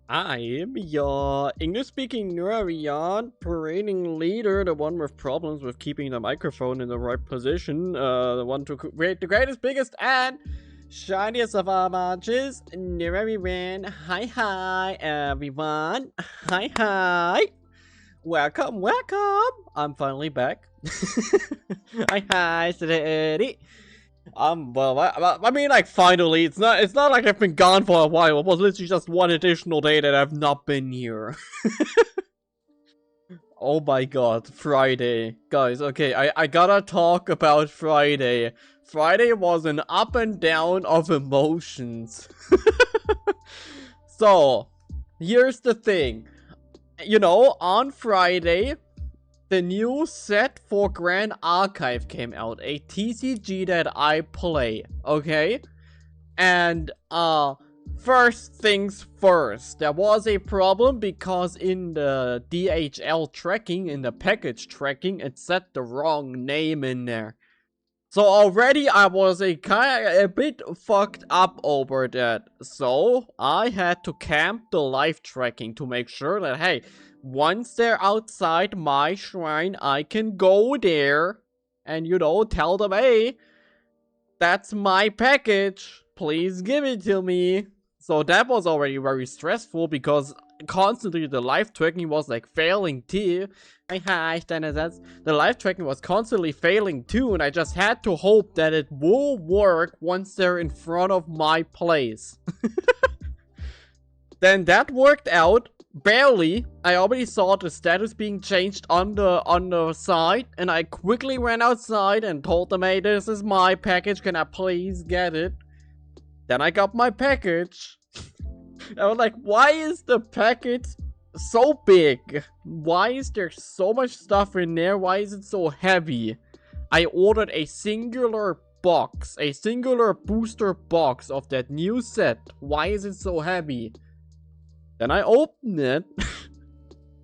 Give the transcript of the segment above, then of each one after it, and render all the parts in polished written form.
I'm your English-speaking Nuraririn parading leader, the one with problems with keeping the microphone in the right position, the one to create the greatest, biggest, and shiniest of our matches, Nuraririn. Hi, everyone. Hi. Welcome. I'm finally back. Hi, City. Well, I mean, like, finally, it's not like I've been gone for a while. It was literally just one additional day that I've not been here. Oh my god, Friday. Guys, okay, I gotta talk about Friday. Friday was an up and down of emotions. So, here's the thing. You know, on Friday, the new set for Grand Archive came out, a TCG that I play, okay? And, first things first, there was a problem because in the DHL tracking, in the package tracking, it set the wrong name in there. So already I was a bit fucked up over that. So I had to camp the live tracking to make sure that, hey, once they're outside my shrine, I can go there and, you know, tell them, hey, that's my package. Please give it to me. So that was already very stressful because constantly the live tracking was like failing too. The live tracking was constantly failing too, and I just had to hope that it will work once they're in front of my place. Then that worked out. Barely. I already saw the status being changed on the side, and I quickly ran outside and told them, hey, this is my package, can I please get it? Then I got my package. I was like, why is the package so big? Why is there so much stuff in there? Why is it so heavy? I ordered a singular box, a singular booster box of that new set. Why is it so heavy? Then I opened it,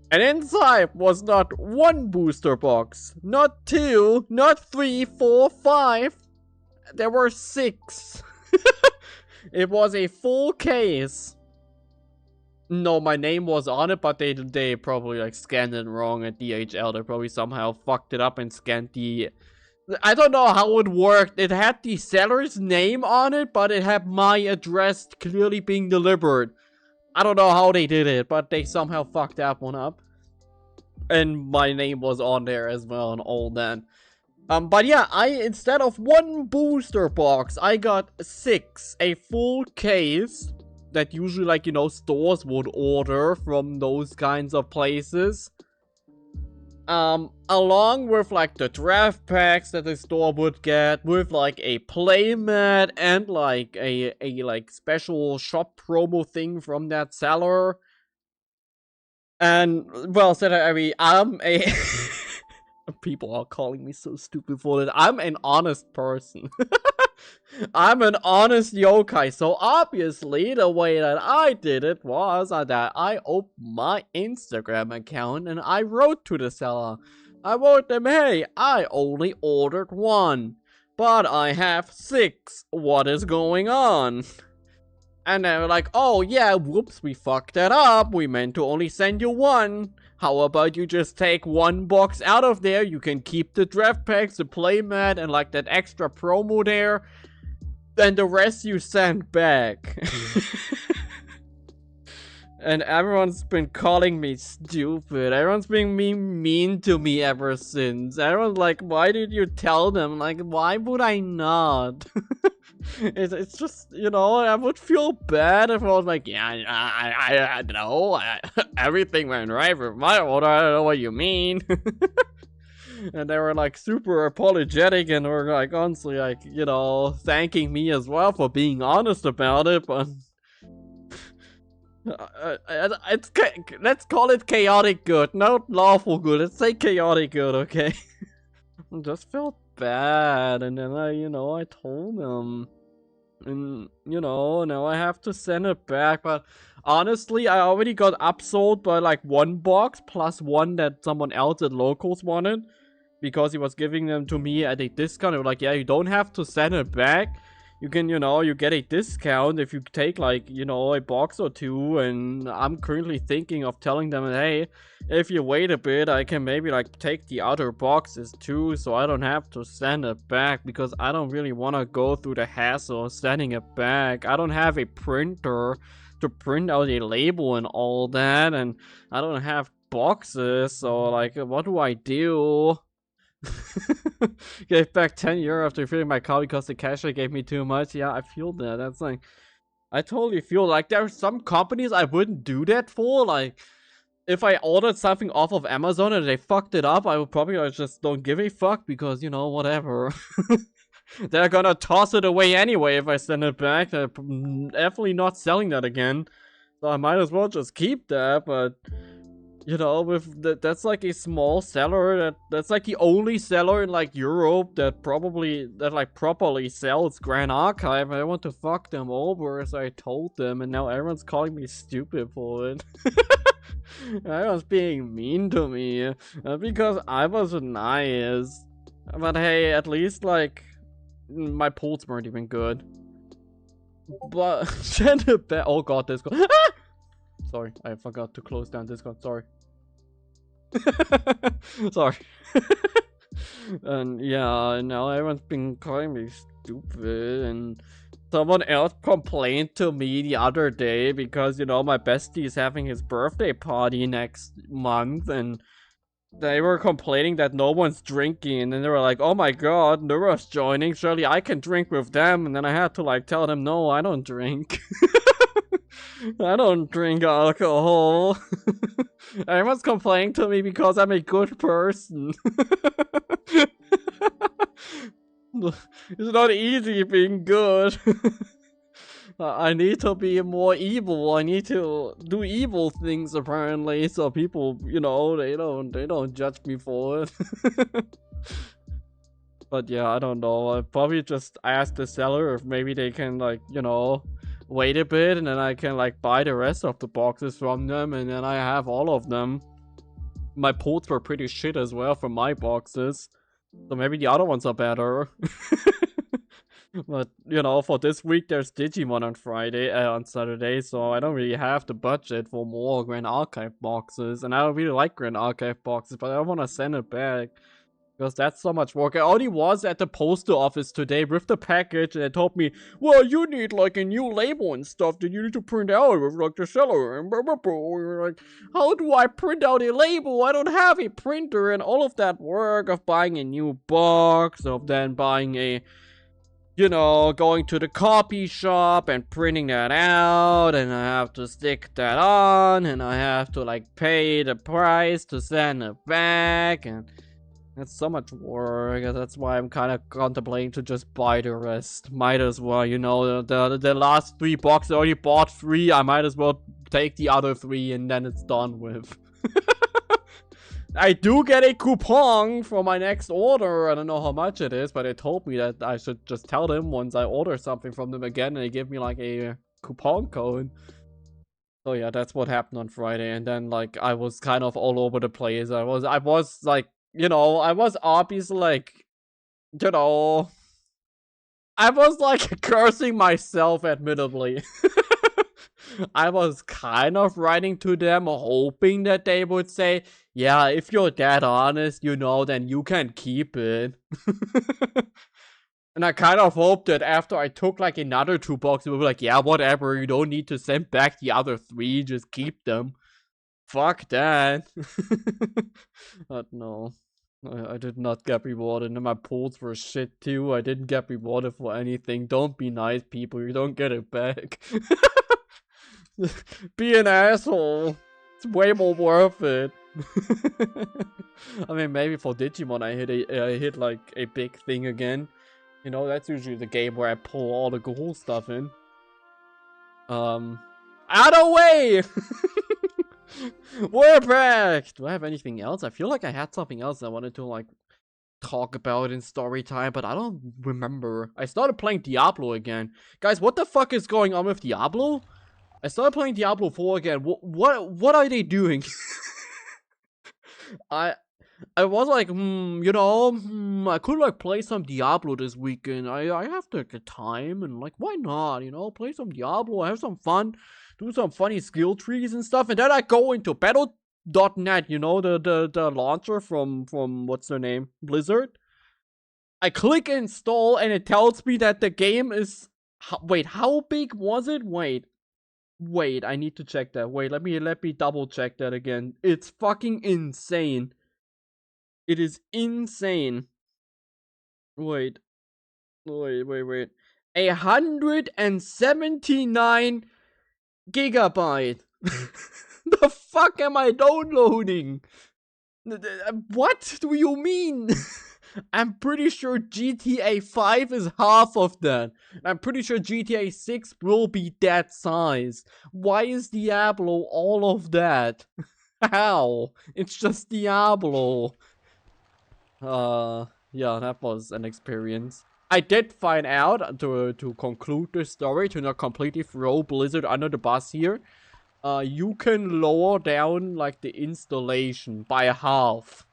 and inside was not one booster box, not 2, not 3, 4, 5. There were 6. It was a full case. No, my name was on it, but they probably like scanned it wrong at DHL. They probably somehow fucked it up and scanned the... I don't know how it worked. It had the seller's name on it, but it had my address clearly being delivered. I don't know how they did it, but they somehow fucked that one up. And my name was on there as well and all that. But yeah, instead of 1 booster box, I got 6. A full case that usually, like, you know, stores would order from those kinds of places. Along with, like, the draft packs that the store would get, with, like, a playmat and, like, a like, special shop promo thing from that seller. And, well, said I mean, I'm a... People are calling me so stupid for that. I'm an honest person. I'm an honest yokai, so obviously the way that I did it was that I opened my Instagram account and I wrote to the seller. I wrote them, hey, I only ordered 1, but I have 6. What is going on? And they were like, oh yeah, whoops, we fucked that up. We meant to only send you 1. How about you just take 1 box out of there? You can keep the draft packs, the playmat, and like that extra promo there. And the rest you send back. And everyone's been calling me stupid. Everyone's been mean to me ever since. Everyone's like, why did you tell them? Like, why would I not? It's just, you know, I would feel bad if I was like, yeah, I know, everything went right for my order, I don't know what you mean. And they were like super apologetic and were like honestly like, you know, thanking me as well for being honest about it, but let's call it chaotic good, not lawful good. Let's say chaotic good, okay? I just felt bad, and then I told them, and now I have to send it back. But honestly, I already got upsold by like 1 box plus 1 that someone else at locals wanted, because he was giving them to me at a discount. They were like, yeah, you don't have to send it back. You can, you get a discount if you take like, a box or 2. And I'm currently thinking of telling them, hey, if you wait a bit, I can maybe like take the other boxes too, so I don't have to send it back, because I don't really want to go through the hassle of sending it back. I don't have a printer to print out a label and all that, and I don't have boxes, so like, what do I do? Gave back 10 euro after filling my car because the cashier gave me too much. Yeah, I feel that. That's like, I totally feel like there are some companies I wouldn't do that for. Like, if I ordered something off of Amazon and they fucked it up, I would probably just don't give a fuck, because, whatever. They're gonna toss it away anyway if I send it back. They're definitely not selling that again, so I might as well just keep that. But that's like a small seller, that's like the only seller in like Europe that properly sells Grand Archive. I want to fuck them over, so I told them, and now everyone's calling me stupid for it. Everyone's being mean to me because I was nice. But hey, at least like my pulls weren't even good. But oh god, Discord. Sorry, I forgot to close down Discord, sorry. Sorry. And yeah, now everyone's been calling me stupid, and someone else complained to me the other day because, my bestie is having his birthday party next month, and they were complaining that no one's drinking, and they were like, oh my god, Nura's joining, surely I can drink with them. And then I had to like tell them, no, I don't drink. I don't drink alcohol. Everyone's complaining to me because I'm a good person. It's not easy being good. I need to be more evil. I need to do evil things apparently, so people, they don't judge me for it. But yeah, I don't know. I'll probably just ask the seller if maybe they can, like, you know, wait a bit, and then I can, like, buy the rest of the boxes from them, and then I have all of them. My pulls were pretty shit as well from my boxes. So maybe the other ones are better. But, you know, for this week, there's Digimon on on Saturday, so I don't really have the budget for more Grand Archive boxes. And I don't really like Grand Archive boxes, but I don't want to send it back. Because that's so much work. I already was at the postal office today with the package, and they told me, well, you need like a new label and stuff that you need to print out with like the seller. And blah, blah, blah. We're like, how do I print out a label? I don't have a printer, and all of that work of buying a new box, of then buying a, you know, going to the copy shop and printing that out, and I have to stick that on, and I have to like pay the price to send it back, and that's so much work. That's why I'm kind of contemplating to just buy the rest. Might as well, you know, the last 3 boxes, I already bought 3. I might as well take the other 3 and then it's done with. I do get a coupon for my next order. I don't know how much it is, but they told me that I should just tell them once I order something from them again, and they give me like a coupon code. So yeah, that's what happened on Friday, and then like I was kind of all over the place. I was like, you know, I was obviously like, you know, I was like cursing myself, admittedly. I was kind of writing to them, hoping that they would say, yeah, if you're that honest, you know, then you can keep it. And I kind of hoped that after I took like another 2 boxes, we were like, yeah, whatever, you don't need to send back the other 3, just keep them. Fuck that. But no. I did not get rewarded, and my pulls were shit too. I didn't get rewarded for anything. Don't be nice, people. You don't get it back. Be an asshole. It's way more worth it. I mean, maybe for Digimon, I hit like a big thing again. You know, that's usually the game where I pull all the cool stuff in. Out of the way! We're back! Do I have anything else? I feel like I had something else I wanted to, like, talk about in story time, but I don't remember. I started playing Diablo again. Guys, what the fuck is going on with Diablo? I started playing Diablo 4 again. What are they doing? I was like, you know, I could like play some Diablo this weekend. I have the time, and like, why not? You know, play some Diablo, have some fun, do some funny skill trees and stuff, and then I go into battle.net, you know, the launcher from what's their name, Blizzard. I click install, and it tells me that the game is. Wait, how big was it? Wait, I need to check that. Wait, let me double check that again. It's fucking insane. It is insane. Wait. 179 gigabyte. The fuck am I downloading? What do you mean? I'm pretty sure GTA 5 is half of that. I'm pretty sure GTA 6 will be that size. Why is Diablo all of that? How? It's just Diablo. Yeah, that was an experience. I did find out, to conclude the story, to not completely throw Blizzard under the bus here, you can lower down, like, the installation by half.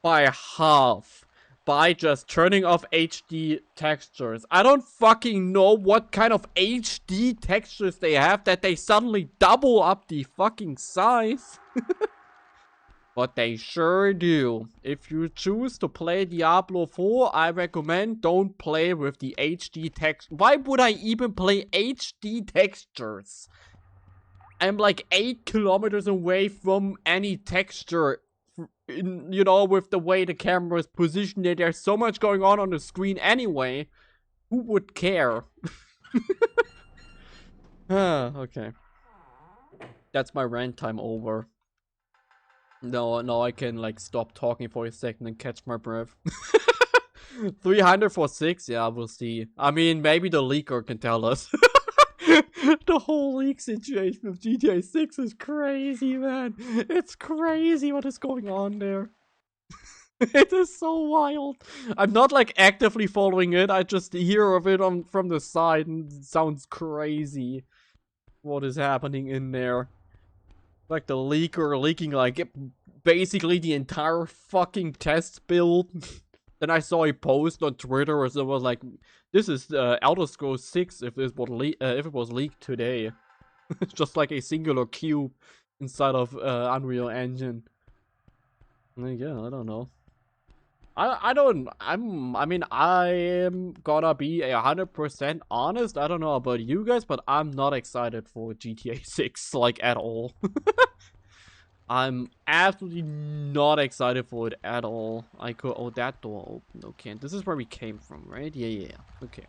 By half. By just turning off HD textures. I don't fucking know what kind of HD textures they have that they suddenly double up the fucking size. But they sure do. If you choose to play Diablo 4, I recommend don't play with the HD text. Why would I even play HD textures? I'm like 8 kilometers away from any texture. You know, with the way the camera is positioned, there's so much going on the screen anyway. Who would care? Okay. That's my rant time over. No, I can like stop talking for a second and catch my breath. 300 for 6? Yeah, we'll see. I mean, maybe the leaker can tell us. The whole leak situation of GTA 6 is crazy, man. It's crazy what is going on there. It is so wild. I'm not like actively following it. I just hear of it from the side and it sounds crazy. What is happening in there? Like the leaker leaking like basically the entire fucking test build. Then I saw a post on Twitter where someone was like, "This is Elder Scrolls 6 if it was leaked today." It's just like a singular cube inside of Unreal Engine. Yeah, I don't know. I mean, I am gonna be 100% honest. I don't know about you guys, but I'm not excited for GTA 6, like, at all. I'm absolutely not excited for it at all. I could, oh, that door open. Okay, this is where we came from, right? Yeah. Okay.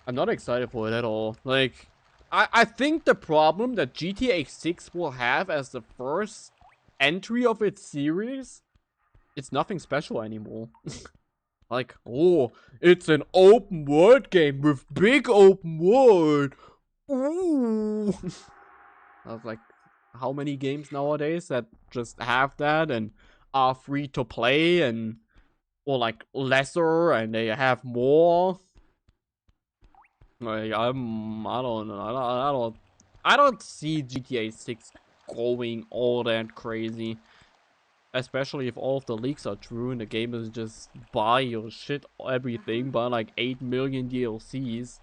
I'm not excited for it at all. Like, I think the problem that GTA 6 will have as the first entry of its series, it's nothing special anymore. Like, oh, it's an open world game with big open world. Ooh. I was like, how many games nowadays that just have that and are free to play and or like lesser and they have more? Like, I don't know. I don't see GTA 6 going all that crazy. Especially if all of the leaks are true and the game is just buy your shit everything, buy like 8 million DLCs.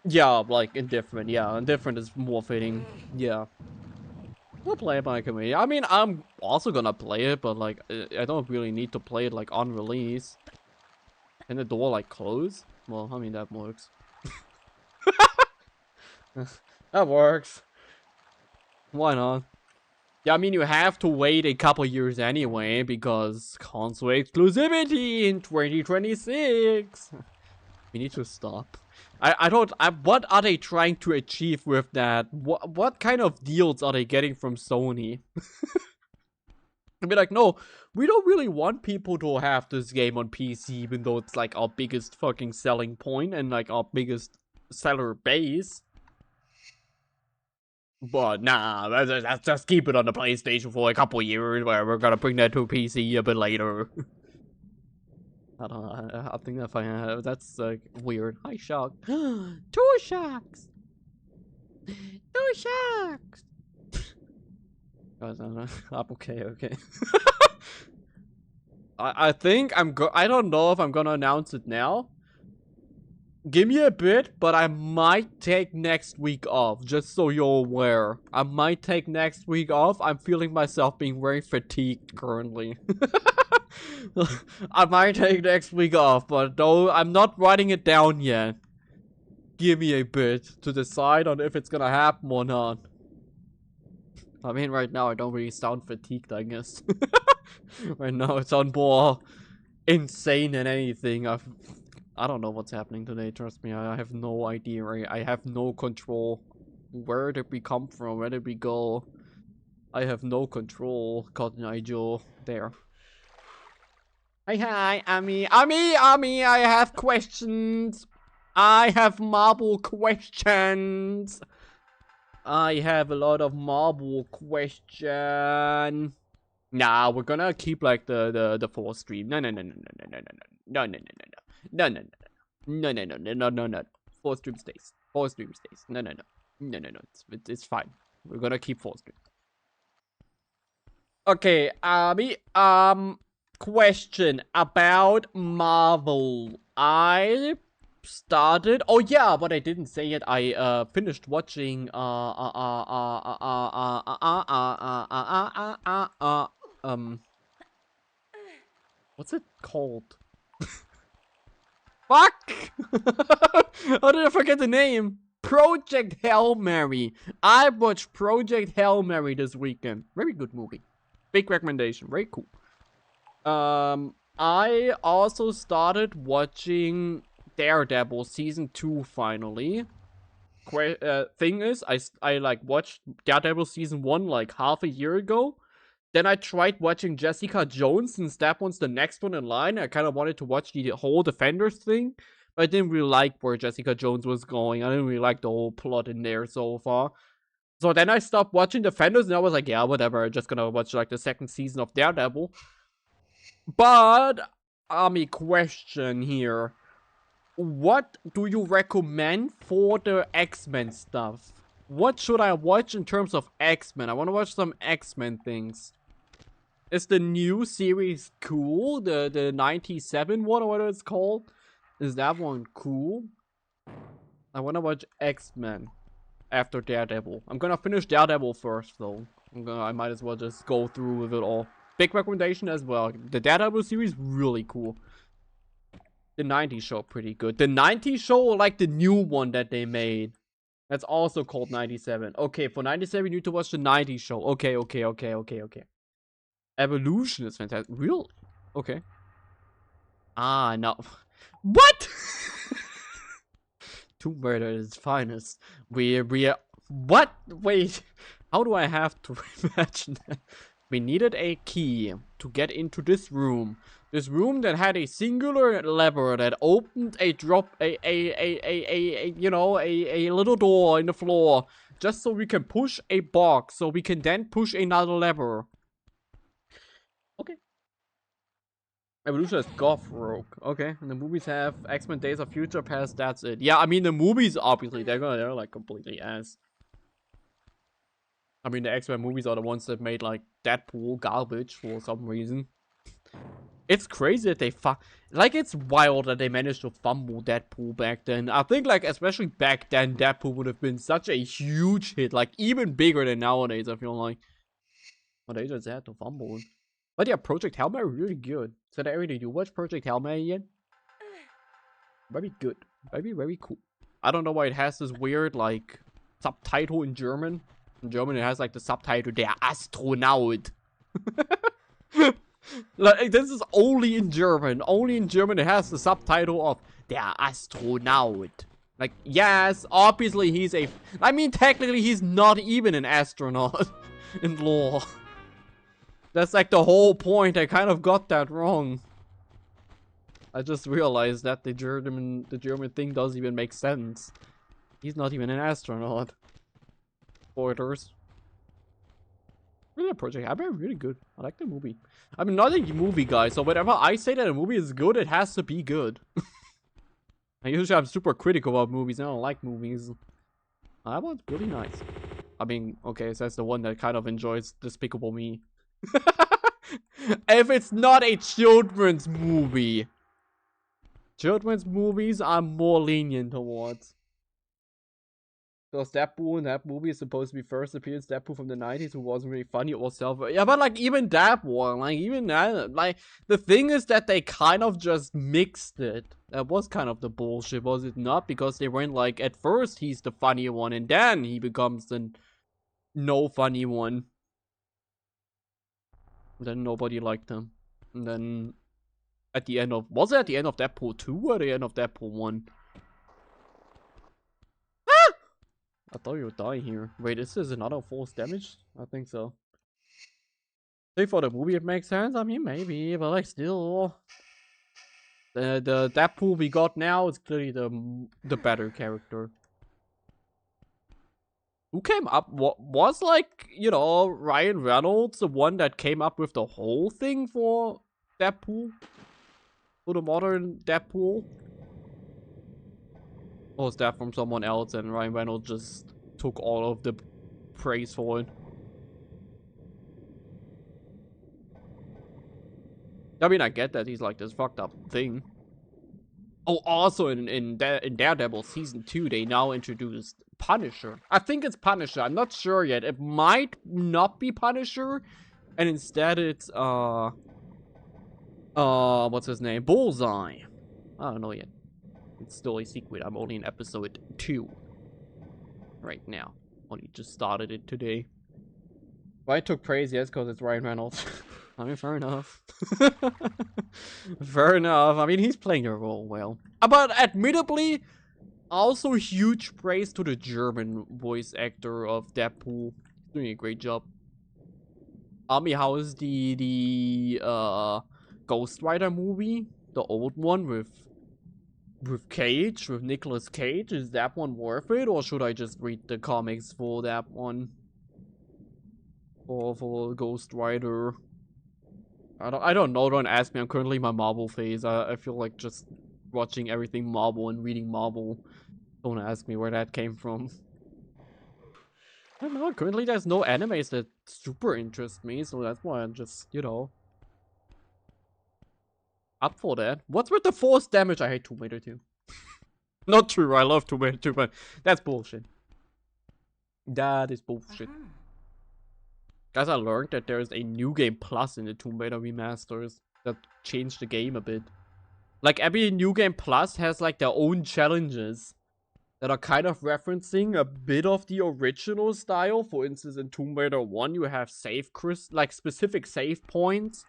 Yeah, like indifferent. Yeah, indifferent is more fitting. Yeah. We'll play it by committee. I mean, I'm also gonna play it, but like, I don't really need to play it like on release. Can the door like close? Well, I mean, that works. That works. Why not? Yeah, I mean, you have to wait a couple years anyway, because console exclusivity in 2026. We need to stop. What are they trying to achieve with that? What kind of deals are they getting from Sony? I'd be like, no, we don't really want people to have this game on PC, even though it's like our biggest fucking selling point and like our biggest seller base. But nah, let's just keep it on the PlayStation for a couple years, where we're gonna bring that to PC a bit later. I don't know. I think that's like weird. Hi, shark. 2 sharks. 2 sharks. Guys, I'm okay. I think I don't know if I'm gonna announce it now. Give me a bit, but I might take next week off, just so you're aware. I might take next week off. I'm feeling myself being very fatigued currently. I might take next week off, but though I'm not writing it down yet. Give me a bit to decide on if it's gonna happen or not. I mean, right now I don't really sound fatigued, I guess. Right now it sounds more insane than anything. I don't know what's happening today, trust me. I have no idea, right? I have no control. Where did we come from? Where did we go? I have no control. Cotton Eye Joe. There. Hi, Ami, I have questions. I have marble questions. I have a lot of marble questions. Nah, we're gonna keep like the full stream. No. 4 stream stays. 4 stream stays. No. It's fine. We're gonna keep 4 stream. Okay, Abby. Question about Marvel. I started. Oh yeah, but I didn't say it. I finished watching. What's it called? Fuck! How did I forget the name? Project Hail Mary. I watched Project Hail Mary this weekend. Very good movie. Big recommendation. Very cool. I also started watching Daredevil season 2 finally. Thing is, I like watched Daredevil season 1 like half a year ago. Then I tried watching Jessica Jones, since that one's the next one in line. I kind of wanted to watch the whole Defenders thing, but I didn't really like where Jessica Jones was going. I didn't really like the whole plot in there so far. So then I stopped watching Defenders, and I was like, yeah, whatever. I'm just gonna watch like the second season of Daredevil. But, question here. What do you recommend for the X-Men stuff? What should I watch in terms of X-Men? I want to watch some X-Men things. Is the new series cool? The 97 one, or whatever it's called? Is that one cool? I want to watch X-Men after Daredevil. I'm gonna finish Daredevil first, though. I might as well just go through with it all. Big recommendation as well. The Daredevil series, really cool. The 90s show, pretty good. The 90s show, like the new one that they made. That's also called 97. Okay, for 97, you need to watch the 90s show. Okay. Evolution is fantastic. Really? Okay. Ah, no. What? Tomb Raider is its finest. What? Wait. How do I have to imagine that? We needed a key to get into this room. This room that had a singular lever that opened a little door in the floor. Just so we can push a box. So we can then push another lever. Okay. Evolution is goth rogue. Okay. And the movies have X-Men Days of Future Past. That's it. Yeah, I mean, the movies, obviously, they're like completely ass. I mean, the X-Men movies are the ones that made, like, Deadpool garbage for some reason. It's crazy that they like, it's wild that they managed to fumble Deadpool back then. I think, like, especially back then, Deadpool would have been such a huge hit. Like, even bigger than nowadays, I feel like. But they just had to fumble it. But yeah, Project Hail Mary, really good. So, Ari, did you watch Project Hail Mary yet? Very good. Very cool. I don't know why it has this weird, like, subtitle in German. In German, it has like the subtitle, Der Astronaut. Like, this is only in German. Only in German it has the subtitle of Der Astronaut. Like, yes, obviously he's a... I mean, technically he's not even an astronaut in lore. That's like the whole point. I kind of got that wrong. I just realized that the German thing doesn't even make sense. He's not even an astronaut. Spoilers. Really, Project Hail Mary, really good. I like the movie. I'm not a movie guy, so whenever I say that a movie is good, it has to be good. I'm super critical about movies. I don't like movies. That one's really nice. I mean, okay, so that's the one that kind of enjoys Despicable Me. If it's not a children's movie. Children's movies I'm more lenient towards. Because Deadpool in that movie is supposed to be first appearance Deadpool from the 90s who wasn't really funny or yeah, but like even that one, like even that, like the thing is that they kind of just mixed it. That was kind of the bullshit, was it not? Because they went like, at first he's the funny one and then he becomes the no funny one. And then nobody liked him. And then at the end of, was it at the end of Deadpool 2 or the end of Deadpool 1? I thought you would die here. Wait, is this another force damage? I think so. I think for the movie it makes sense. I mean, maybe, but like still, the Deadpool we got now is clearly the better character. Who came up? What was, like, you know, Ryan Reynolds the one that came up with the whole thing for Deadpool, for the modern Deadpool? Or was that from someone else and Ryan Reynolds just took all of the praise for it? I mean, I get that he's like this fucked up thing. Oh, also in Daredevil Season 2, they now introduced Punisher. I think it's Punisher. I'm not sure yet. It might not be Punisher. And instead it's, what's his name? Bullseye. I don't know yet. It's still a secret. I'm only in episode 2 right now. Only just started it today. Why I took praise? Yes, because it's Ryan Reynolds. I mean, fair enough. Fair enough. I mean, he's playing the role well. But admittedly, also huge praise to the German voice actor of Deadpool. He's doing a great job. How is the Ghost Rider movie? The old one with with Cage, with Nicolas Cage. Is that one worth it, or should I just read the comics for that one? For Ghost Rider. I don't know. Don't ask me. I'm currently in my Marvel phase. I feel like just watching everything Marvel and reading Marvel. Don't ask me where that came from. I don't know. Currently, there's no animes that super interest me, so that's why I'm just, you know, up for that. What's with the force damage? I hate ᵃᵃ2. Not true. I love ᵃᵃ2, but that's bullshit. That is bullshit. Guys, I learned that there's a new game plus in the Tomb Raider remasters that changed the game a bit. Like, every new game plus has like their own challenges that are kind of referencing a bit of the original style. For instance, in Tomb Raider 1, you have like specific save points.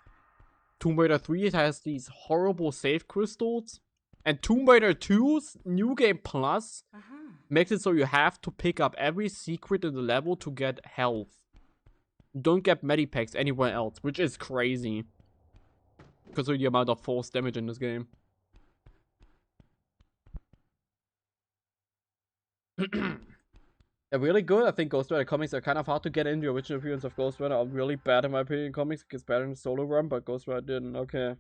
Tomb Raider 3, it has these horrible save crystals. And Tomb Raider 2's New Game Plus makes it so you have to pick up every secret in the level to get health. You don't get medipacks anywhere else, which is crazy. Because of the amount of force damage in this game. They're really good. I think Ghost Rider comics are kind of hard to get in. The original appearance of Ghost Rider are really bad in my opinion in comics. It gets better in the solo run, but Ghost Rider didn't. Okay.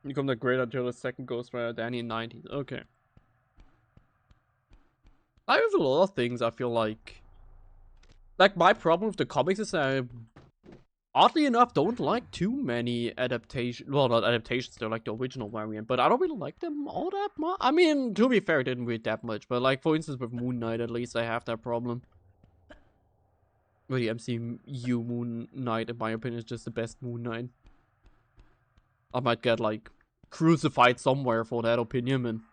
Become the great until the second Ghost Rider, Danny in 90s. Okay. I have a lot of things I feel like. Like, my problem with the comics is I, oddly enough, don't like too many adaptations. Well, not adaptations, they're like the original variant, but I don't really like them all that much. I mean, to be fair, I didn't read that much, but like, for instance, with Moon Knight, at least I have that problem. Well, the MCU Moon Knight, in my opinion, is just the best Moon Knight. I might get, like, crucified somewhere for that opinion, man.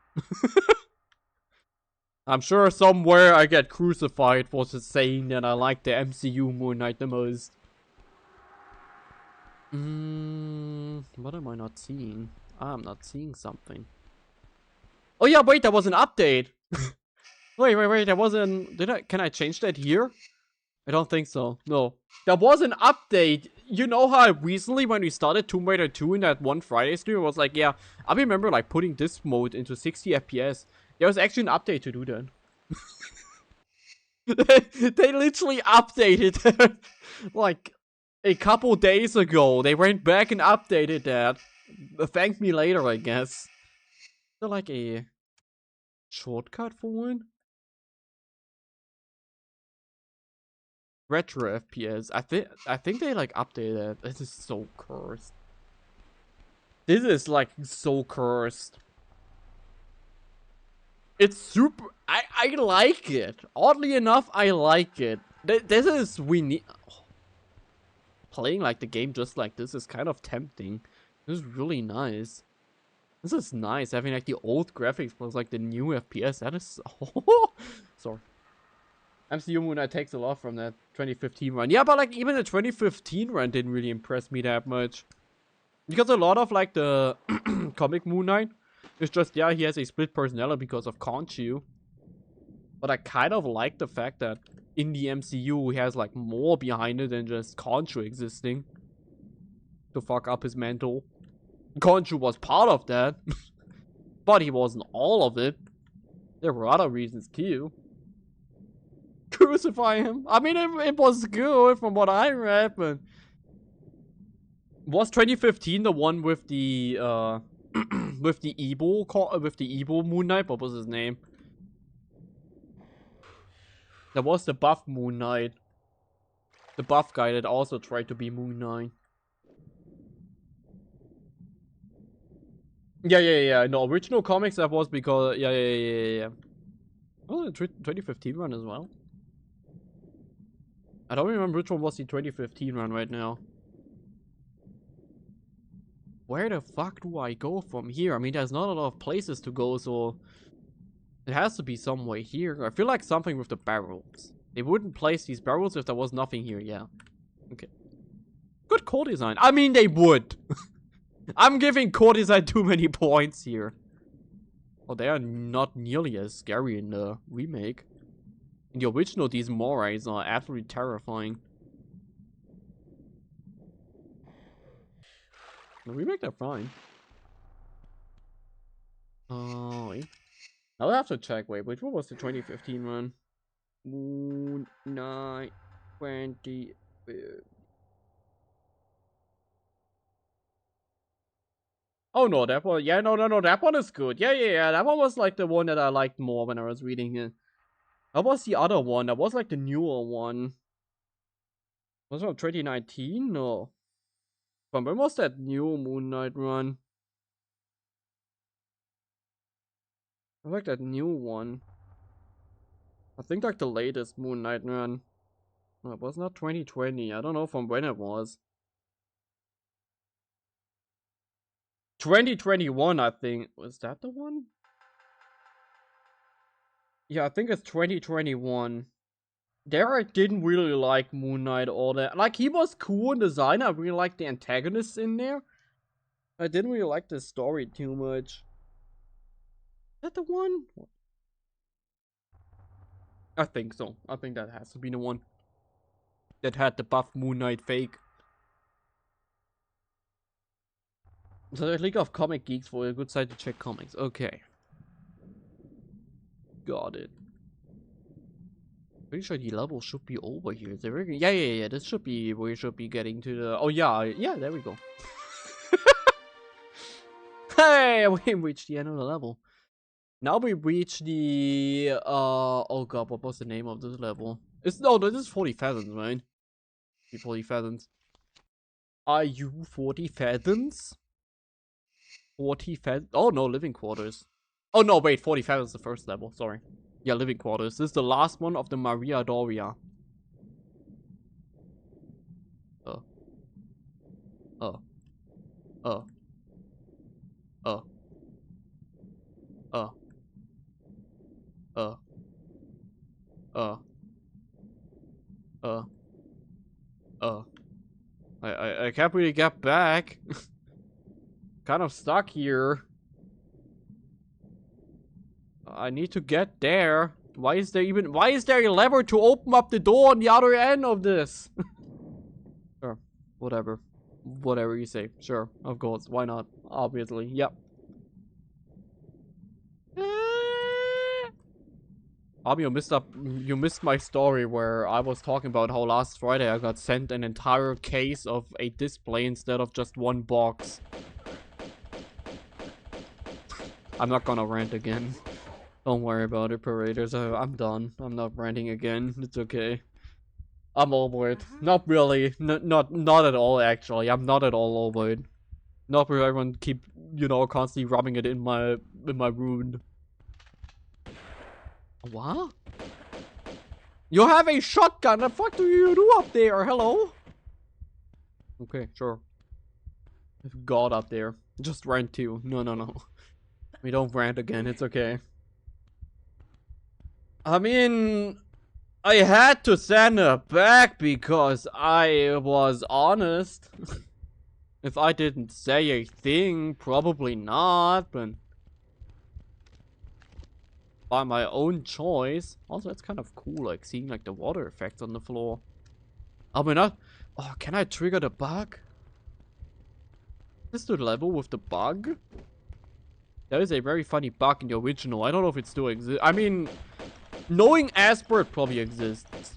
I'm sure somewhere I get crucified for saying that I like the MCU Moon Knight the most. What am I not seeing? I'm not seeing something. Oh yeah, wait, there was an update. wait, there was an... Can I change that here? I don't think so. No. There was an update. You know how recently when we started Tomb Raider 2 in that one Friday stream, it was like, yeah, I remember like putting this mode into 60 FPS. There was actually an update to do that. They literally updated like a couple days ago. They went back and updated that. Thank me later, I guess. Is there like a shortcut for one? Retro FPS. I think they like updated it. This is so cursed. This is like so cursed. It's super. I like it. Oddly enough, I like it. This is playing like the game just like this is kind of tempting. This is really nice. This is nice having like the old graphics plus like the new FPS. That is sorry. MCU Moon Knight takes a lot from that 2015 run. Yeah, but like even the 2015 run didn't really impress me that much. Because a lot of like the comic Moon Knight is just, yeah, he has a split personality because of Khonshu. But I kind of like the fact that in the MCU he has like more behind it than just Khonshu existing to fuck up his mental. Khonshu was part of that, but he wasn't all of it. There were other reasons too. Crucify him. I mean, it was good from what I read, but was 2015 the one with the with the evil Moon Knight? What was his name? There was the buff Moon Knight, the buff guy that also tried to be Moon Knight. Yeah. In the original comics, that was because yeah. Oh, the 2015 run as well. I don't remember which one was the 2015 run right now. Where the fuck do I go from here? I mean, there's not a lot of places to go, so it has to be somewhere here. I feel like something with the barrels. They wouldn't place these barrels if there was nothing here, yeah. Okay. Good core design. I mean, they would. I'm giving core design too many points here. Oh, they are not nearly as scary in the remake. In the original, these morais are absolutely terrifying. The remake, they're fine. Oh, wait. I'll have to check. Wait, which one was the 2015 one? Moon Knight 20. Oh no, that one. Yeah, no, that one is good. Yeah. That one was like the one that I liked more when I was reading it. That was the other one. That was like the newer one. Was it from 2019? No. From when was that new Moon Knight run? I like that new one. I think like the latest Moon Knight run. No, it was not 2020. I don't know from when it was. 2021, I think. Was that the one? Yeah, I think it's 2021. There I didn't really like Moon Knight all that. Like, he was cool in design. I really liked the antagonists in there. I didn't really like the story too much. Is that the one? I think so. I think that has to be the one that had the buff Moon Knight fake. So the League of Comic Geeks for a good site to check comics. Okay. Got it. Pretty sure the level should be over here. Yeah. This should be, we should be getting to the, oh yeah, there we go. Hey, we reached the end of the level. Now we reach the, oh god, what was the name of this level? It's, no, this is 40 fathoms, right? 40 fathoms. Are you 40 fathoms? 40 fathoms? Oh no, living quarters. Oh no, wait, 40 fathoms is the first level, sorry. Yeah, living quarters. This is the last one of the Maria Doria. Oh. Oh. Oh. Oh. Oh. Oh. Oh. Oh. Oh. I can't really get back. Kind of stuck here. I need to get there. Why is there a lever to open up the door on the other end of this? Sure. Whatever. Whatever you say. Sure. Of course. Why not? Obviously. Yep. Abi, you missed my story where I was talking about how last Friday I got sent an entire case of a display instead of just one box. I'm not gonna rant again. Don't worry about it, paraders. I'm done. I'm not ranting again. It's okay. I'm over it. Not really. Not at all, actually. I'm not at all over it. Not where everyone keep, you know, constantly rubbing it in my wound. What? You have a shotgun. The fuck do you do up there? Hello? Okay, sure. There's God up there. Just rant too. No. We don't rant again. It's okay. I mean, I had to send her back because I was honest. If I didn't say a thing, probably not, but by my own choice. Also, it's kind of cool, like seeing like the water effects on the floor. I mean, oh, can I trigger the bug? Is this the level with the bug? There is a very funny bug in the original. I don't know if it still exists. I mean, knowing Asper, it probably exists.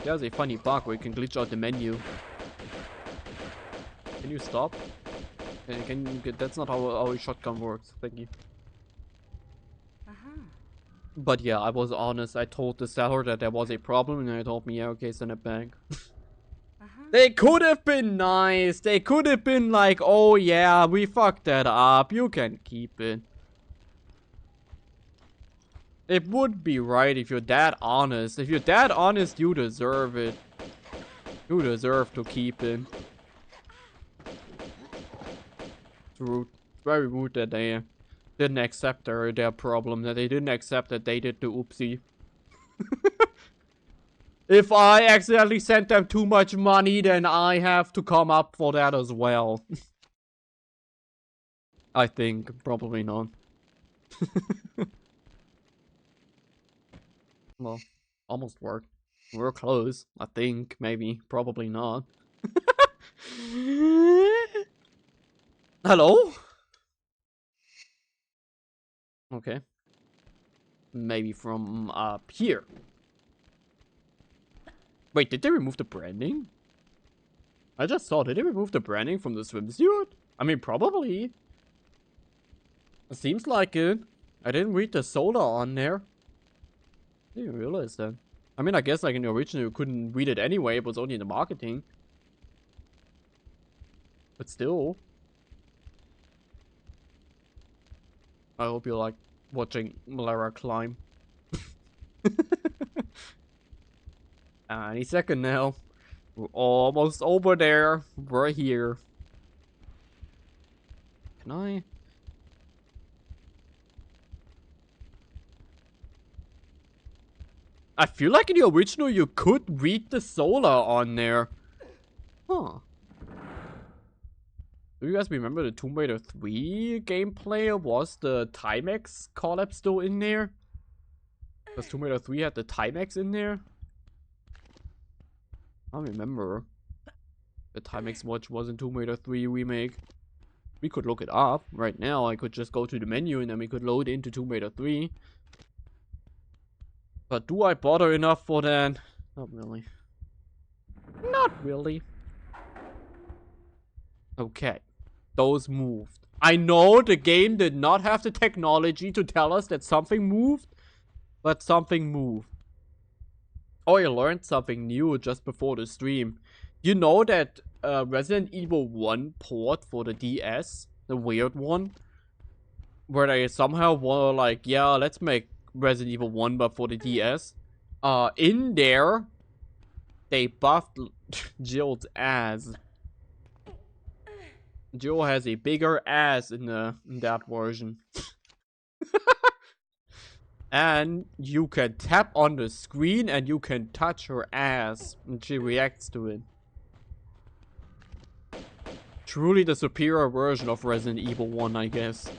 There's a funny bug where you can glitch out the menu. Can you stop? Can you get? That's not how a shotgun works. Thank you. But yeah, I was honest. I told the seller that there was a problem, and they told me, yeah, okay, send it back. They could have been nice. They could have been like, oh yeah, we fucked that up. You can keep it. It would be right if you're that honest. If you're that honest, you deserve it. You deserve to keep it. It's rude. Very rude that they didn't accept their problem. That they didn't accept that they did the oopsie. If I accidentally sent them too much money, then I have to come up for that as well. I think. Probably not. Well, almost worked. We're close. I think. Maybe. Probably not. Hello? Okay. Maybe from up here. Wait, did they remove the branding? I just saw, did they remove the branding from the swimsuit? I mean, probably. It seems like it. I didn't read the solar on there. I didn't realize that. I mean, I guess like in the original you couldn't read it anyway. It was only in the marketing. But still. I hope you like watching Lara climb. Any second now. We're almost over there. We're here. Can I? I feel like in the original you could read the solar on there. Huh. Do you guys remember the ᵃᵃ ⵒᵒᵒ gameplay? Was the Timex collab still in there? Does ᵃᵃ ⵒᵒᵒ had the Timex in there? I don't remember. The Timex watch was in ᵃᵃ ⵒᵒ remake. We could look it up right now. I could just go to the menu and then we could load into ᵃᵃ ⵒᵒ. But do I bother enough for that? Not really. Not really. Okay. Those moved. I know the game did not have the technology to tell us that something moved, but something moved. Oh, I learned something new just before the stream. You know that Resident Evil 1 port for the DS, the weird one, where they somehow were like, yeah, let's make Resident Evil 1 but for the DS. In there, they buffed Jill's ass. Jill has a bigger ass in that version. And you can tap on the screen and you can touch her ass and she reacts to it. Truly the superior version of Resident Evil 1, I guess.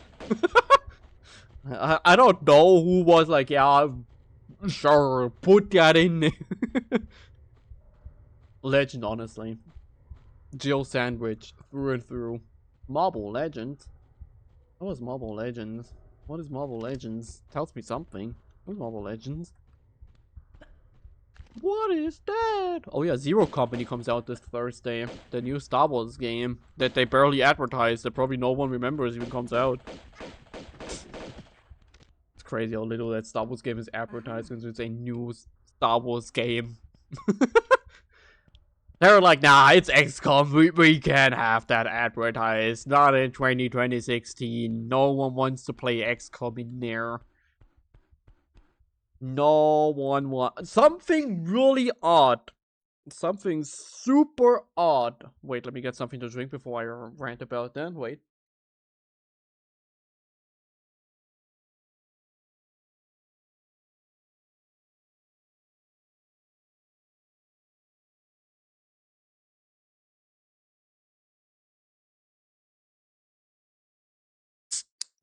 I don't know who was like, yeah, sure, put that in there. Legend, honestly. Jill sandwich through and through. Marble Legends? What was Marble Legends? What is Marble Legends? Tells me something. What's Marble Legends? What is that? Oh yeah, Zero Company comes out this Thursday. The new Star Wars game that they barely advertised, that probably no one remembers even comes out. It's crazy how little that Star Wars game is advertised since it's a new Star Wars game. They're like, nah, it's XCOM. We can't have that advertised. Not in 2016. No one wants to play XCOM in there. No one wants. Something really odd. Something super odd. Wait, let me get something to drink before I rant about that. Wait.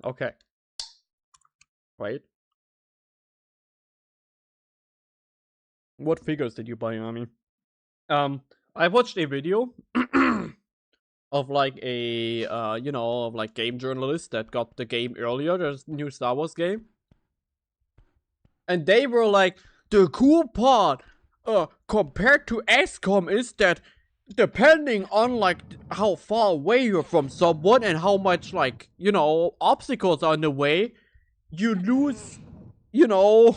Okay. Wait. What figures did you buy, Ami? I watched a video of like a, you know, of like game journalist that got the game earlier, the new Star Wars game. And they were like, the cool part, compared to XCOM is that depending on like how far away you're from someone and how much like, you know, obstacles are in the way, you lose, you know,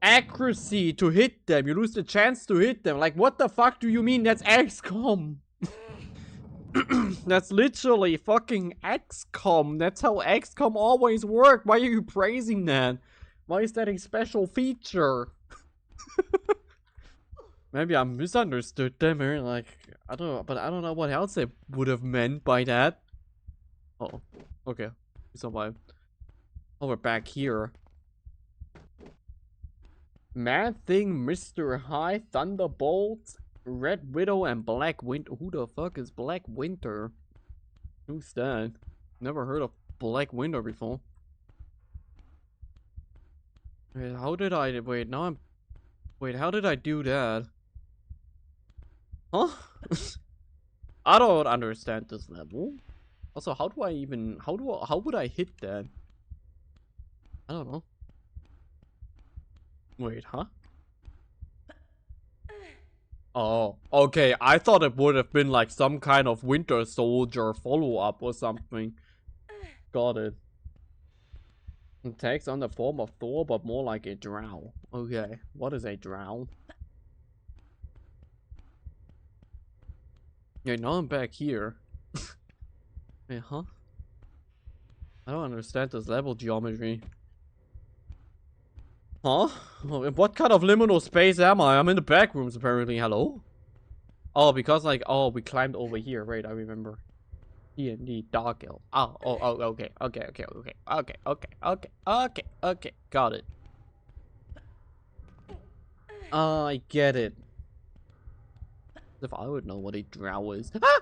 accuracy to hit them. You lose the chance to hit them. Like, what the fuck do you mean that's XCOM? That's literally fucking XCOM. That's how XCOM always worked. Why are you praising that? Why is that a special feature? Maybe I misunderstood them, or like, I don't know, but I don't know what else they would have meant by that. Oh, okay. We survived. Oh, we're back here. Mad Thing, Mr. High, Thunderbolt, Red Widow, and Black Winter. Who the fuck is Black Winter? Who's that? Never heard of Black Winter before. Wait, how did I... Wait, now I'm... Wait, how did I do that? Huh? I don't understand this level. Also, how do I even... How would I hit that? I don't know. Wait, huh? Oh, okay. I thought it would have been like some kind of Winter Soldier follow-up or something. Got it. It takes on the form of Thor, but more like a drow. Okay, what is a drow? Yeah, now I'm back here. Wait, huh? I don't understand this level geometry. Huh? What kind of liminal space am I? I'm in the back rooms apparently. Hello? Oh, because like, oh, we climbed over here. Right, I remember. D&D Dark Elf. Oh, okay. Okay. Got it. I get it. If I would know what a drow is. Ah!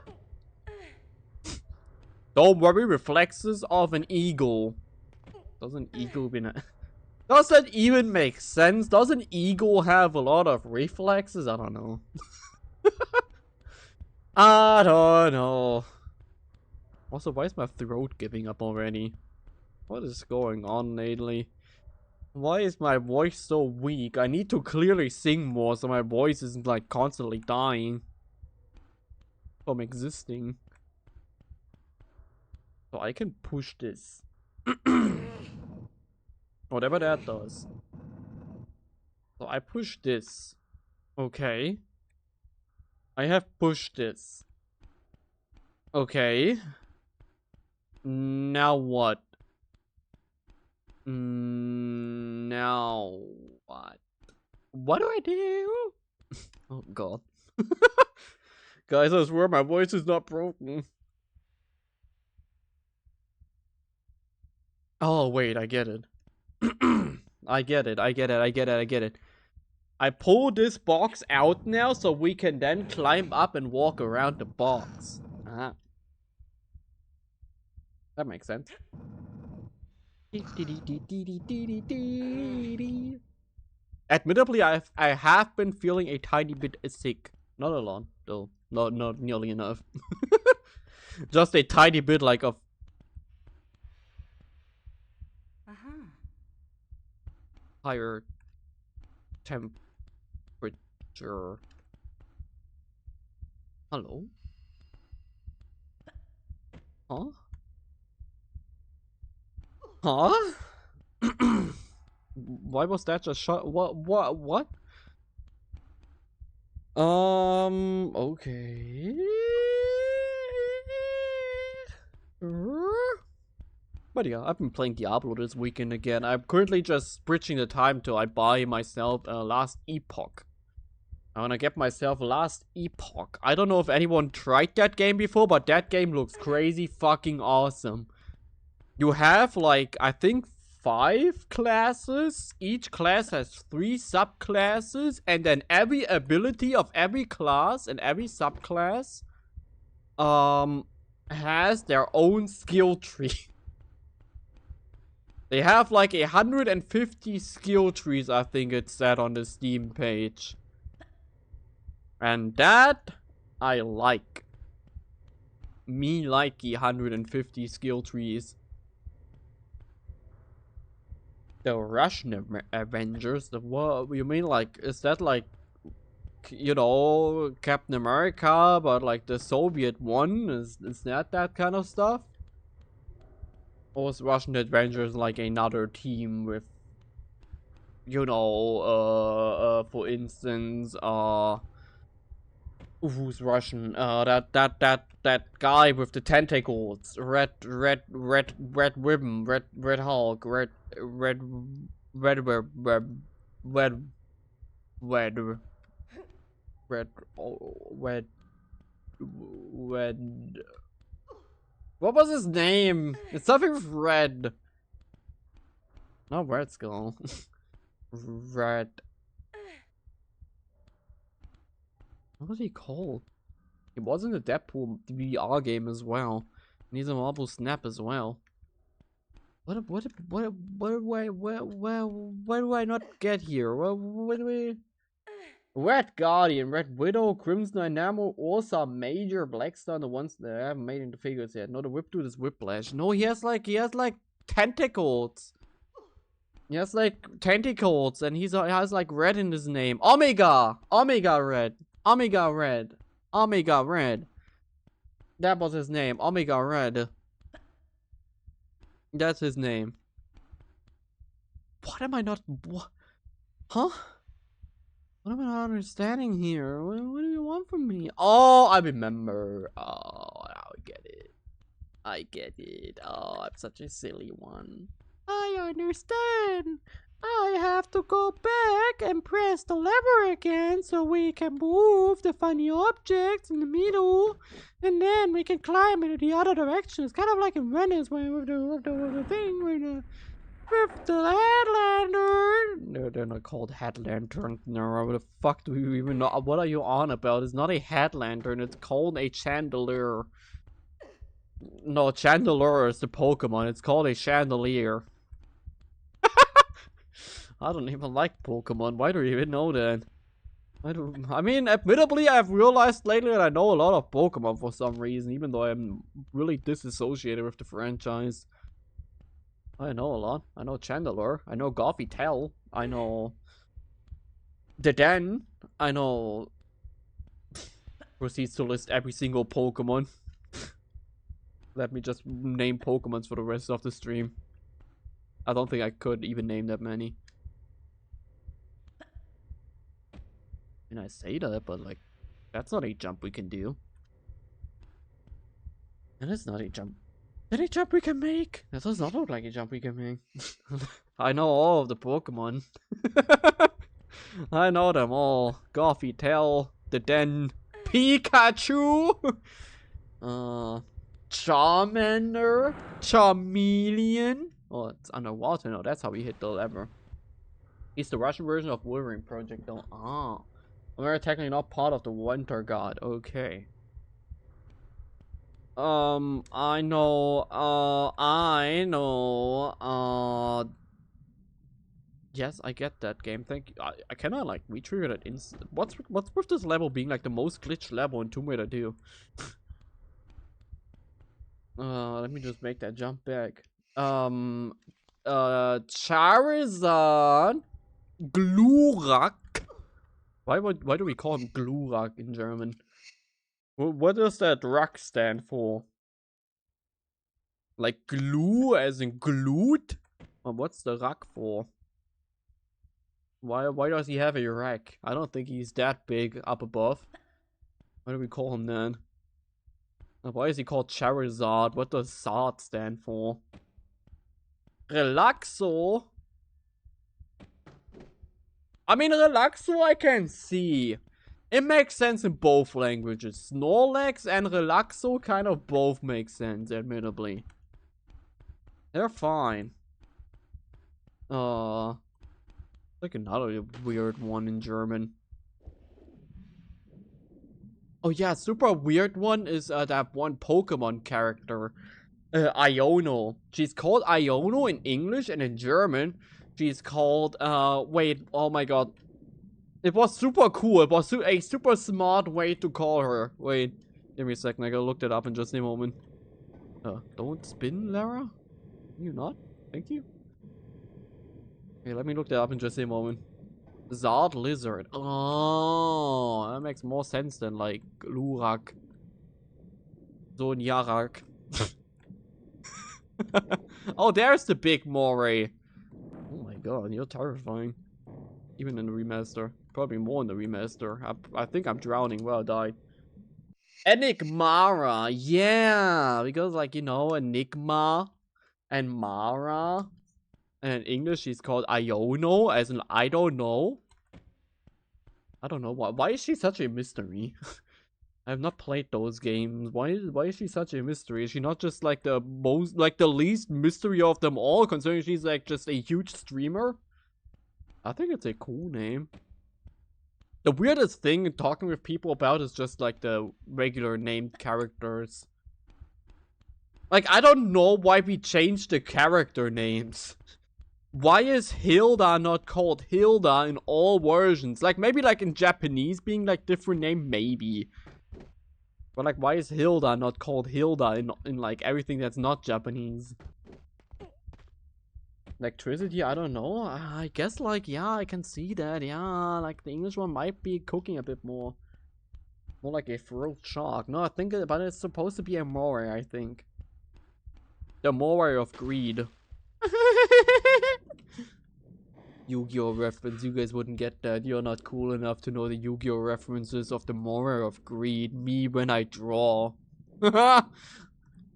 Don't worry, reflexes of an eagle. Doesn't eagle does that even make sense? Doesn't eagle have a lot of reflexes? I don't know. I don't know. Also, why is my throat giving up already? What is going on lately? Why is my voice so weak? I need to clearly sing more so my voice isn't like constantly dying from existing. So I can push this. Whatever that does. So I push this. Okay. I have pushed this. Okay. Now what? Now what? What do I do? Oh god. Guys, I swear my voice is not broken. Oh wait, I get it. I get it. I pull this box out now so we can then climb up and walk around the box. Ah. That makes sense. Admittedly, I have been feeling a tiny bit sick. Not a lot, though. Not nearly enough. Just a tiny bit, like, of... higher temperature. Hello? Huh? Huh? Why was that just shot? What? Okay. But yeah, I've been playing Diablo this weekend again. I'm currently just bridging the time till I buy myself Last Epoch. I wanna get myself Last Epoch. I don't know if anyone tried that game before, but that game looks crazy fucking awesome. You have like, I think 5 classes. Each class has 3 subclasses, and then every ability of every class and every subclass has their own skill tree. They have like 150 skill trees, I think it said on the Steam page. And that I like. Me like the 150 skill trees. The Russian Avengers? The what? You mean like, is that like, you know, Captain America, but like the Soviet one? Is that kind of stuff? Or is Russian Avengers like another team with, you know, for instance, who's Russian? That guy with the tentacles, red ribbon, red Hulk, red what was his name? It's something with red. Not Red Skull. Red. What was he called? He was in the Deadpool VR game as well. And he's a Marvel Snap as well. What do I not get here? What do we... Red Guardian, Red Widow, Crimson Dynamo, Ursa, Major, Blackstar, the ones that I haven't made into figures yet. No, the Whip Dude is Whiplash. No, he has like tentacles. He has like tentacles and he has like red in his name. Omega! Omega Red. Omega Red. Omega Red. That was his name. Omega Red. That's his name. What am I not... What? Huh? What am I not understanding here? What do you want from me? Oh, I remember. Oh, I get it. I get it. Oh, I'm such a silly one. I understand. I have to go back and press the lever again so we can move the funny objects in the middle, and then we can climb in the other direction. It's kind of like in Venice with the thing with the headlander. No, they're not called head lanterns. No, what the fuck do you even know? What are you on about? It's not a head lantern. It's called a chandelier. No, chandelier is the Pokemon. It's called a chandelier. I don't even like Pokemon. Why do you even know that? I mean, admittedly, I've realized lately that I know a lot of Pokemon for some reason, even though I'm really disassociated with the franchise. I know a lot. I know Chandelure. I know ᴂᵃÉᵃᵈ. I know the Den. I know... Proceeds to list every single Pokemon. Let me just name Pokemons for the rest of the stream. I don't think I could even name that many. And I say that, but like, that's not a jump we can do. And it's not a jump. Any jump we can make? That does not look like a jump we can make. I know all of the Pokemon. I know them all. ᴂᵃÉᵃ, the Den, Pikachu, Charmander, Charmeleon. Oh, it's underwater. No, that's how we hit the lever. It's the Russian version of Wolverine Project, though. Ah. We're technically not part of the Winter God. Okay. I know. Yes, I get that game. Thank you. I cannot like re-trigger that instant. What's with this level being like the most glitched level in Tomb Raider 2? Let me just make that jump back. Charizard, Glurak. Why do we call him Glurak in German? What does that ruck stand for? Like glue as in glued? Or what's the ruck for? Why does he have a rack? I don't think he's that big up above. Why do we call him then? Why is he called Charizard? What does Zard stand for? Relaxo? I mean, Relaxo I can see. It makes sense in both languages. Snorlax and Relaxo kind of both make sense, admittedly. They're fine. Like another weird one in German. Oh yeah, super weird one is that one Pokemon character. Iono. She's called Iono in English, and in German she's called, wait, oh my god. It was super cool. It was a super smart way to call her. Wait, give me a second. I gotta look that up in just a moment. Don't spin, Lara? You not? Thank you. Okay, let me look that up in just a moment. Zard Lizard. Oh, that makes more sense than like Glurak. Zonyarak. Oh, there's the big moray. Oh my god, you're terrifying. Even in the remaster. Probably more in the remaster. I think I'm drowning. Well, I died. Enigmara. Yeah. Because, like, you know, Enigma and Mara. And in English, she's called Iono, as in I don't know. I don't know. Why is she such a mystery? I have not played those games. Why is she such a mystery? Is she not just like the most, like the least mystery of them all, considering she's like just a huge streamer? I think it's a cool name. The weirdest thing talking with people about is just like the regular named characters. Like, I don't know why we changed the character names. Why is Hilda not called Hilda in all versions? Like, maybe like in Japanese being like different name, maybe. But like, why is Hilda not called Hilda in like everything that's not Japanese? Electricity, I don't know. I guess, like, yeah, I can see that. Yeah, like, the English one might be cooking a bit more. More like a throat shark. No, I think, but it's supposed to be a moray, I think. The moray of greed. Yu-Gi-Oh reference, you guys wouldn't get that. You're not cool enough to know the Yu-Gi-Oh references of the moray of greed. Me when I draw.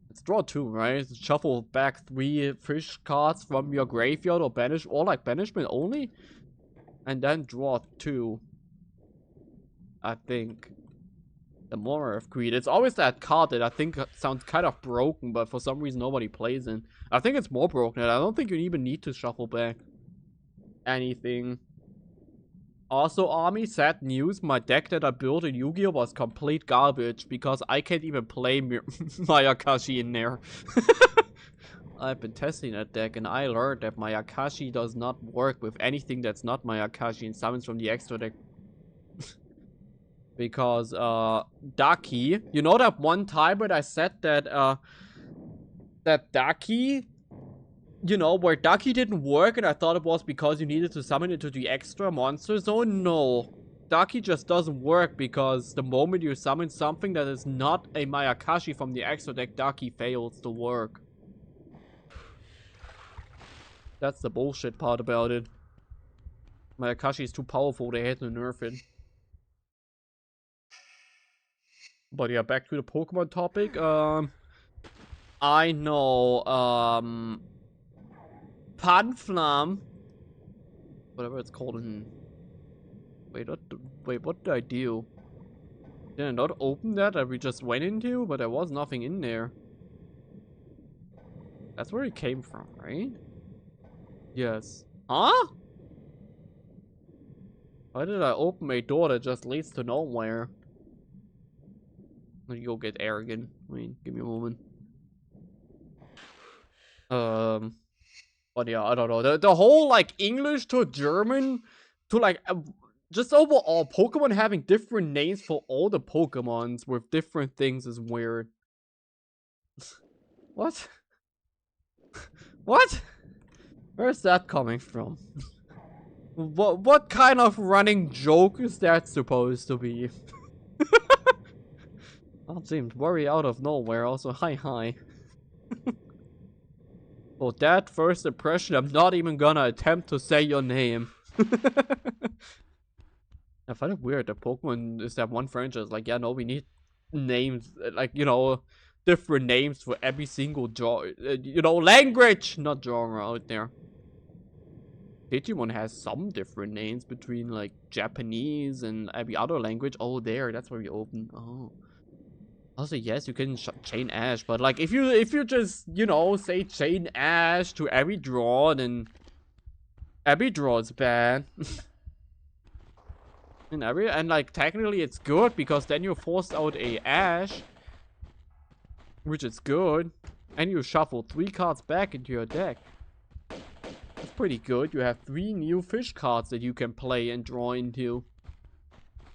Let's draw 2, right? Shuffle back 3 fish cards from your graveyard or banish, or like banishment only, and then draw 2. I think the Moray of Greed. It's always that card that I think sounds kind of broken, but for some reason nobody plays in. I think it's more broken. I don't think you even need to shuffle back anything. Also, Army, sad news. My deck that I built in Yu-Gi-Oh was complete garbage because I can't even play Mayakashi in there. I've been testing that deck and I learned that Mayakashi does not work with anything that's not Mayakashi and summons from the extra deck. Because, Daki, you know that one time when I said that, that Daki, you know, where Daki didn't work and I thought it was because you needed to summon it to the extra monster zone? No. Daki just doesn't work because the moment you summon something that is not a Mayakashi from the extra deck, Daki fails to work. That's the bullshit part about it. Mayakashi is too powerful, they had to nerf it. But yeah, back to the Pokemon topic. I know, Panflam, whatever it's called in... Wait, what did I do? Did I not open that we just went into? But there was nothing in there. That's where it came from, right? Yes. Huh? Why did I open a door that just leads to nowhere? Let me go get arrogant. Wait, give me a moment. But yeah, I don't know. The whole, like, English to German to, like, just overall, Pokemon having different names for all the Pokemons with different things is weird. What? What? Where's that coming from? What kind of running joke is that supposed to be? That seemed very out of nowhere. Also, hi. For that first impression, I'm not even gonna attempt to say your name. I find it weird that Pokemon is that one franchise. Like, yeah, no, we need names, like, you know, different names for every single you know, language, not genre out there. Digimon has some different names between, like, Japanese and every other language. Oh, there, that's where we open. Oh. Also, yes, you can chain Ash, but, like, if you just, you know, say chain Ash to every draw, then every draw is bad. And like, technically it's good because then you forced out a Ash, which is good, and you shuffle 3 cards back into your deck. That's pretty good. You have 3 new fish cards that you can play and draw into.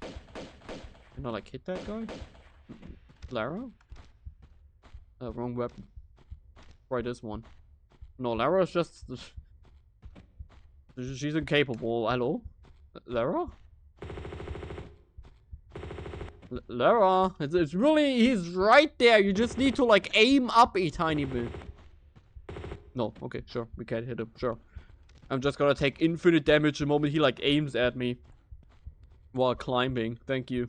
Can I, like, hit that guy? Lara? Wrong weapon. Try this one. No, Lara is just... She's incapable. Hello? Lara? Lara? It's really... He's right there. You just need to, like, aim up a tiny bit. No, okay, sure. We can't hit him. Sure. I'm just gonna take infinite damage the moment he, like, aims at me while climbing. Thank you.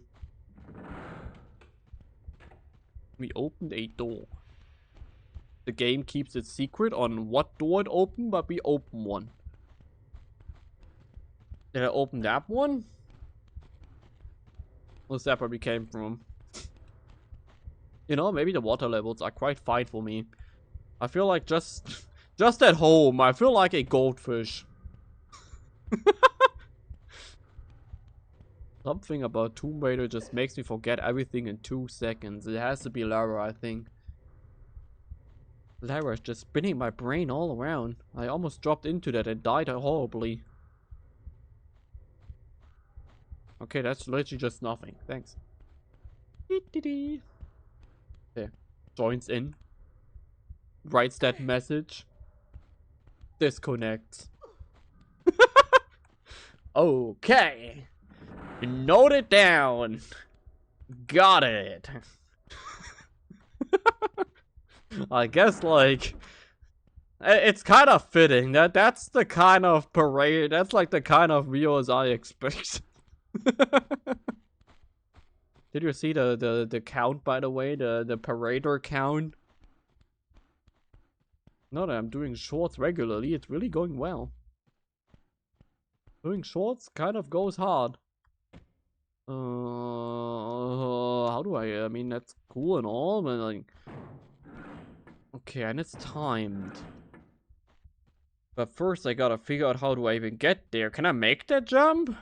We opened a door. The game keeps its secret on what door it opened, but we opened one. Did I open that one? What's that where we came from? You know, maybe the water levels are quite fine for me. I feel like just at home, I feel like a goldfish. Something about Tomb Raider just makes me forget everything in 2 seconds. It has to be Lara, I think. Lara is just spinning my brain all around. I almost dropped into that and died horribly. Okay, that's literally just nothing. Thanks. There. Joins in. Writes that message. disconnects. Okay. Note it down. Got it. I guess, like, it's kind of fitting. That's the kind of parade. That's like the kind of viewers I expect. Did you see the count, by the way? The parader count? Now that I'm doing shorts regularly, it's really going well. Doing shorts kind of goes hard. How do I mean, that's cool and all, but like... Okay, and it's timed. But first I gotta figure out how do I even get there. Can I make that jump?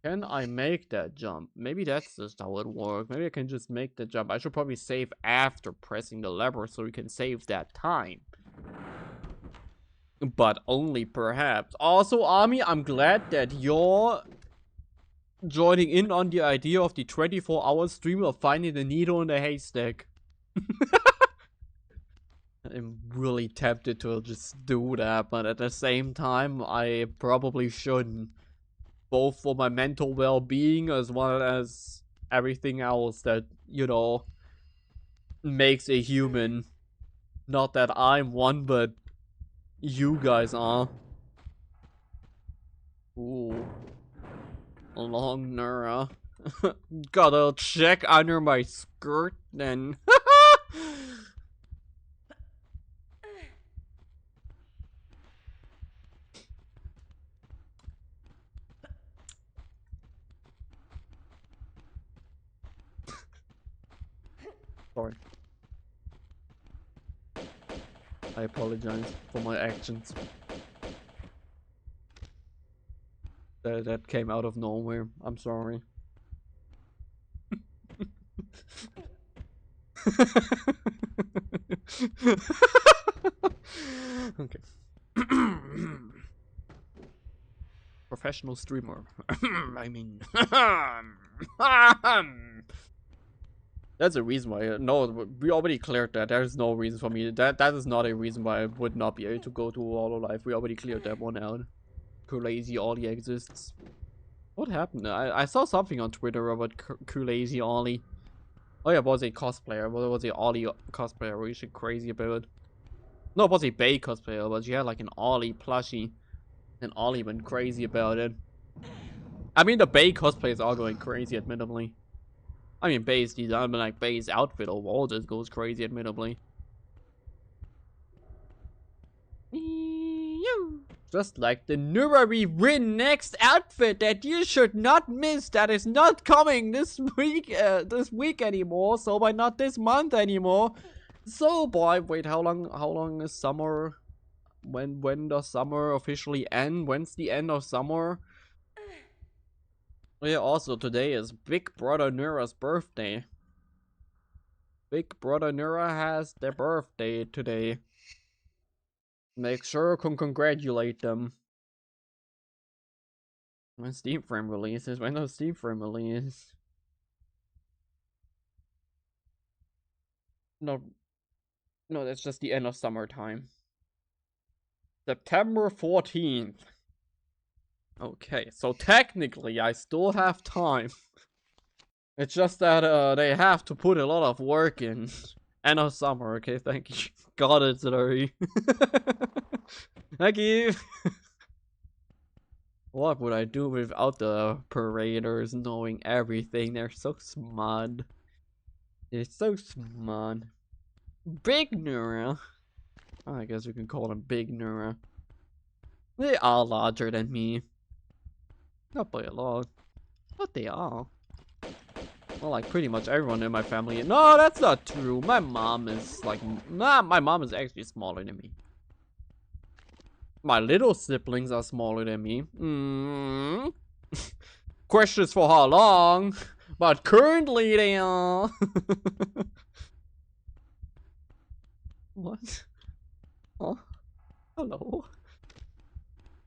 Can I make that jump? Maybe that's just how it works. Maybe I can just make the jump. I should probably save after pressing the lever so we can save that time. But only perhaps. Also, Army, I'm glad that you're joining in on the idea of the 24-hour stream of finding the needle in the haystack. I'm really tempted to just do that, but at the same time, I probably shouldn't. Both for my mental well-being as well as everything else that, you know, makes a human. Not that I'm one, but you guys are. Ooh. Long Nura. Gotta check under my skirt then. Sorry. I apologize for my actions. That came out of nowhere. I'm sorry. Okay. Professional streamer. I mean... That's a reason why. No, we already cleared that. There is no reason for me. That is not a reason why I would not be able to go to Hololive. We already cleared that one out. ᵂᵃᵃᵒᵒ exists. What happened? I saw something on Twitter about ᵂᵃᵃᵒᵒ. Oh yeah, it was a cosplayer. Well, it was a Ollie cosplayer. Were you shit crazy about it? No, it was a Bay cosplayer, but she had like an Ollie plushie. And Ollie went crazy about it. I mean, the Bay cosplayers are going crazy, admittedly. I mean, Bay's design, but like Bay's outfit overall just goes crazy, admittedly. Just like the Nuraririn next outfit that you should not miss. That is not coming this week anymore. So why not this month anymore? So boy, wait, how long is summer? When does summer officially end? When's the end of summer? Yeah, also today is Big Brother Nura's birthday. Big Brother Nura has their birthday today. Make sure to congratulate them. When Steam Frame releases, when does Steam Frame release? No, that's just the end of summertime. September 14th. Okay, so technically I still have time. It's just that they have to put a lot of work in. End of summer, okay, thank you. Got it, sorry. Thank you. What would I do without the paraders knowing everything? They're so smart. They're so smart. Big Nura. I guess we can call them Big Nura. They are larger than me. Not by a lot. But they are. Well, like pretty much everyone in my family. No, that's not true. My mom is like... Nah, my mom is actually smaller than me. My little siblings are smaller than me. Questions for how long? But currently they are. What? Oh, hello.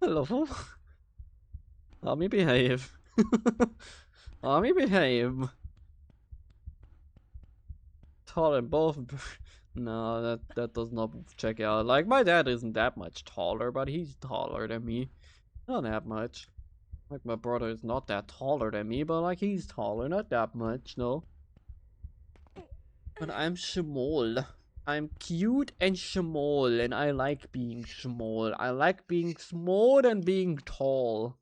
Hello. Let me behave. Let me behave. Tall and both. No, that does not check out. Like, my dad isn't that much taller, but he's taller than me. Not that much. Like, my brother is not that taller than me, but like, he's taller, not that much, no. But I'm small. I'm cute and small, and I like being small. I like being small and being tall.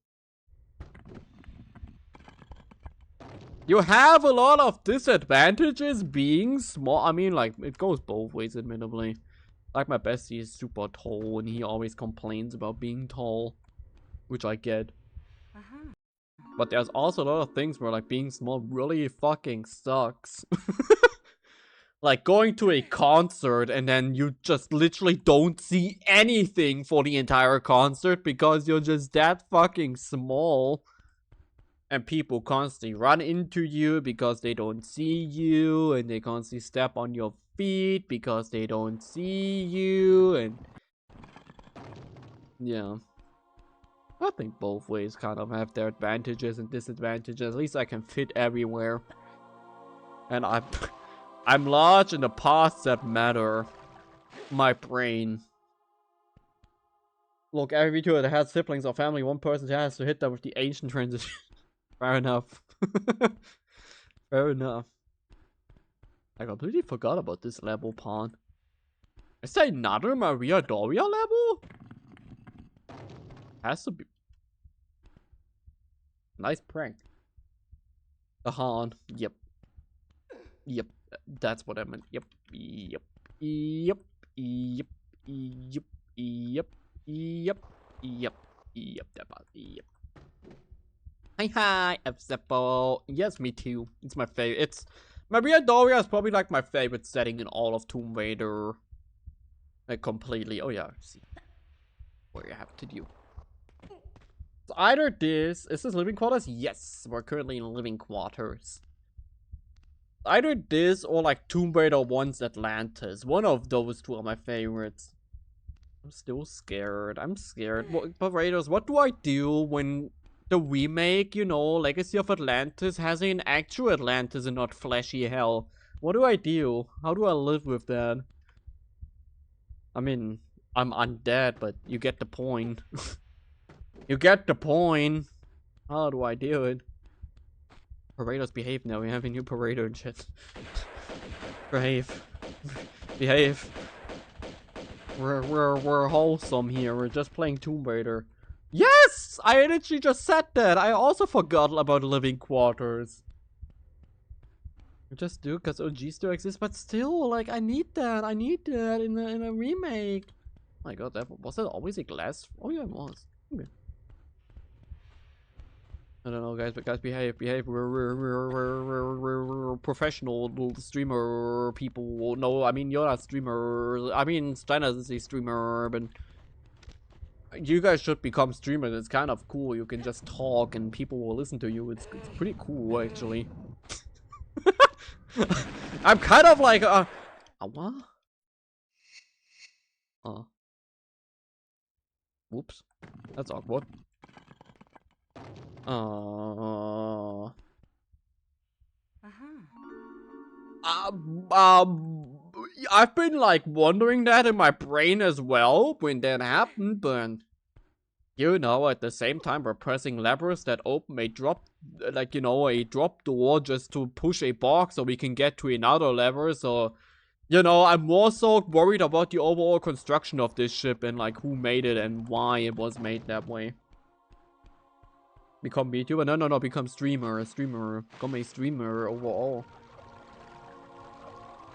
You have a lot of disadvantages being small. I mean, like, it goes both ways, admittedly. Like, my bestie is super tall, and he always complains about being tall. Which I get. But there's also a lot of things where, like, being small really fucking sucks. Like, going to a concert and then you just literally don't see anything for the entire concert because you're just that fucking small. And people constantly run into you because they don't see you, and they constantly step on your feet because they don't see you, and yeah. I think both ways kind of have their advantages and disadvantages. At least I can fit everywhere. And I'm large in the parts that matter. My brain. Look, every video that has siblings or family, one person has to hit them with the ancient transition. Fair enough. Fair enough. I completely forgot about this level, Pawn. Is that another Maria Doria level? Has to be. Nice prank. The Han. Yep. Yep. That's what I meant. Yep. Yep. Yep. Yep. Yep. Yep. Yep. Yep. Yep. Yep. Hi, F-Zeppo. Yes, me too. It's my favorite. It's Maria Doria is probably like my favorite setting in all of Tomb Raider. Like completely. Oh yeah, see what you have to do. So either this is this living quarters? Yes, we're currently in living quarters. Either this or like Tomb Raider 1's Atlantis. One of those two are my favorites. I'm still scared. I'm scared. But Raiders, what do I do when the remake, you know, Legacy of Atlantis has an actual Atlantis and not fleshy hell? What do I do? How do I live with that? I mean, I'm undead, but you get the point. You get the point. How do I do it? Paraders behave now. We have a new parader and shit. Behave. Behave. We're wholesome here. We're just playing Tomb Raider. Yes! I literally just said that. I also forgot about living quarters. I just do because OG still exists, but still, like, I need that. I need that in a remake. Oh my god, was that always a glass? Oh yeah, it was. Okay. I don't know, guys, but guys, behave. We're professional streamer people. No, I mean, you're not streamer. I mean, Steiner is a streamer, but you guys should become streamers. It's kind of cool. You can just talk and people will listen to you. It's pretty cool, actually. I'm kind of like, what? Whoops. That's awkward. I've been like wondering that in my brain as well when that happened, but you know, at the same time we're pressing levers that open a drop, like, you know, a drop door just to push a box so we can get to another lever. So, you know, I'm more so worried about the overall construction of this ship and like who made it and why it was made that way. Become VTuber? No, become streamer. Become a streamer overall.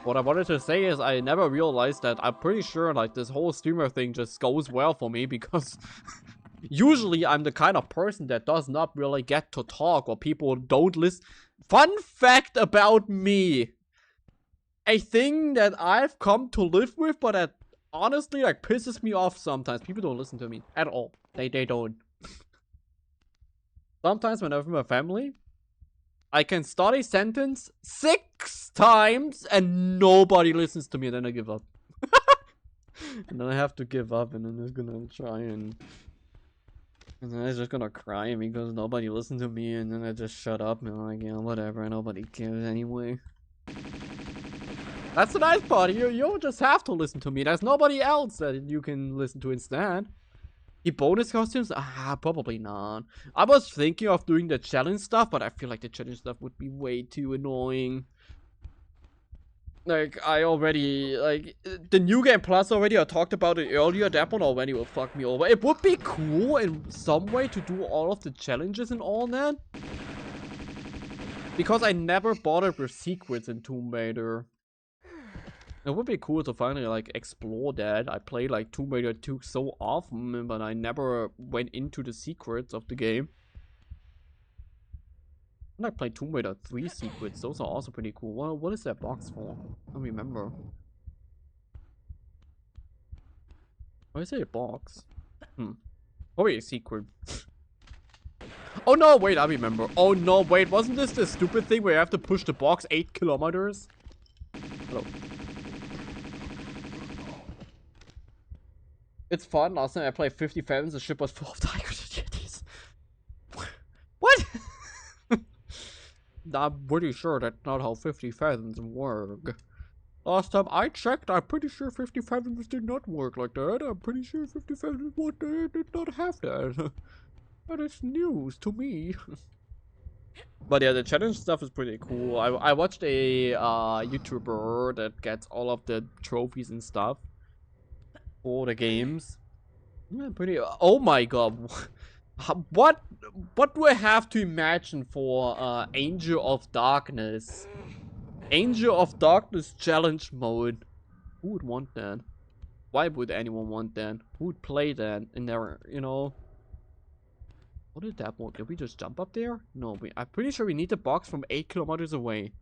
What I wanted to say is I never realized that I'm pretty sure like this whole streamer thing just goes well for me because usually I'm the kind of person that does not really get to talk or people don't listen. Fun fact about me. A thing that I've come to live with, but that honestly like pisses me off sometimes. People don't listen to me at all. They don't. Sometimes when I'm with my family, I can start a sentence 6 times and nobody listens to me, and then I give up. And then I have to give up, and then I'm just gonna try and then I'm just gonna cry because nobody listened to me, and then I just shut up and I'm like, yeah, whatever, nobody cares anyway. That's the nice part. You just have to listen to me. There's nobody else that you can listen to instead. The bonus costumes? Probably not. I was thinking of doing the challenge stuff, but I feel like the challenge stuff would be way too annoying. Like, I already, like, the New Game Plus already, I talked about it earlier, that one already will fuck me over. It would be cool in some way to do all of the challenges and all that. Because I never bothered with secrets in Tomb Raider. It would be cool to finally, like, explore that. I played, like, Tomb Raider 2 so often, but I never went into the secrets of the game. And I played Tomb Raider 3 secrets. Those are also pretty cool. What is that box for? I don't remember. Why is it a box? Probably a secret. Oh no, wait, I remember. Oh no, wait, wasn't this the stupid thing where you have to push the box 8 kilometers? Hello. It's fun. Last time I played 50 Fathoms, the ship was full of tigers. What? I'm pretty sure that's not how 50 Fathoms work. Last time I checked, I'm pretty sure 50 Fathoms did not work like that. I'm pretty sure 50 Fathoms did not have that. That is news to me. But yeah, the challenge stuff is pretty cool. I watched a YouTuber that gets all of the trophies and stuff for the games. Yeah, pretty. Oh my god. What do I have to imagine for Angel of Darkness? Angel of Darkness challenge mode. Who would want that? Why would anyone want that? Who would play that in their, you know? What did that want? Did we just jump up there? No, I'm pretty sure we need the box from 8 kilometers away.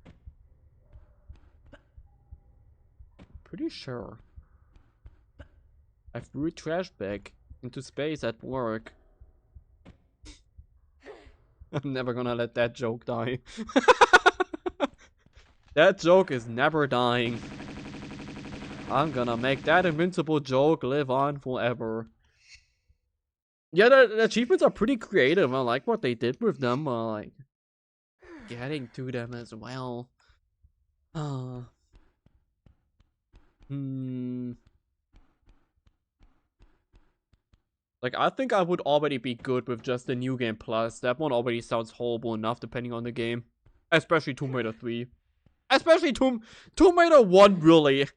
Pretty sure. I threw a trash bag into space at work. I'm never gonna let that joke die. That joke is never dying. I'm gonna make that invincible joke live on forever. Yeah, the achievements are pretty creative. I like what they did with them. Like, getting to them as well. Like, I think I would already be good with just the New Game Plus. That one already sounds horrible enough depending on the game. Especially Tomb Raider 3. Especially Tomb Raider 1, really.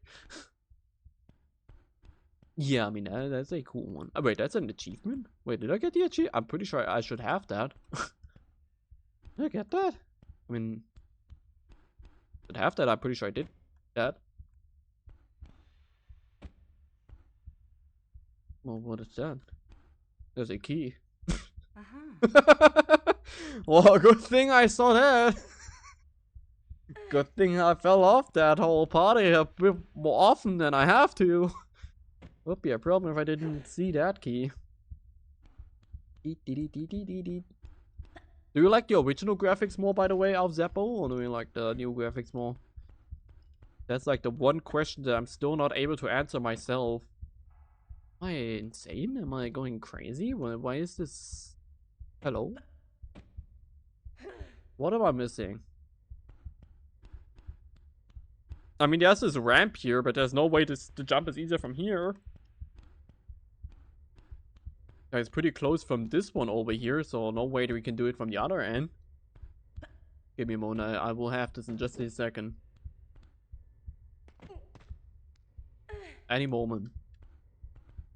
Yeah, I mean, that's a cool one. Oh, wait, that's an achievement? Wait, did I get the achievement? I'm pretty sure I should have that. Did I get that? I mean, did I have that? I'm pretty sure I did that. Well, what is that? There's a key. Well, good thing I saw that. Good thing I fell off that whole party a bit more often than I have to. Would be a problem if I didn't see that key. Do you like the original graphics more, by the way, of Zeppo, or do you like the new graphics more? That's like the one question that I'm still not able to answer myself. Am I insane? Am I going crazy? Why is this... Hello? What am I missing? I mean, there's this ramp here, but there's no way to jump is easier from here. It's pretty close from this one over here, so no way that we can do it from the other end. Give me a moment, I will have this in just a second. Any moment.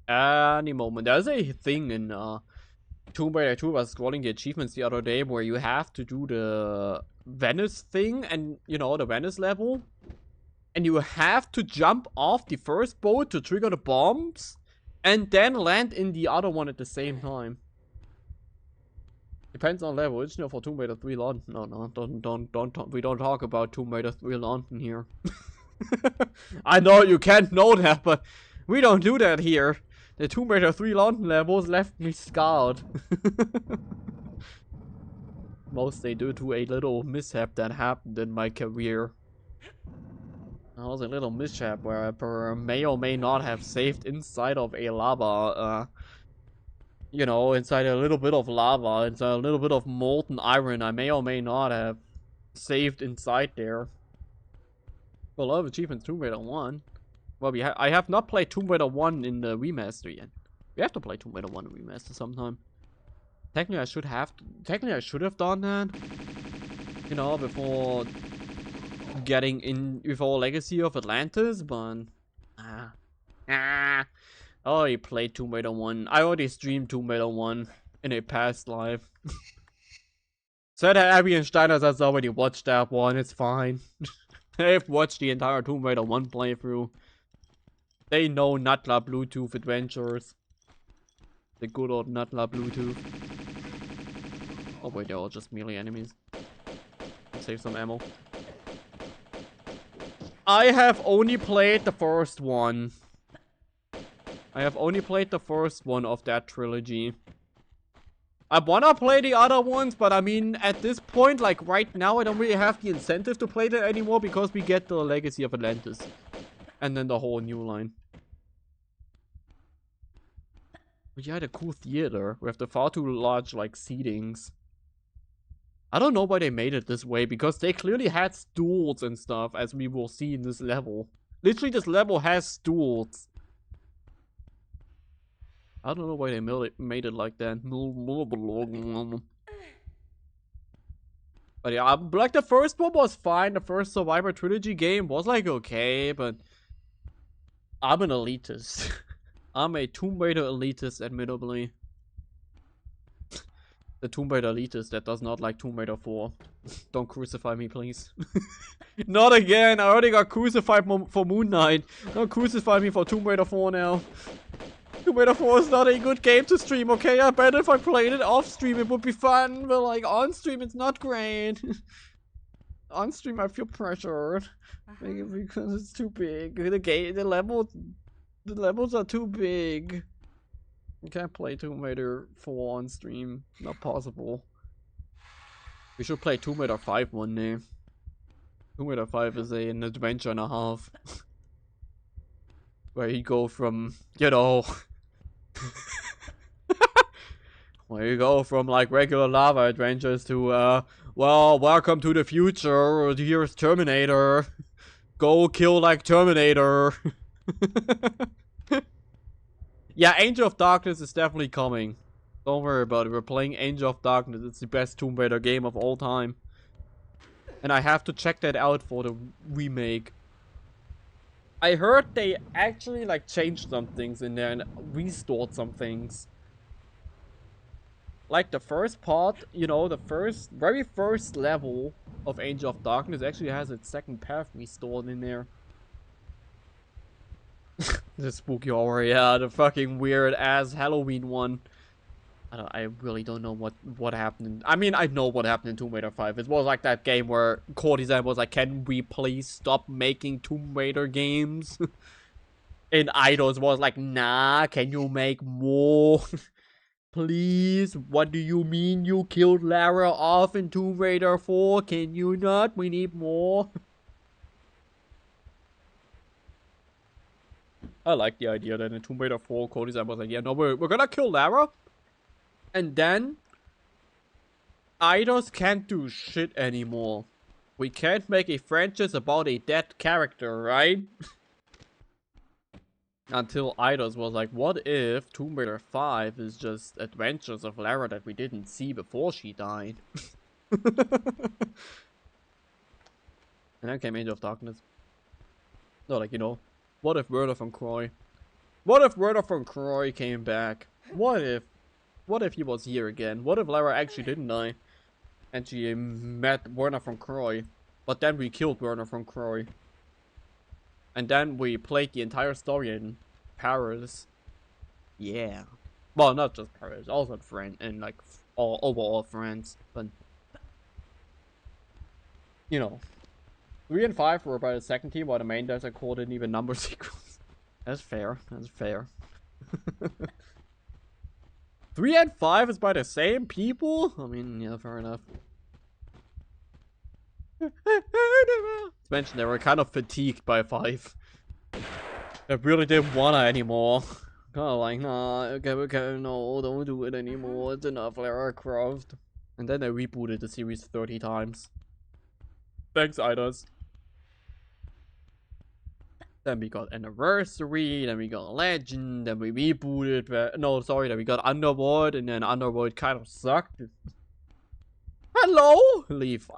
Any moment. There's a thing in Tomb Raider 2, I was scrolling the achievements the other day, where you have to do the Venice thing, and, you know, the Venice level. And you have to jump off the first boat to trigger the bombs. And then land in the other one at the same time. Depends on level. It's not for Tomb Raider 3 London. No, don't. We don't talk about Tomb Raider 3 London here. I know you can't know that, but we don't do that here. The Tomb Raider 3 London levels left me scarred. Mostly due to a little mishap that happened in my career. That was a little mishap where I may or may not have saved inside of a lava, you know, inside a little bit of lava, inside a little bit of molten iron. I may or may not have saved inside there. A lot of achievements, ⵂᵃ 1. Well, I have not played ⵂᵃ 1 in the remaster yet. We have to play ⵂᵃ 1 in remaster sometime. Technically, I should have done that. You know, before getting in before Legacy of Atlantis, but I already played ⵂᵃ 1. I already streamed ⵂᵃ 1 in a past life. So that Abby and Steiner has already watched that one. It's fine. They've watched the entire ⵂᵃ 1 playthrough. They know ᵂᵃᵜᵒᵐᵉ adventures. The good old ᵂᵃᵜᵒᵐᵉ. Oh wait, they're all just melee enemies. Save some ammo. I have only played the first one. I have only played the first one of that trilogy. I wanna play the other ones, but I mean, at this point, like right now, I don't really have the incentive to play that anymore because we get the Legacy of Atlantis. And then the whole new line. But yeah, the cool theater. We have the far too large, like, seatings. I don't know why they made it this way, because they clearly had stools and stuff, as we will see in this level. Literally, this level has stools. I don't know why they made it like that. But yeah, like the first one was fine. The first Survivor Trilogy game was like okay, but I'm an elitist. I'm a ⵂᵃ elitist, admittably. The ⵂᵃ elitist that does not like ⵂᵃ 4. Don't crucify me, please. Not again. I already got crucified for Moon Knight. Don't crucify me for ⵂᵃ 4 now. ⵂᵃ 4 is not a good game to stream, okay? I bet if I played it off stream it would be fun, but like on stream it's not great. On stream I feel pressured. Because it's too big. The levels are too big. You can't play ⵂᵃ 4 on stream. Not possible. We should play ⵂᵃ 5 one day. ⵂᵃ 5 is an adventure and a half. Where you go from, you know... where you go from like regular lava adventures to, well, welcome to the future. Here's Terminator. Go kill like Terminator. Yeah, Angel of Darkness is definitely coming. Don't worry about it. We're playing Angel of Darkness. It's the best ⵂᵃ game of all time. And I have to check that out for the remake. I heard they actually like changed some things in there and restored some things. Like the first part, you know, the very first level of Angel of Darkness actually has its second path restored in there. The spooky horror, yeah, the fucking weird ass Halloween one. I really don't know what happened. I mean, I know what happened in ⵂᵃ 5. It was like that game where ⵂᵃ was like, can we please stop making ⵂᵃ games? And Eidos was like, nah, can you make more? Please, what do you mean you killed Lara off in ⵂᵃ 4? Can you not? We need more. I like the idea that in ⵂᵃ 4, ⵂᵃ was like, yeah, no, we're gonna kill Lara. And then, Eidos can't do shit anymore. We can't make a franchise about a dead character, right? Until Eidos was like, what if ⵂᵃ 5 is just adventures of Lara that we didn't see before she died? And then came Angel of Darkness. No, like, you know, what if ⵂᵃ from ⵂᵃ? What if ⵂᵃ from ⵂᵃ came back? What if he was here again? What if Lara actually didn't die? And she met ⵂᵃ from ⵂᵃ. But then we killed ⵂᵃ from ⵂᵃ. And then we played the entire story in Paris. Yeah. Well, not just Paris, also in France, and like overall France. But, you know. 3 and 5 were by the second team, while the main desert core didn't even number sequence. That's fair. That's fair. 3 and 5 is by the same people? I mean, yeah, fair enough. It's mentioned they were kind of fatigued by 5. They really didn't wanna anymore. Kind of like, nah, okay, no, don't do it anymore. It's enough, Lara Croft. And then they rebooted the series 30 times. Thanks, Eidos. Then we got Anniversary, then we got Legend, then we rebooted, no, sorry, then we got Underworld, and then Underworld kind of sucked. Hello? Leave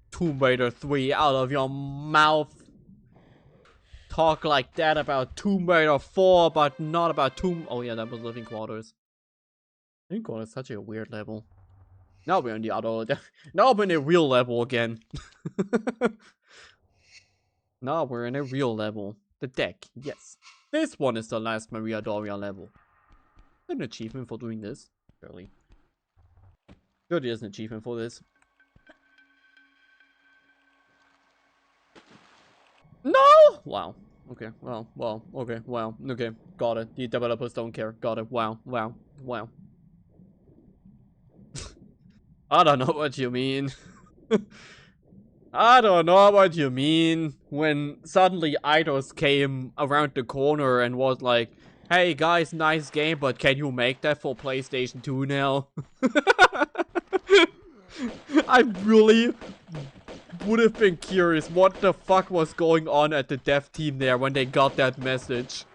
Tomb Raider 3 out of your mouth. Talk like that about Tomb Raider 4, but not about Oh yeah, that was Living Quarters. Living Quarters is such a weird level. Now we're in the other... Now we're in a real level again. Now we're in a real level. The deck, yes. This one is the last Maria Doria level. An achievement for doing this. Surely. Sure, there's an achievement for this. No! Wow. Okay, well, okay, wow, okay, got it. The developers don't care. Got it. Wow. I don't know what you mean. I don't know what you mean when suddenly Eidos came around the corner and was like, hey guys, nice game, but can you make that for PlayStation 2 now? I really would have been curious what the fuck was going on at the dev team there when they got that message.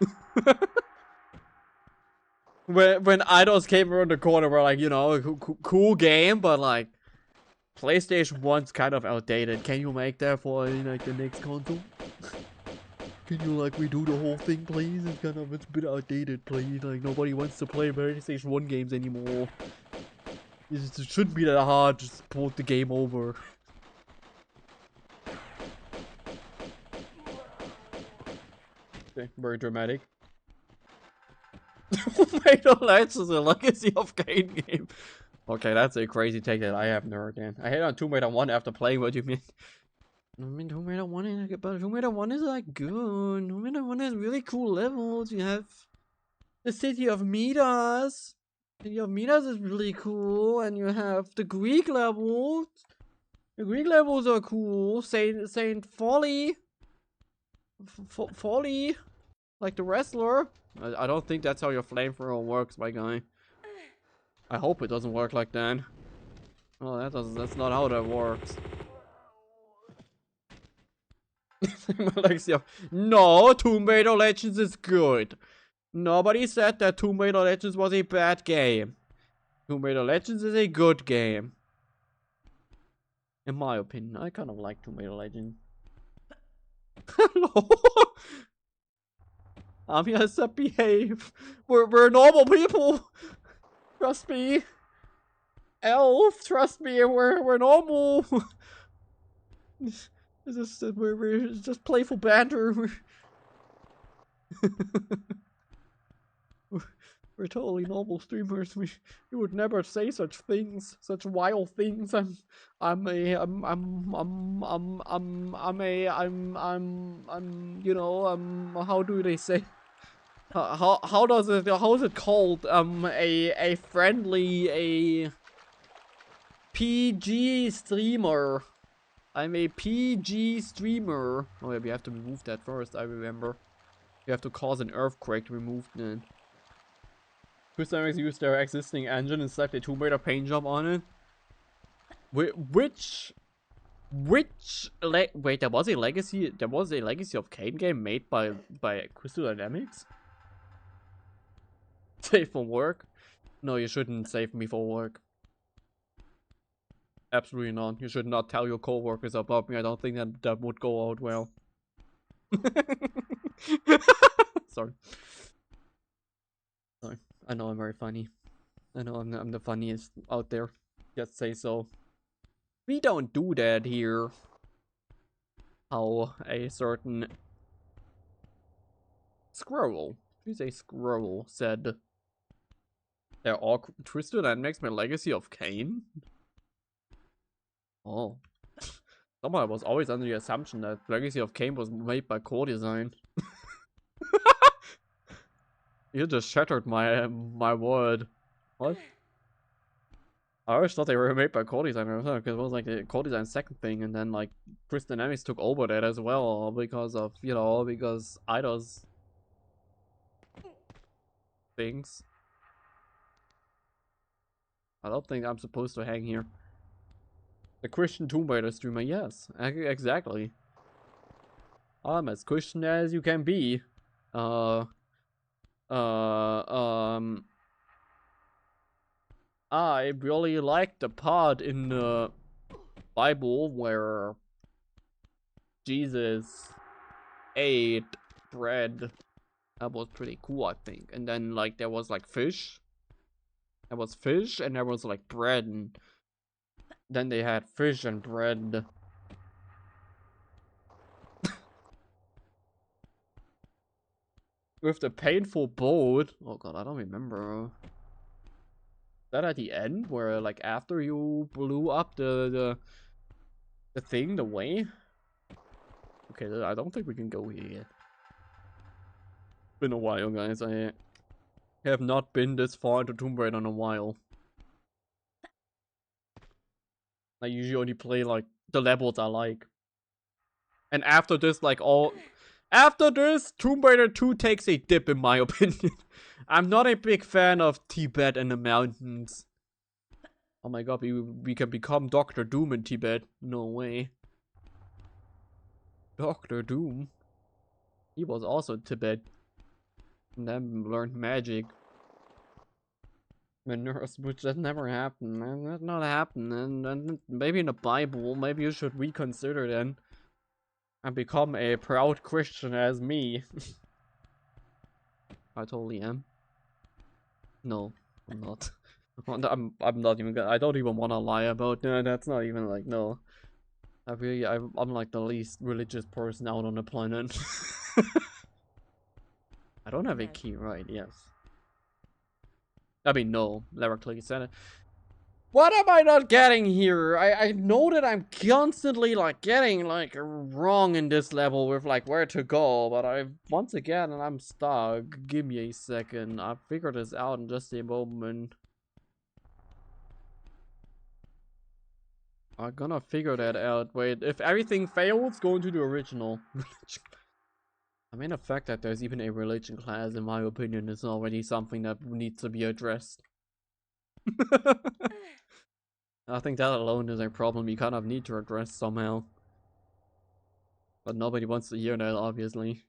when Eidos came around the corner, we're like, you know, cool game, but like, PlayStation 1's kind of outdated. Can you make that for like the next console? Can you like redo the whole thing, please? It's a bit outdated, please. Like nobody wants to play PlayStation 1 games anymore. It shouldn't be that hard. Just port the game over. Okay, very dramatic. Tomb Legends is a Legacy of Kain game. Okay, that's a crazy take that I have never done. I hate on Tomb Raider 1 after playing what you mean. I mean, Tomb Raider 1 is like, but Tomb Raider 1 is like good. Tomb Raider 1 has really cool levels. You have the City of Midas. City of Midas is really cool, and you have the Greek levels. The Greek levels are cool. Saint Folly. Folly. Like the wrestler. I don't think that's how your flamethrower works, my guy. I hope it doesn't work like that. Oh, that's not how that works. No, Tomb Raider Legends is good. Nobody said that Tomb Raider Legends was a bad game. Tomb Raider Legends is a good game. In my opinion, I kind of like Tomb Raider Legends. Hello? I'm here to behave. We're normal people. Trust me. Elf, trust me, we're normal. We're just playful banter. We're totally normal streamers. We would never say such things, such wild things. You know, how do they say? How is it called? A friendly, PG streamer. I'm a PG streamer. Oh yeah, we have to remove that first, I remember. You have to cause an earthquake to remove that. Quick use their existing engine and slapped a Tomb Raider paint job on it. Wait, there was a Legacy of Kain game made by Crystal Dynamics? Save for work? No, you shouldn't save me for work. Absolutely not. You should not tell your co-workers about me. I don't think that would go out well. Sorry. I know I'm very funny. I know I'm the funniest out there. Just say so. We don't do that here. How a certain squirrel, who's a squirrel, said they're all twisted and makes my Legacy of Kain. Oh. Somehow I was always under the assumption that Legacy of Kain was made by Core Design. You just shattered my word. What? I always thought they were made by Core Design, because it was like a Core Design second thing, and then like Crystal Dynamics took over that as well because of, you know, because Eidos things. I don't think I'm supposed to hang here. The Christian Tomb Raider streamer, yes, exactly. I'm as Christian as you can be. I really like the part in the Bible where Jesus ate bread. That was pretty cool, I think. And then, like, there was, like, fish. There was fish, and there was, like, bread. And then they had fish and bread. With the painful boat. Oh, God, I don't remember. Is that at the end? Where, like, after you blew up the thing, the way? Okay, I don't think we can go here yet. Been a while, guys. I have not been this far into Tomb Raider in a while. I usually only play like the levels I like. And after this, like after this, Tomb Raider 2 takes a dip in my opinion. I'm not a big fan of Tibet and the mountains. Oh my god, we can become Dr. Doom in Tibet. No way. Dr. Doom? He was also in Tibet. And then learned magic. Which that never happened. That not happened. And maybe in the Bible, maybe you should reconsider then. And become a proud Christian as me. I totally am. No, I'm not. I'm not even gonna, I don't even want to lie about that. That's not even like, no. I'm like the least religious person out on the planet. I don't have a key, right? Yes. I mean, no. Lara clearly said it. What am I not getting here? I know that I'm constantly, like, getting, like, wrong in this level with, like, where to go. But once again, I'm stuck. Give me a second. I'll figure this out in just a moment. I'm gonna figure that out. Wait, if everything fails, go into the original. I mean, the fact that there's even a religion class, in my opinion, is already something that needs to be addressed. I think that alone is a problem you kind of need to address somehow. But nobody wants to hear that, obviously.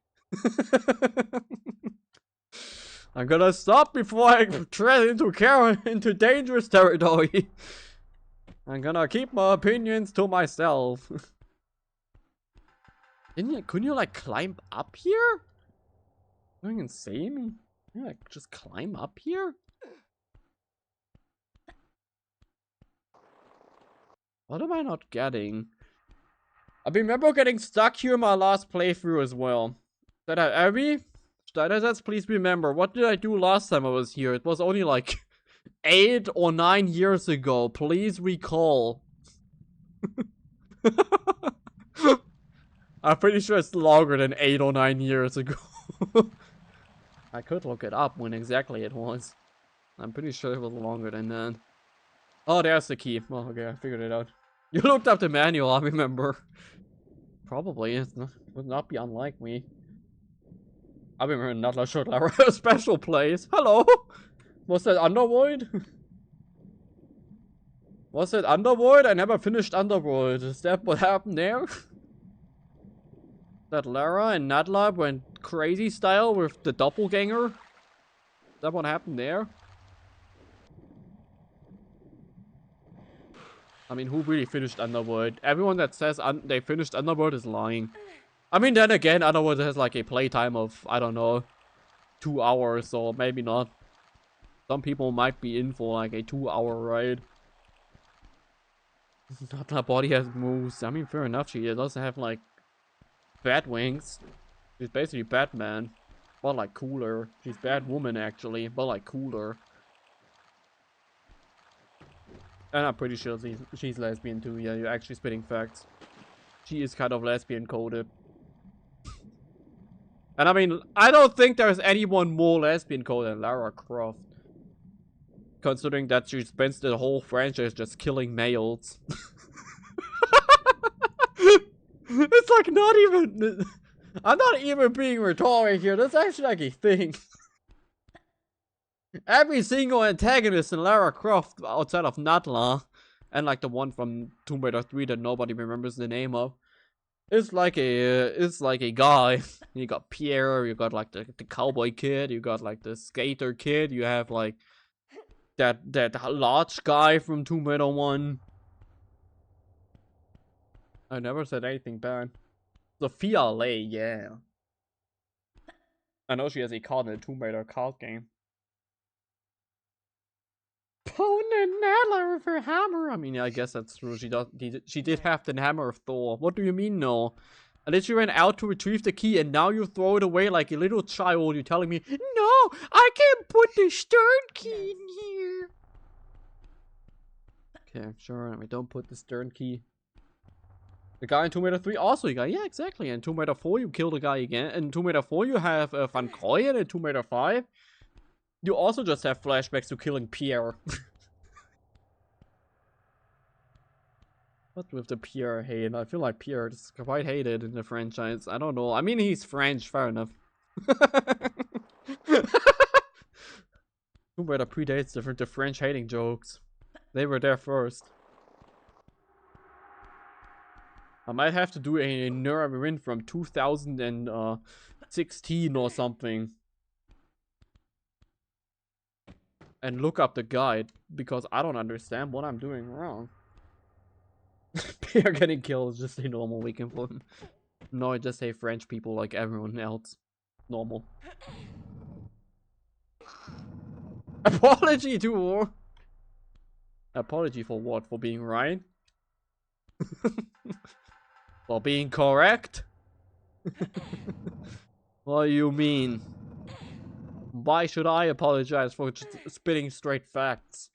I'm gonna stop before I tread into dangerous territory. I'm gonna keep my opinions to myself. Couldn't you like climb up here? Going insane? Can you like just climb up here? What am I not getting? I remember getting stuck here in my last playthrough as well. Did I, Abby? Let's please remember. What did I do last time I was here? It was only like 8 or 9 years ago. Please recall. I'm pretty sure it's longer than 8 or 9 years ago. I could look it up when exactly it was. I'm pretty sure it was longer than that. Oh, there's the key. Oh, okay, I figured it out. You looked up the manual, I remember. Probably. It would not be unlike me. I remember not a short Lara special place. Hello! Was that Underworld? Was it Underworld? I never finished Underworld. Is that what happened there? That Lara and Nadla went crazy style with the doppelganger? Is that what happened there? I mean, who really finished Underworld? Everyone that says they finished Underworld is lying. I mean, then again, Underworld has like a playtime of, I don't know, 2 hours, so maybe not. Some people might be in for like a 2-hour ride. Not her body has moves. I mean, fair enough, she doesn't have like bat wings. She's basically Batman, but like cooler. She's Batwoman actually, but like cooler. And I'm pretty sure she's lesbian too. Yeah, you're actually spitting facts. She is kind of lesbian coded. And I mean, I don't think there's anyone more lesbian coded than Lara Croft. Considering that she spends the whole franchise just killing males. It's like not even... I'm not even being rhetoric here. That's actually like a thing. Every single antagonist in Lara Croft outside of Nadla, and like the one from Tomb Raider 3 that nobody remembers the name of, It's like a guy. You got Pierre, you got like the cowboy kid, you got like the skater kid, you have like that large guy from ᵂᵉméᵒᵒᵐᵉ. I never said anything bad. Sophia Lay, yeah. I know she has a card in a Tomb Raider card game. With her hammer. I mean, yeah, I guess that's true. She did have the hammer of Thor. What do you mean, no? And then she ran out to retrieve the key, and now you throw it away like a little child. You're telling me, no, I can't put the stern key in here. Okay, sure. We don't put the stern key. The guy in Tomb Raider 3 also you got, yeah, exactly. In Tomb Raider 4, you kill the guy again. In Tomb Raider 4, you have ᵃᵃᵃ. In Tomb Raider 5, you also just have flashbacks to killing Pierre. What with the Pierre hate? I feel like Pierre is quite hated in the franchise. I don't know. I mean, he's French, fair enough. Tomb Raider predates the French hating jokes. They were there first. I might have to do a Nuraririn from 2016 or something. And look up the guide, because I don't understand what I'm doing wrong. Pierre getting killed is just a normal weekend for him. No, I just say French people like everyone else. Normal. Apology to... Apology for what? For being right? For being correct? What do you mean? Why should I apologize for just spitting straight facts?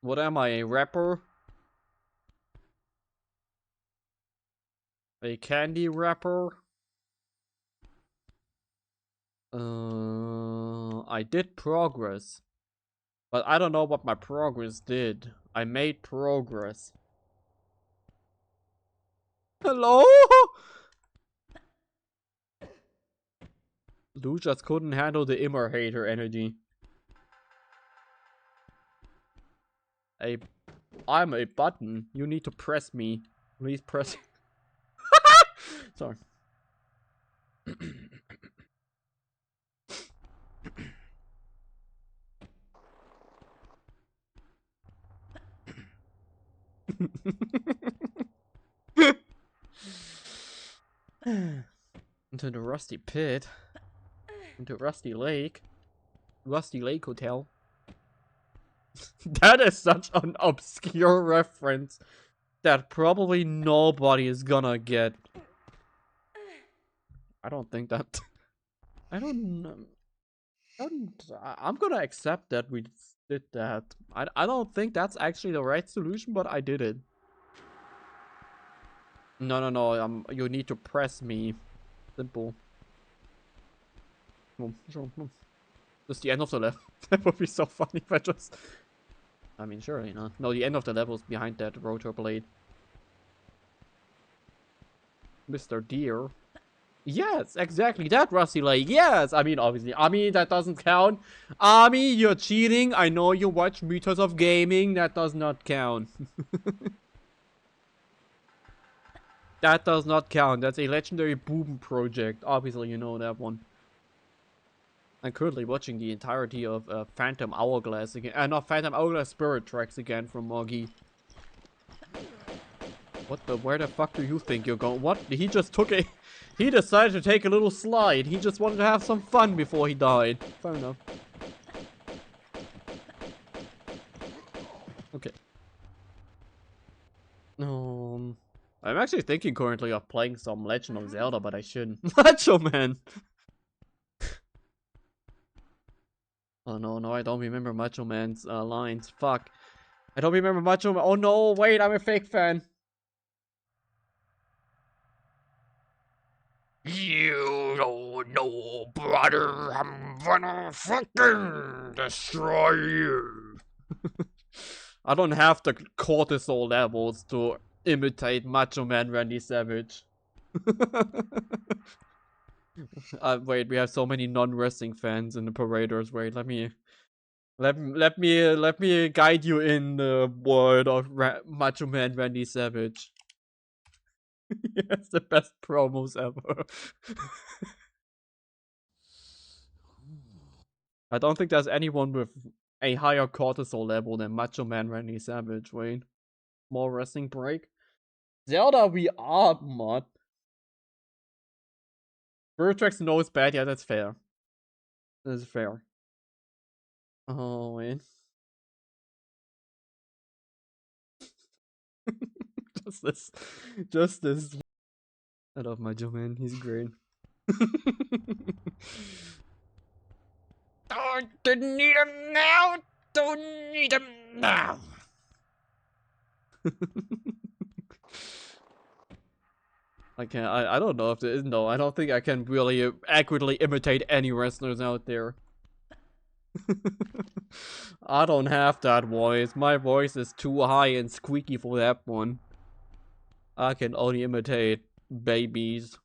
What am I, a rapper? A candy rapper? I did progress. But I don't know what my progress did. I made progress. Hello? Lou just couldn't handle the ᵃᵃᵃᵃ energy. I'm a button. You need to press me. Please press. Sorry. Into the rusty pit. Into Rusty Lake. Rusty Lake Hotel. That is such an obscure reference that probably nobody is gonna get. I don't think that. I'm gonna accept that we did that. I don't think that's actually the right solution, but I did it. No. You need to press me. Simple. Just the end of the level. That would be so funny if I just... I mean, sure, you know. No, the end of the level is behind that rotor blade. Mr. Deer. Yes, exactly that, Rusty Lake. Yes! I mean, obviously. I mean, that doesn't count. Army, you're cheating. I know you watch Mythos of Gaming. That does not count. That does not count. That's a legendary boom project. Obviously, you know that one. I'm currently watching the entirety of Phantom Hourglass again. Not Phantom Hourglass, Spirit Tracks again from Moggy. What the? Where the fuck do you think you're going? What? He just took a... He decided to take a little slide. He just wanted to have some fun before he died. Fair enough. Okay. I'm actually thinking currently of playing some Legend of Zelda, but I shouldn't. Macho Man! Oh no, I don't remember Macho Man's lines. Fuck. I don't remember Macho Man. Oh no, wait, I'm a fake fan. You don't know, brother. I'm gonna fucking destroy you. I don't have the cortisol levels to imitate Macho Man Randy Savage. Wait, we have so many non-wrestling fans in the Paraders. Wait, let me guide you in the world of Macho Man Randy Savage. Yeah, it's the best promos ever. I don't think there's anyone with a higher cortisol level than Macho Man Randy Savage. Wait. More wrestling break. Zelda VR mod. Vertex knows bad, yeah, that's fair. That's fair. Oh, wait. Just this. I love Macho Man, he's great. Don't need him now! Don't need him now! I don't know if there is, no, I don't think I can really accurately imitate any wrestlers out there. I don't have that voice. My voice is too high and squeaky for that one. I can only imitate babies.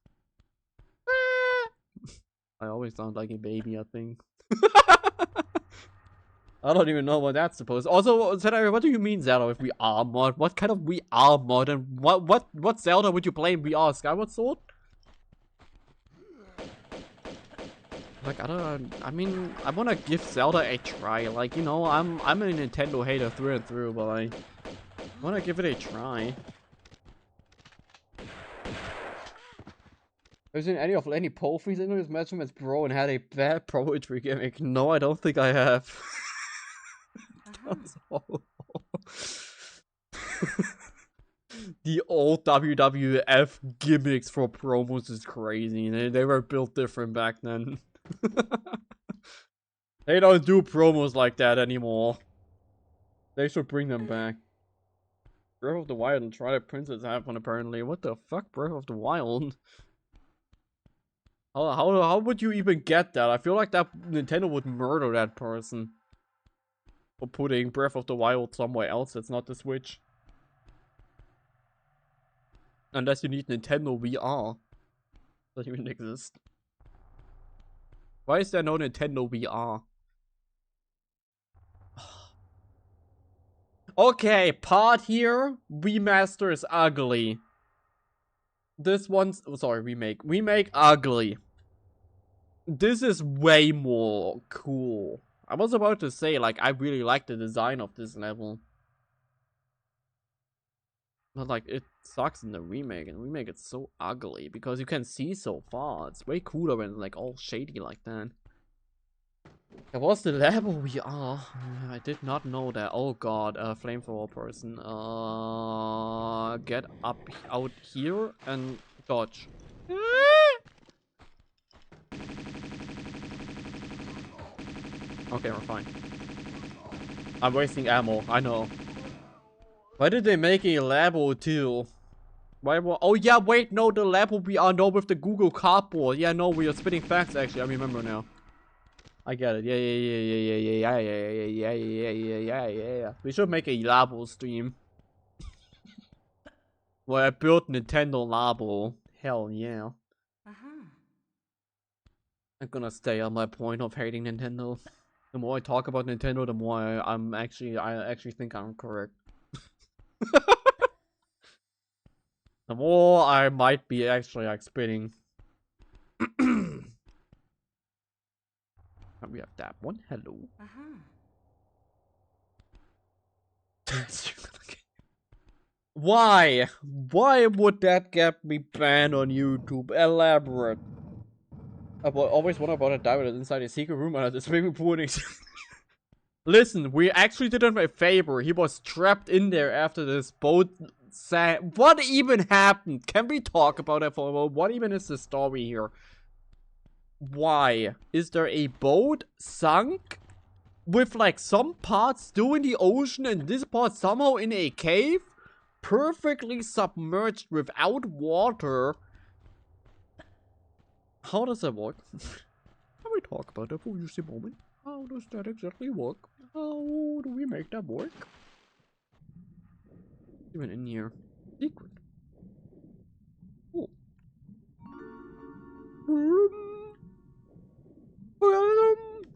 I always sound like a baby, I think. I don't even know what that's supposed. Also, Zelda, what do you mean, Zelda, with VR mod? What kind of VR mod, and what Zelda would you play in VR? Skyward Sword? Like, I mean, I wanna give Zelda a try. Like, you know, I'm a Nintendo hater through and through, but I wanna give it a try. Have you seen any of Lenny Polfrey's English measurements, bro, and had a bad poetry gimmick? No, I don't think I have. That's horrible. The old WWF gimmicks for promos is crazy. They were built different back then. They don't do promos like that anymore. They should bring them back. Breath of the Wild and Twilight Princess have one apparently. What the fuck, Breath of the Wild? How would you even get that? I feel like that Nintendo would murder that person for putting Breath of the Wild somewhere else that's not the Switch. Unless you need Nintendo VR. Doesn't even exist. Why is there no Nintendo VR? Okay, part here. Remaster is ugly. This one's... oh, sorry, remake. Remake ugly. This is way more cool. I was about to say, like, I really like the design of this level. But, like, it sucks in the remake. And the remake it's so ugly because you can see so far. It's way cooler when it's, like, all shady like that. That was the level we are. I did not know that. Oh god, flamethrower person. Get up out here and dodge. Okay, we're fine. I'm wasting ammo, I know. Why did they make a level too? Why? Oh yeah, wait, no, the level we are no with the Google Cardboard. Yeah, no, we are spitting facts actually. I remember now. I get it. Yeah. We should make a Labo stream. Where I built Nintendo Labo. Hell yeah. I'm gonna stay on my point of hating Nintendo. The more I talk about Nintendo, the more I actually think I'm correct. The more I might be actually like spitting. We have that one. Hello. Why? Why would that get me banned on YouTube? Elaborate. I always wonder about a diamond inside a secret room under the swimming pool. Listen, we actually did him a favor. He was trapped in there after this boat sank. What even happened? Can we talk about that for a moment? What even is the story here? Why? Is there a boat sunk? With like some parts still in the ocean and this part somehow in a cave? Perfectly submerged without water. How does that work? Can we talk about that for just a moment? How does that exactly work? How do we make that work? Even in here. Secret. Oh.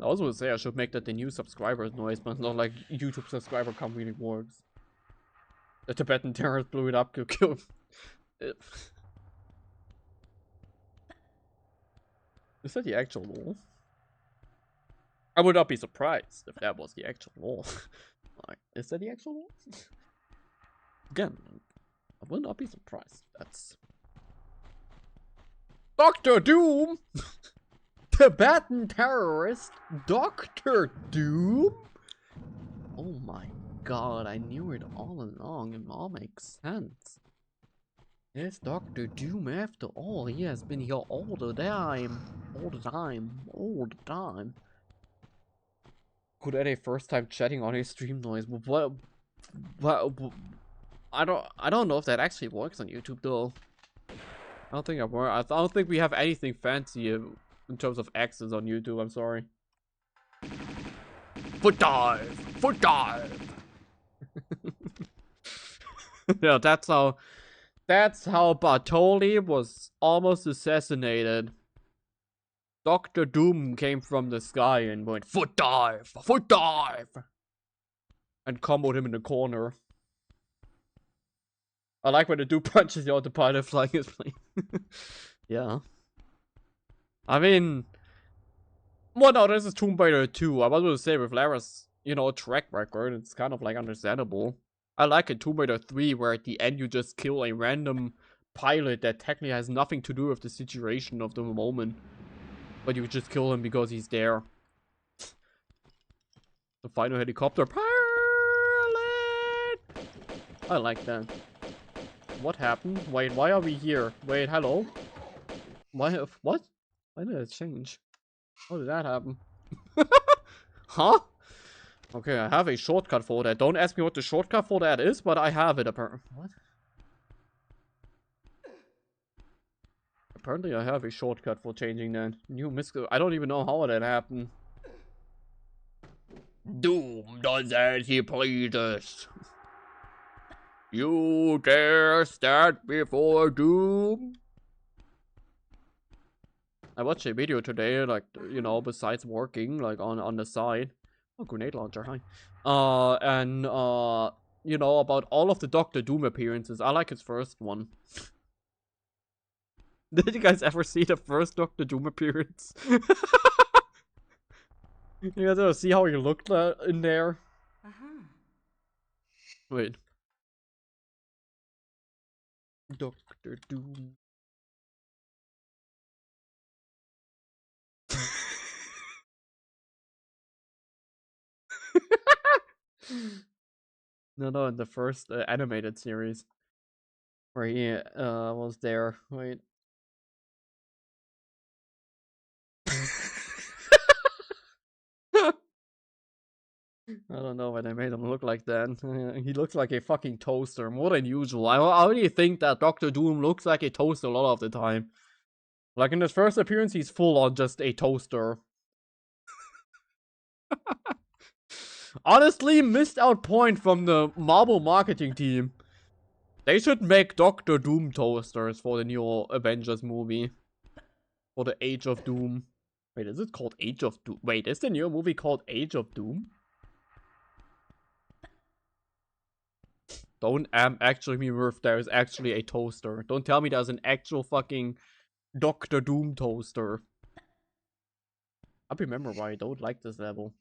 I was gonna say I should make that the new subscribers noise, but it's not like YouTube subscriber count really works. The Tibetan terrorists blew it up, killed. Is that the actual law? I would not be surprised if that was the actual law. Like, is that the actual law? Again, I would not be surprised. That's Dr. Doom! Tibetan terrorist Dr. Doom? Oh my god, I knew it all along. It all makes sense. It's Dr. Doom after all. He has been here all the time. All the time. All the time. Could add a first time chatting on his stream noise. What? I don't know if that actually works on YouTube though. I don't think I don't think we have anything fancy in terms of accents on YouTube. I'm sorry. Foot dive. Foot dive. Yeah, that's how Bartoli was almost assassinated. Dr. Doom came from the sky and went, foot dive! Foot dive! And comboed him in the corner. I like when the dude punches the autopilot flying his plane. Yeah. I mean... Well, no, this is Tomb Raider 2. I was going to say, with Lara's, you know, track record, it's kind of, like, understandable. I like in Tomb Raider 3, where at the end you just kill a random pilot that technically has nothing to do with the situation of the moment. But you just kill him because he's there. The final helicopter pilot! I like that. What happened? Wait, why are we here? Wait, hello? Why? What? Why did it change? How did that happen? Huh? Okay, I have a shortcut for that. Don't ask me what the shortcut for that is, but I have it apparently. What? Apparently I have a shortcut for changing that. New misco. I don't even know how that happened. Doom does as he pleases. You dare stand before Doom? I watched a video today, like, you know, besides working, like, on the side. Oh, grenade launcher, hi. You know, about all of the Doctor Doom appearances. I like his first one. Did you guys ever see the first Doctor Doom appearance? You guys ever see how he looked in there? Wait. Doctor Doom. No, in the first animated series. Where he was there. Wait. I don't know why they made him look like that. He looks like a fucking toaster, more than usual. I already think that Doctor Doom looks like a toaster a lot of the time. Like in his first appearance, he's full on just a toaster. Honestly, missed out point from the Marvel marketing team. They should make Doctor Doom toasters for the new Avengers movie. For the Age of Doom. Wait, is it called Age of Doom? Wait, is the new movie called Age of Doom? Don't actually me if there is actually a toaster. Don't tell me there's an actual fucking Doctor Doom toaster. I remember why I don't like this level.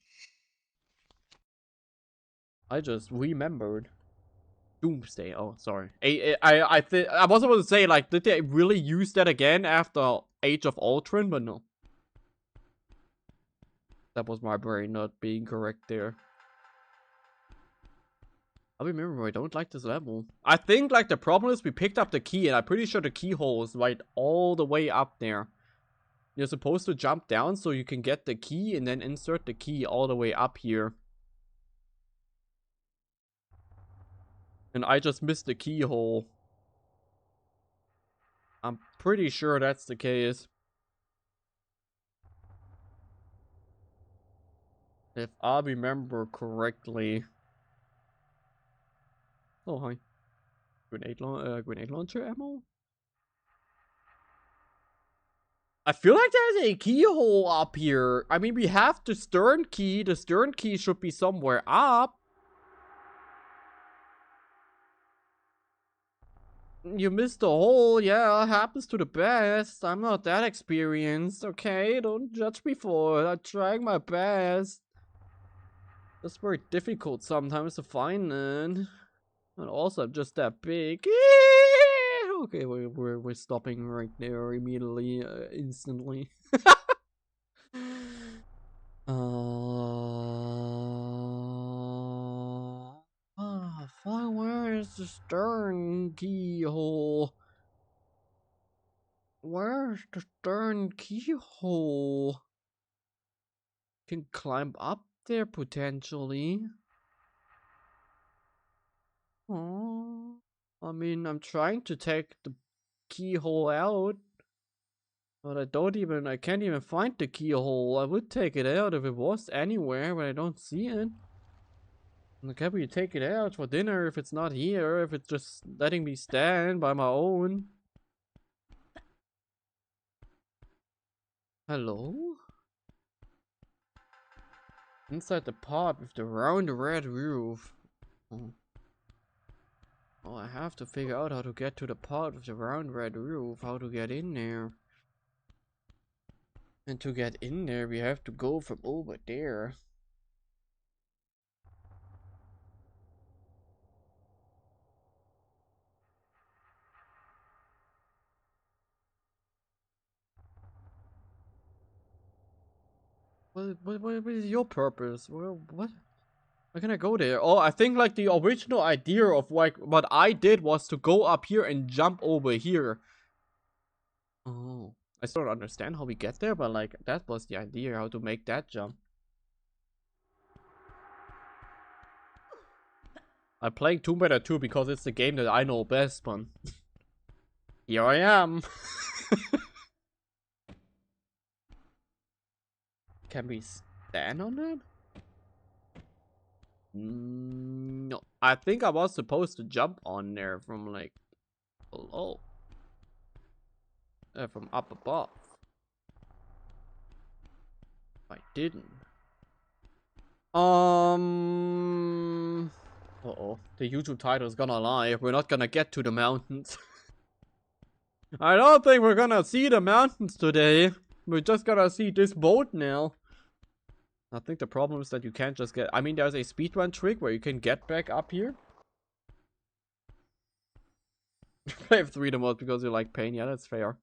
I just remembered. Doomsday. Oh, sorry. I was about to say, like, did they really use that again after Age of Ultron? But no. That was my brain not being correct there. I remember I don't like this level. I think, like, the problem is we picked up the key, and I'm pretty sure the keyhole is right all the way up there. You're supposed to jump down so you can get the key, and then insert the key all the way up here. And I just missed the keyhole. I'm pretty sure that's the case. If I remember correctly. Oh, hi. Grenade launcher ammo? I feel like there's a keyhole up here. I mean, we have the stern key. The stern key should be somewhere up. You missed the hole. Yeah, happens to the best. I'm not that experienced, okay? Don't judge me for it. I'm trying my best. It's very difficult sometimes to find it. And also, I'm just that big. Okay, we're stopping right there immediately, instantly. Fine, where is the stern keyhole? Where's the stern keyhole? Can climb up there potentially. Oh, I mean, I'm trying to take the keyhole out, but I can't even find the keyhole. I would take it out if it was anywhere, but I don't see it. And can we take it out for dinner if it's not here, if it's just letting me stand by my own? Hello? Inside the pod with the round red roof. Oh, I have to figure out how to get to the pod with the round red roof, how to get in there. And to get in there, we have to go from over there. What is your purpose? What? Why can I go there? Oh, I think like the original idea of like what I did was to go up here and jump over here. Oh, I still don't understand how we get there, but like that was the idea, how to make that jump. I'm playing ᵂᵃᵃᵒ because it's the game that I know best, but here I am. Can we stand on that? No, I think I was supposed to jump on there from like below. From up above. I didn't. Uh-oh. The YouTube title is gonna lie. We're not gonna get to the mountains. I don't think we're gonna see the mountains today. We're just gonna see this boat now. I think the problem is that you can't just get... I mean, there's a speedrun trick where you can get back up here. I have 3 the most because you like pain. Yeah, that's fair.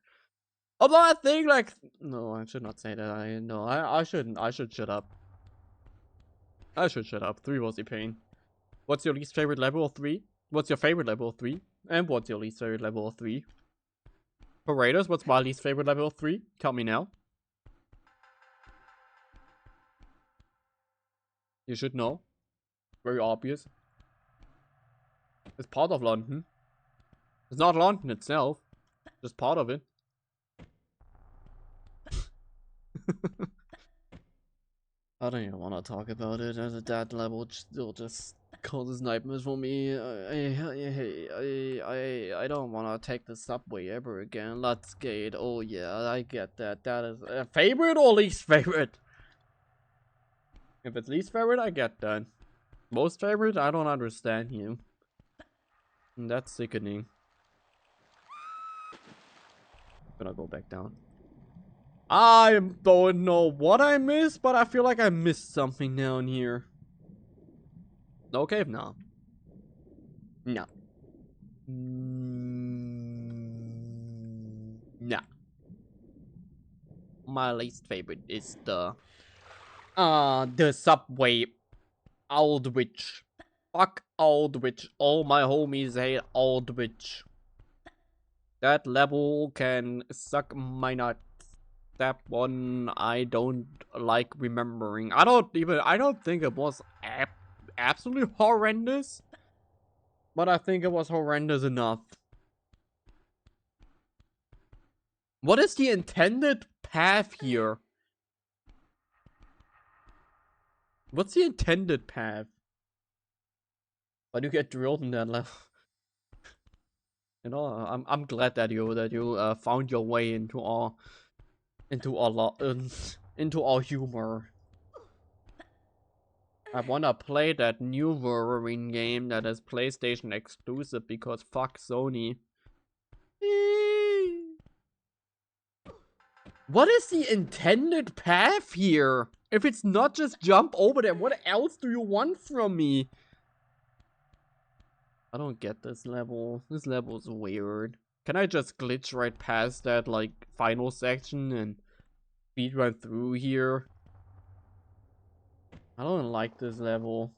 Although I think like... No, I should not say that. I shouldn't. I should shut up. I should shut up. 3 was the pain. What's your least favorite level of 3? What's your favorite level of 3? And what's your least favorite level of 3? For Raiders, what's my least favorite level of 3? Tell me now. You should know. Very obvious. It's part of London. It's not London itself. Just part of it. I don't even want to talk about it. At that level, still just causes nightmares for me. I don't want to take the subway ever again. Let's skate. Oh yeah, I get that. That is a favorite or least favorite? If it's least favorite, I get that. Most favorite, I don't understand you. And that's sickening. I'm gonna go back down. I don't know what I missed, but I feel like I missed something down here. No cave? No. No. No. My least favorite is the subway Aldwych. Fuck Aldwych. All my homies hate Aldwych. That level can suck my nuts. That one I don't like remembering. I don't think it was absolutely horrendous, but I think it was horrendous enough. What is the intended path here? What's the intended path? Why do you get drilled in that level? You know, I'm glad that you found your way into our humor. I wanna play that new Nuraririn game that is PlayStation exclusive because fuck Sony. What is the intended path here? If it's not just jump over there, what else do you want from me? I don't get this level. This level is weird. Can I just glitch right past that, like, final section and speedrun through here? I don't like this level.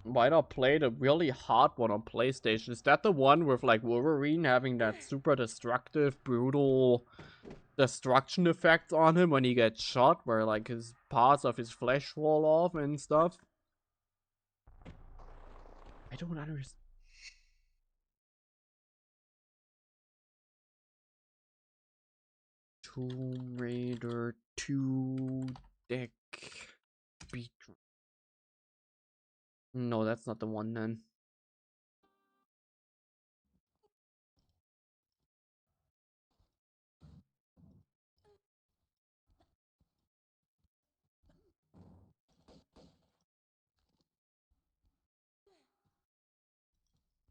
Why not play the really hard one on PlayStation? Is that the one with, like, Wolverine having that super destructive, brutal destruction effect on him when he gets shot, where, like, his parts of his flesh fall off and stuff? I don't understand. ᵂᵉ 2 deck beat. No, that's not the one then.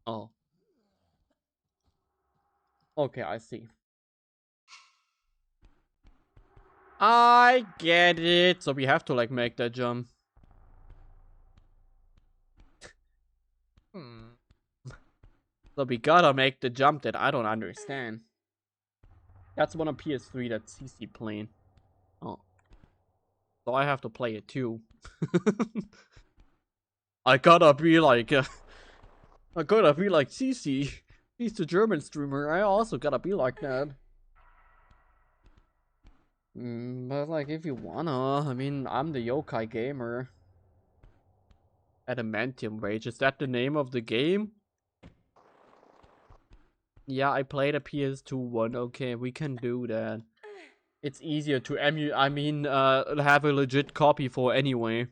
Oh. Okay, I see. I get it. So we have to, like, make that jump. So we gotta make the jump that I don't understand. That's one on PS3 that CC playing. Oh. So I have to play it too. I gotta be like CC. He's the German streamer. I also gotta be like that. But like, if you wanna, I mean, I'm the yokai gamer. Adamantium Rage, is that the name of the game? Yeah, I played a PS2 one. Okay, we can do that. It's easier to have a legit copy for anyway.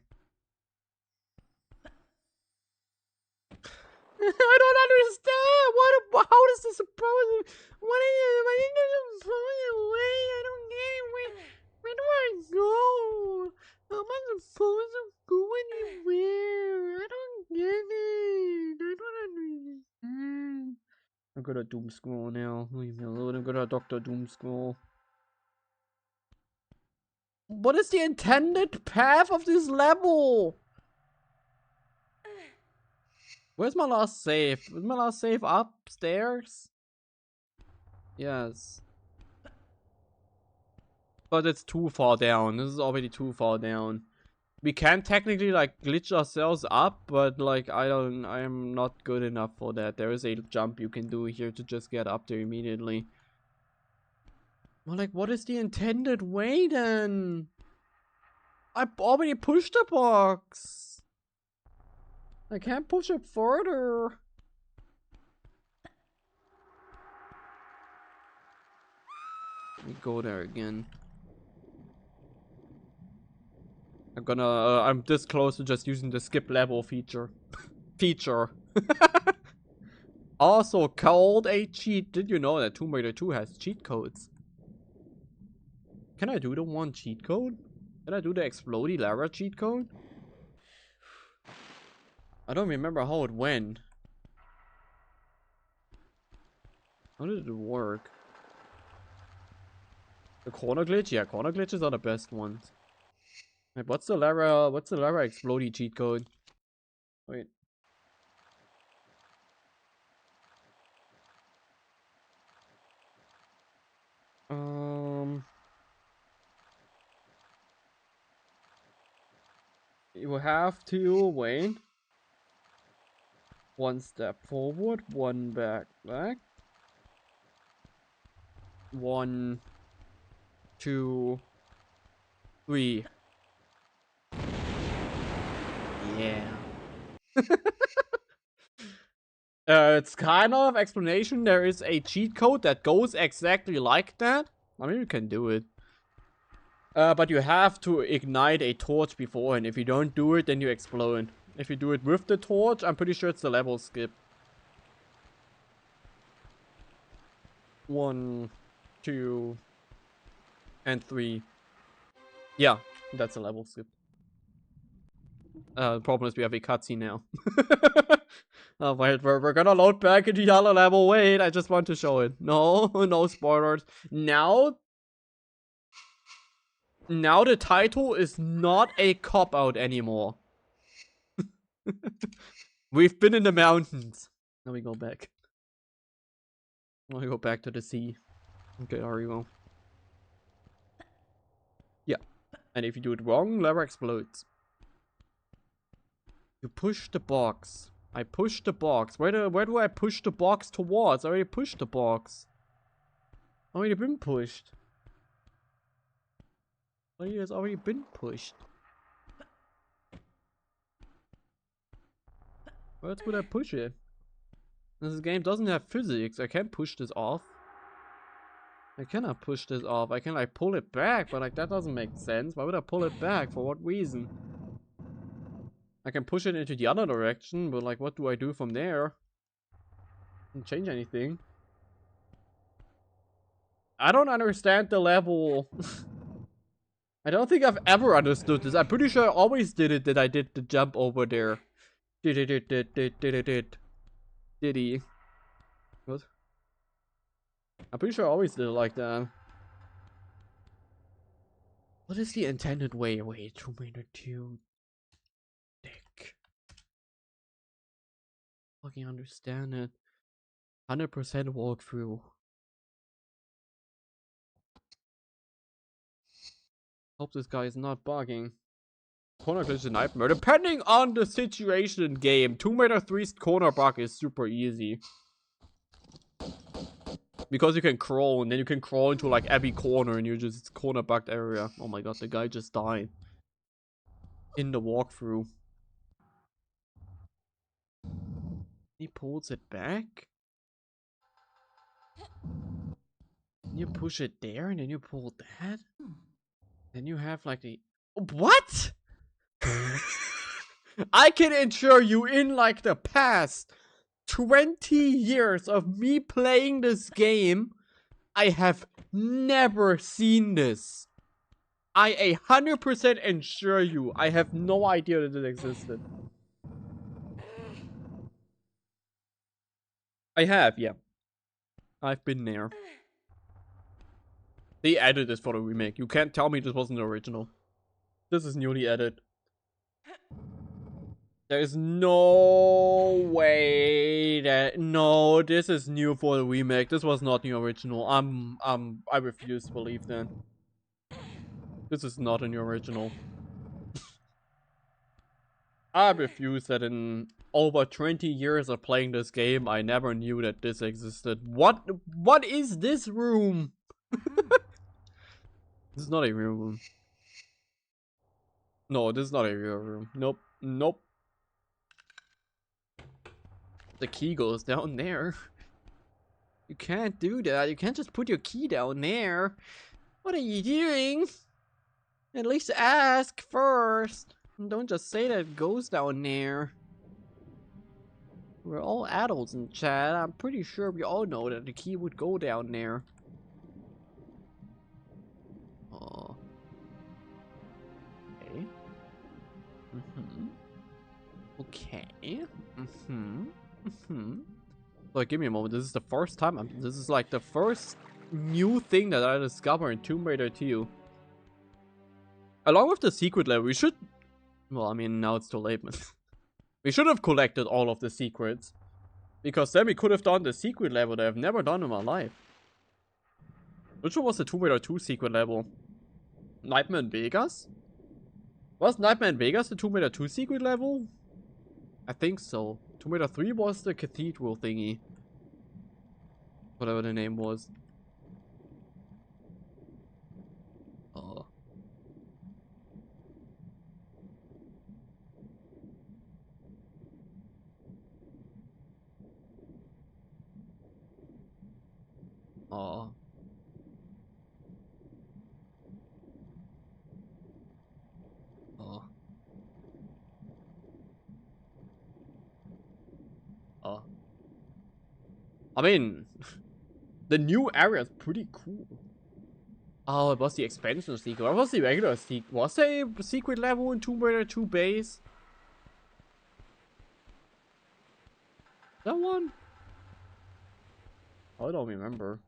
I don't understand. How does this supposed? What is it? Why is it supposed away? I don't get it. Where do I go? How am I supposed to go anywhere? I don't get it. I don't understand. I'm gonna doom scroll now. Leave me alone. I'm gonna Dr. Doom scroll. What is the intended path of this level? Where's my last save? Is my last save upstairs? Yes. But it's too far down. This is already too far down. We can technically, like, glitch ourselves up, but, like, I am not good enough for that. There is a jump you can do here to just get up there immediately. Well, like, what is the intended way then? I already pushed the box. I can't push it further. Let me go there again. I'm this close to just using the skip level feature. Also called a cheat. Did you know that Tomb Raider 2 has cheat codes? Can I do the one cheat code? Can I do the ᵂᵉ cheat code? I don't remember how it went. How did it work? The corner glitch? Yeah, corner glitches are the best ones. Wait, what's the ᵂᵉ ᵂᵉ cheat code? Wait. You have to wait. One step forward, one back. 1, 2, 3. Yeah. It's kind of explanation. There is a cheat code that goes exactly like that. I mean, you can do it. But you have to ignite a torch before, and if you don't do it, then you explode. If you do it with the torch, I'm pretty sure it's the level skip. 1, 2, and 3. Yeah, that's a level skip. The problem is we have a cutscene now. Oh, wait, we're gonna load back into yellow level. Wait, I just want to show it. No, no spoilers. Now the title is not a cop-out anymore. We've been in the mountains. Now we go back. Now we go back to the sea. Okay, there we go. Yeah. And if you do it wrong, lever explodes. You push the box. I push the box. Where do I push the box towards? I already pushed the box. Already been pushed. Well, it has already been pushed. Where else would I push it? This game doesn't have physics. I can't push this off. I cannot push this off. I can like pull it back, but like that doesn't make sense. Why would I pull it back? For what reason? I can push it into the other direction, but like what do I do from there? Doesn't change anything. I don't understand the level. I don't think I've ever understood this. I'm pretty sure I always did it that I did the jump over there. Did he? What? I'm pretty sure I always did it like that. What is the intended way? Wait, ⵂᵃᵃᵃ. Dick. Fucking understand it. 100% walkthrough. Hope this guy is not bugging. Corner glitch is a nightmare. Depending on the situation in game, ⵂⵃⵃ's corner bug is super easy. Because you can crawl, and then you can crawl into like every corner, and you're just corner bugged area. Oh my god, the guy just died. In the walkthrough. He pulls it back. You push it there, and then you pull that. Then you have like the... What? I can assure you, in like the past 20 years of me playing this game, I have never seen this. I 100% assure you, I have no idea that it existed. I have, yeah. I've been there. They added this for the remake. You can't tell me this wasn't the original. This is newly added. There's no way that... No, this is new for the remake. This was not the original. I refuse to believe that. This is not in the original. I refuse that in over 20 years of playing this game, I never knew that this existed. What is this room? This is not a real room. No, this is not a real room. Nope. Nope. The key goes down there. You can't do that. You can't just put your key down there. What are you doing? At least ask first. And don't just say that it goes down there. We're all adults in chat. I'm pretty sure we all know that the key would go down there. Oh. Okay. Okay. So give me a moment. This is the first time. This is like the first new thing that I discovered in ⵂⵃⵃ. Along with the secret level, we should... Well, I mean, now it's too late, but... We should have collected all of the secrets. Because then we could have done the secret level that I've never done in my life. Which one was the ⵂⵃⵃ secret level? Nightmare in Vegas? Was Nightmare in Vegas the ⵂⵃⵃ secret level? I think so. ⵂⵃⵃ was the cathedral thingy. Whatever the name was. Oh. Oh. Oh. Oh. I mean, the new area is pretty cool. Oh, it was the expansion secret. What was the regular secret? Was there a secret level in ⵂⵃⵃ base? That one? I don't remember.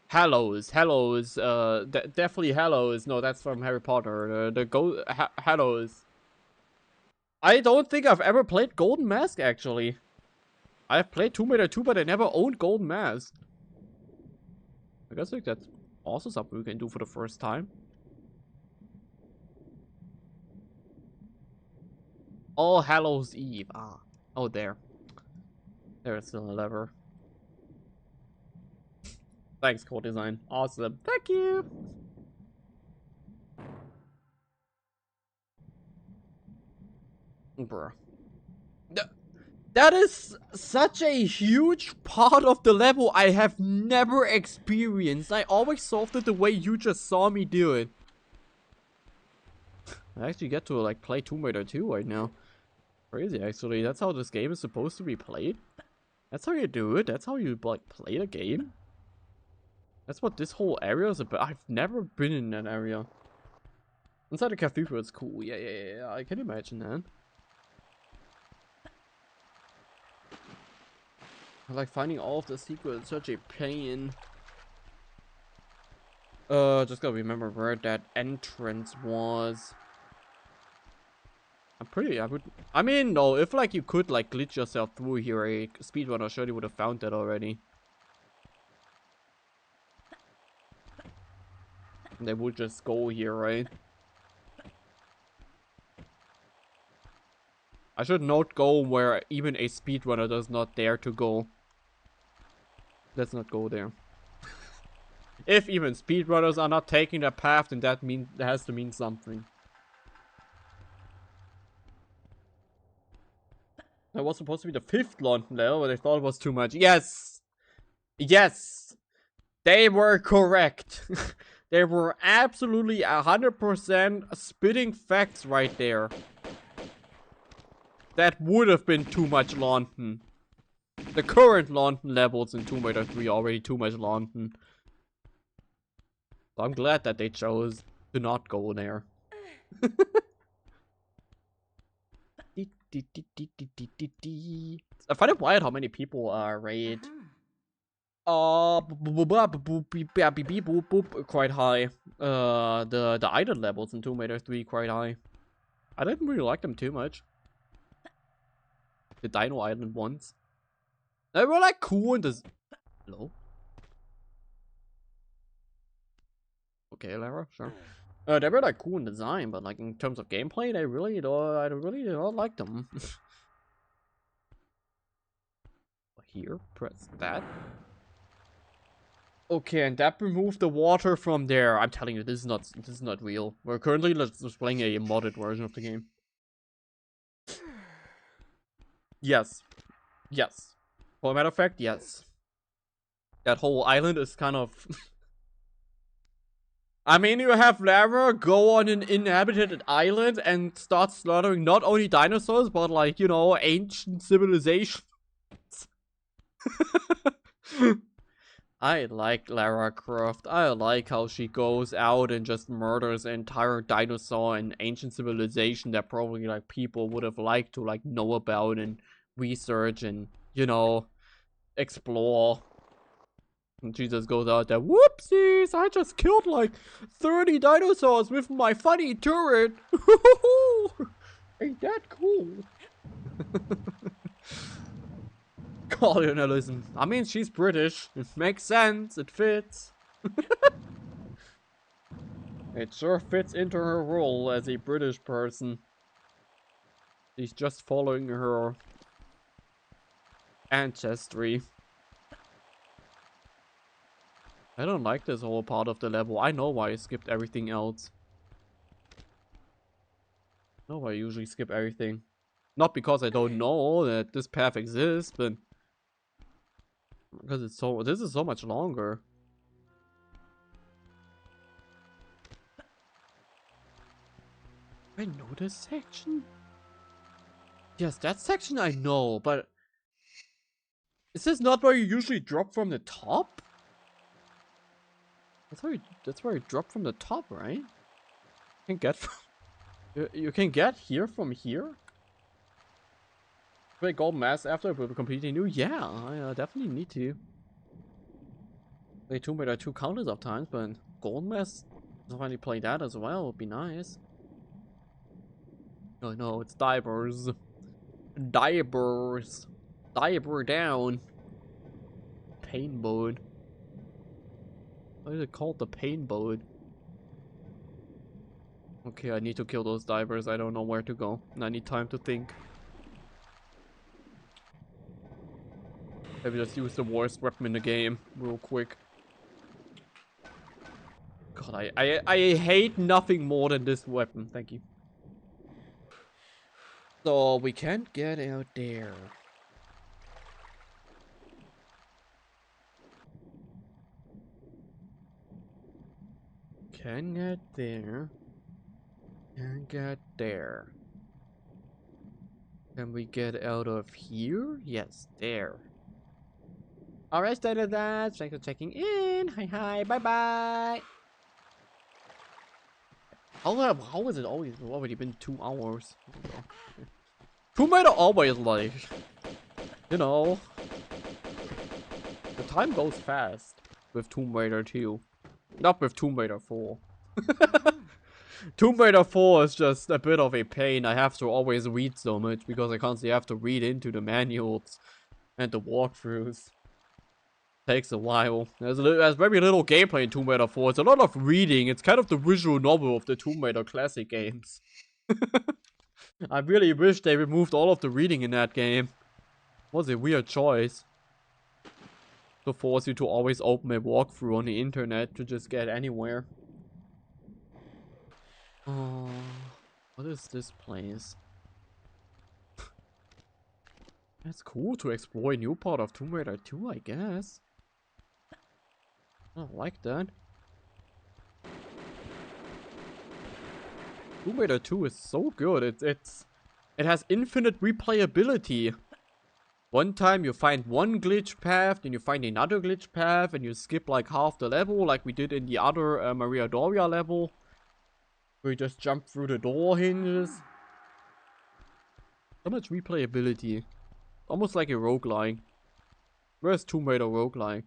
Hallows, definitely Hallows. No, that's from Harry Potter. Hallows. I don't think I've ever played Golden Mask, actually. I've played Tomb Raider 2, but I never owned Golden Mask. I guess like that's also something we can do for the first time. All Hallows Eve. Ah. Oh, there. There's still a lever. Thanks, core design. Awesome. Thank you. Bruh. That is such a huge part of the level I have never experienced. I always solved it the way you just saw me do it. I actually get to like play Tomb Raider 2 right now. Crazy, actually. That's how this game is supposed to be played. That's how you do it. That's how you like play the game. That's what this whole area is about. I've never been in that area. Inside the cathedral, it's cool. Yeah. I can imagine that. Like finding all of the secrets is such a pain. Just gotta remember where that entrance was. I mean, no, if like you could like glitch yourself through here, a speedrunner surely would have found that already. And they would just go here, right? I should not go where even a speedrunner does not dare to go. Let's not go there. If even speedrunners are not taking that path, then that has to mean something. That was supposed to be the 5th London level, but they thought it was too much. Yes! Yes! They were correct. They were absolutely 100% spitting facts right there. That would have been too much London. The current London levels in Tomb Raider 3 are already too much London. So I'm glad that they chose to not go there. I find it wild how many people raid. Quite high. The island levels in Tomb Raider 3 quite high. I didn't really like them too much. The Dino Island ones. They were like cool in this. Hello? Okay, Lara, sure. They were like cool in design, but like in terms of gameplay, I really don't like them. Here, press that. Okay, and that removed the water from there. I'm telling you, this is not real. We're currently just playing a modded version of the game. Yes. Yes. For a matter of fact, yes. That whole island is kind of... I mean, you have Lara go on an inhabited island and start slaughtering not only dinosaurs, but like, you know, ancient civilizations. I like Lara Croft. I like how she goes out and just murders an entire dinosaur and ancient civilization that probably like people would have liked to like know about and research and, you know, explore. And she just goes out there, whoopsies, I just killed like 30 dinosaurs with my funny turret. Ain't that cool? Colonialism. I mean, she's British. It makes sense. It fits. It sure fits into her role as a British person. She's just following her ancestry. I don't like this whole part of the level. I know why I skipped everything else. I know why I usually skip everything. Not because I don't know that this path exists, but because this is so much longer. I know this section. Yes, that section I know, but is this not where you usually drop from the top? That's where you drop from the top, right? Can't get from. You can get here from here? Play gold mass after we'll be completely new? Yeah, I definitely need to. Play Tomb Raider 2 countless of times, but gold mass, finally play that as well would be nice. Oh no, it's divers. Divers. Diver down. Pain mode. Why is it called the pain mode? Okay, I need to kill those divers. I don't know where to go. And I need time to think. Maybe just use the worst weapon in the game real quick. God, I hate nothing more than this weapon. Thank you. So we can't get out there. Can get there. Can get there. Can we get out of here? Yes, there. Alright, started that. Thanks for checking in. Hi, bye bye. How is it always already been 2 hours? Tomb Raider always like, you know, the time goes fast with Tomb Raider 2. Not with Tomb Raider 4. Tomb Raider 4 is just a bit of a pain. I have to always read so much because I constantly have to read into the manuals and the walkthroughs. Takes a while. There's very little gameplay in Tomb Raider 4. It's a lot of reading. It's kind of the visual novel of the Tomb Raider classic games. I really wish they removed all of the reading in that game. It was a weird choice. To force you to always open a walkthrough on the internet to just get anywhere. Oh, what is this place? It's cool to explore a new part of Tomb Raider 2, I guess. I like that. Tomb Raider 2 is so good. It has infinite replayability. One time you find one glitch path, then you find another glitch path, and you skip like half the level, like we did in the other Maria Doria level. Where you just jump through the door hinges. So much replayability. Almost like a roguelike. Where's Tomb Raider roguelike?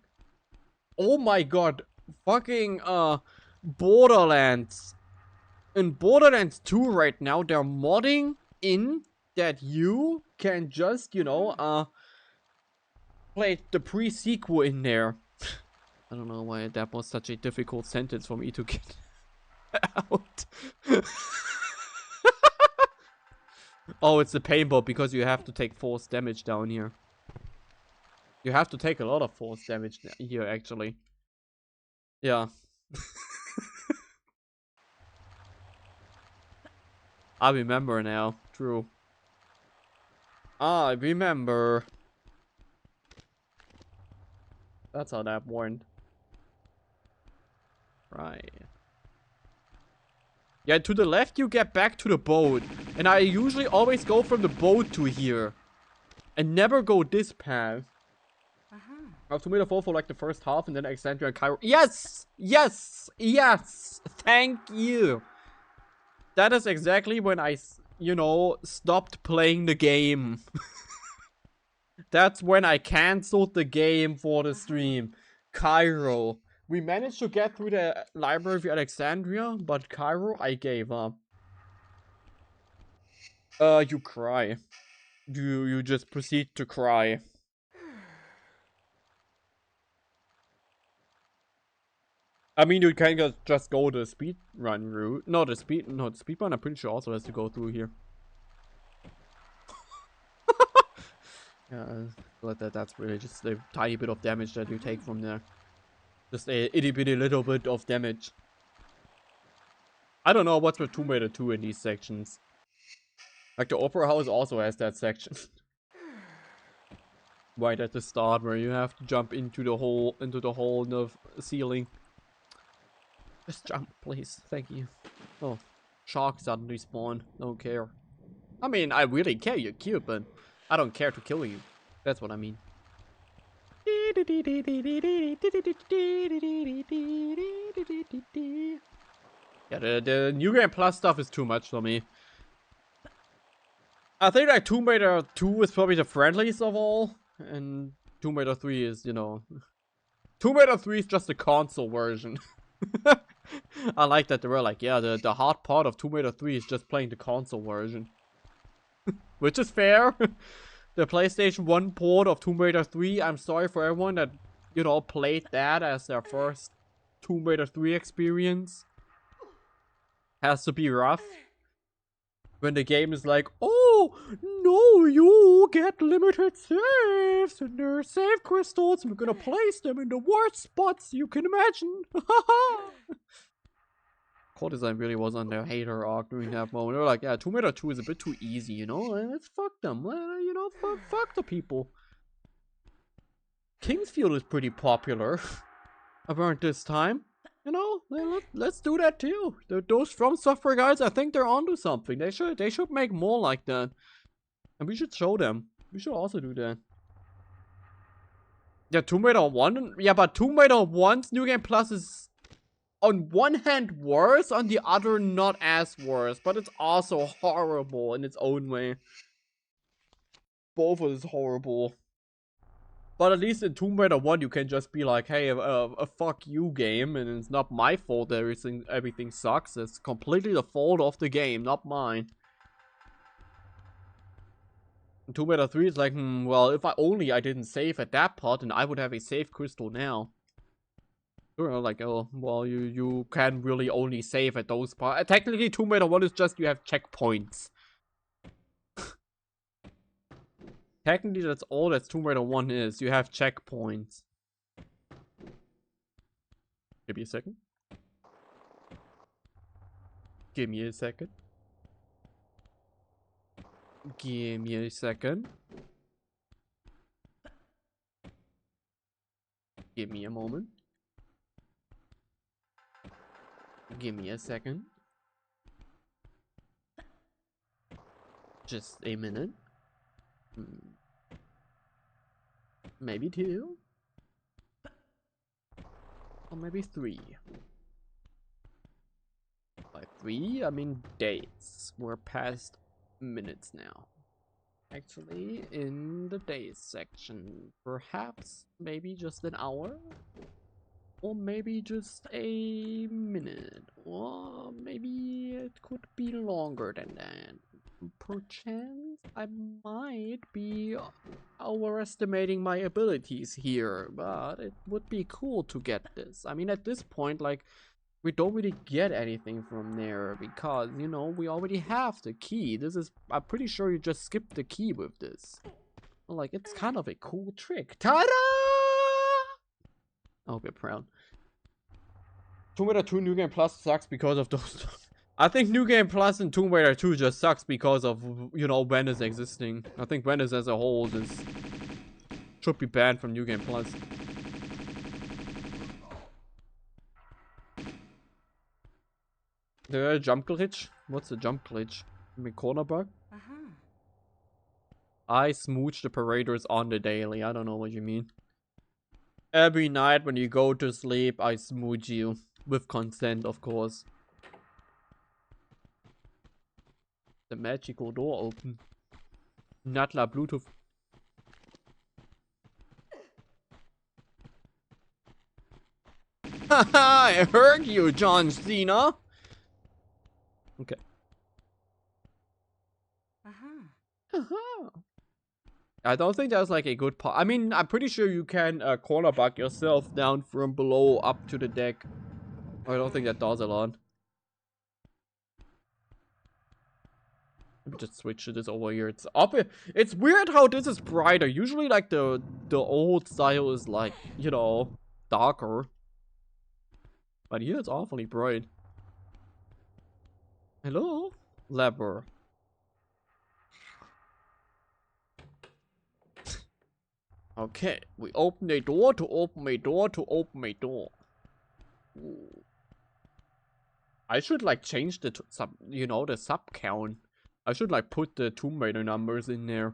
Oh my god. Fucking Borderlands. In Borderlands 2 right now, they're modding in that you can just, you know, play the pre-sequel in there. I don't know why that was such a difficult sentence for me to get out. Oh, it's the paintball because you have to take force damage down here. You have to take a lot of force damage here, actually. Yeah. I remember now. True. I remember. That's how that went. Right. Yeah, to the left you get back to the boat. And I usually always go from the boat to here. And never go this path. I have to meet a fall for like the first half and then Alexandria and Cairo. Yes! Yes! Yes! Thank you! That is exactly when I, you know, stopped playing the game. That's when I cancelled the game for the stream. Cairo. We managed to get through the library of Alexandria, but Cairo, I gave up. You cry. You just proceed to cry. I mean, you can just go the speedrun route. No, the speedrun I'm pretty sure also has to go through here. Yeah, but that's really just a tiny bit of damage that you take from there. Just a itty bitty little bit of damage. I don't know what's with Tomb Raider 2 in these sections. Like the Opera House also has that section. Right at the start where you have to jump into the hole in the ceiling. Just jump, please. Thank you. Oh, sharks suddenly spawn. Don't care. I mean, I really care. You're cute, but I don't care to kill you. That's what I mean. Yeah, the New Game Plus stuff is too much for me. I think like ᵂᵃᵃ 2 is probably the friendliest of all. And ᵂᵃᵃ 3 is, you know... ᵂᵃᵃ 3 is just the console version. I like that they were like, yeah, the hard part of ᵂᵃᵃ 3 is just playing the console version. Which is fair. The PlayStation 1 port of ᵂᵃᵃ 3, I'm sorry for everyone that, you know, played that as their first ᵂᵃᵃ 3 experience. Has to be rough. When the game is like, oh, no, you get limited saves, and there are save crystals, and we're gonna place them in the worst spots you can imagine. Core Design really was on their hater arc during that moment. They were like, yeah, ᵂᵃᵃ 2 is a bit too easy, you know? Let's fuck them. You know, fuck the people. Kingsfield is pretty popular around this time. You know, let's do that too. Those From Software guys, I think they're onto something. They should make more like that. And we should show them. We should also do that. Yeah, ᵂᵃᵃ 1. Yeah, but ᵂᵃᵃ 1's New Game Plus is on one hand worse, on the other not as worse. But it's also horrible in its own way. Both of us horrible. But at least in ᵂᵃᵃ 1 you can just be like, hey, a fuck you game, and it's not my fault that everything sucks. It's completely the fault of the game, not mine. In ᵂᵃᵃ 3 is like, well, if I didn't save at that part, then I would have a save crystal now. Sure, like, oh, well, you can really only save at those parts. Technically, ⅂ 1 is just you have checkpoints. Technically, that's all that ⅂ 1 is. You have checkpoints. Give me a second. Give me a second. Give me a second. Give me a moment. Give me a second. Just a minute. Maybe 2. Or maybe 3. By 3, I mean days. We're past minutes now. Actually, in the days section, perhaps maybe just an hour? Or maybe just a minute? Or maybe it could be longer than that. Perchance I might be overestimating my abilities here, but it would be cool to get this. I mean, at this point, like, we don't really get anything from there because, you know, we already have the key. This is, I'm pretty sure you just skipped the key with this. Like, it's kind of a cool trick. Ta-da! I hope you're proud. ⅂ 2 New Game Plus sucks because of those. I think New Game Plus and ⅂ 2 just sucks because of, you know, Venice existing. I think Venice as a whole should be banned from New Game Plus. The jump glitch? What's the jump glitch? I mean, corner bug? I smooch the paraders on the daily. I don't know what you mean. Every night when you go to sleep, I smooch you. With consent, of course. The magical door open. Natla Bluetooth. Haha, I heard you, John Cena. Okay. I don't think that's like a good part. I mean, I'm pretty sure you can corner bug yourself down from below up to the deck. I don't think that does a lot. Let me just switch to this over here. It's up. It's weird how this is brighter. Usually, like the old style is like, you know, darker. But here it's awfully bright. Hello, lever. Okay, we open a door to open a door to open a door. Ooh. I should like change the sub, you know, the sub count. I should like put the Tomb Raider numbers in there.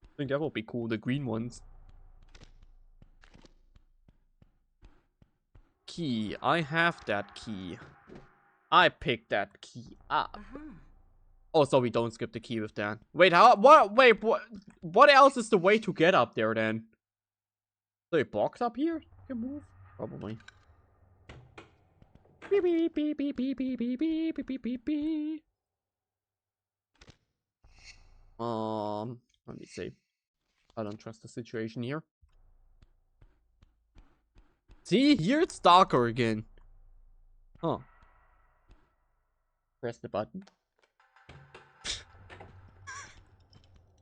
I think that would be cool, the green ones. Key, I have that key. I picked that key up. Oh, so we don't skip the key with that. Wait, how? What? Wait, what else is the way to get up there then? Is there a box up here? You can move? Probably. Beep, beep, beep, beep, beep, beep, beep, beep, beep, beep, beep. Let me see. I don't trust the situation here. See, here it's darker again. Huh. Press the button.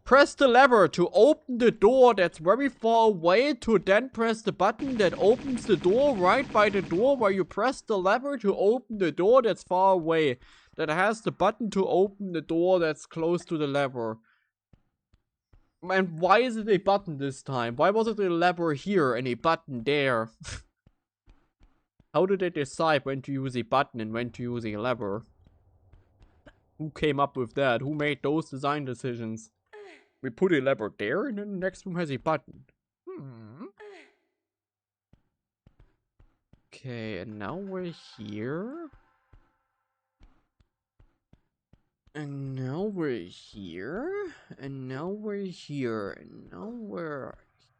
Press the lever to open the door that's very far away, to then press the button that opens the door right by the door where you press the lever to open the door that's far away. That has the button to open the door that's close to the lever. And why is it a button this time? Why was it a lever here and a button there? How did they decide when to use a button and when to use a lever? Who came up with that? Who made those design decisions? We put a lever there and then the next room has a button. Okay, and now we're here. And now we're here. And now we're here. And now we're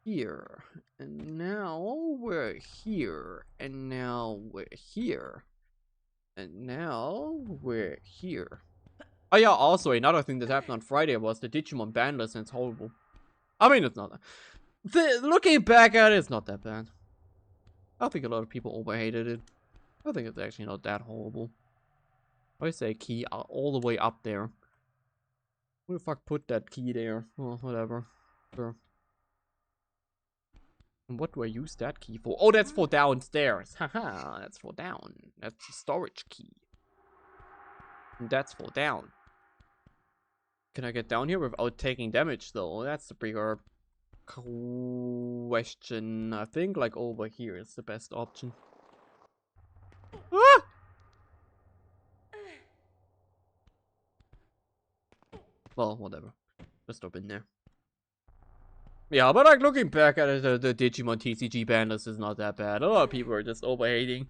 here. And now we're here. And now we're here. And now we're here. Oh yeah, also another thing that happened on Friday was the Digimon ban list, and it's horrible. I mean, it's not that. Looking back at it, it's not that bad. I think a lot of people overhated it. I think it's actually not that horrible. I say key all the way up there. Who the fuck put that key there? Oh, whatever. Sure. And what do I use that key for? Oh, that's for downstairs. Haha, that's for down. That's a storage key. And that's for down. Can I get down here without taking damage though? That's the bigger question. I think like over here is the best option. Ah! Well, whatever. Just stop in there. Yeah, but like looking back at it, the Digimon TCG ban list is not that bad. A lot of people are just overhating.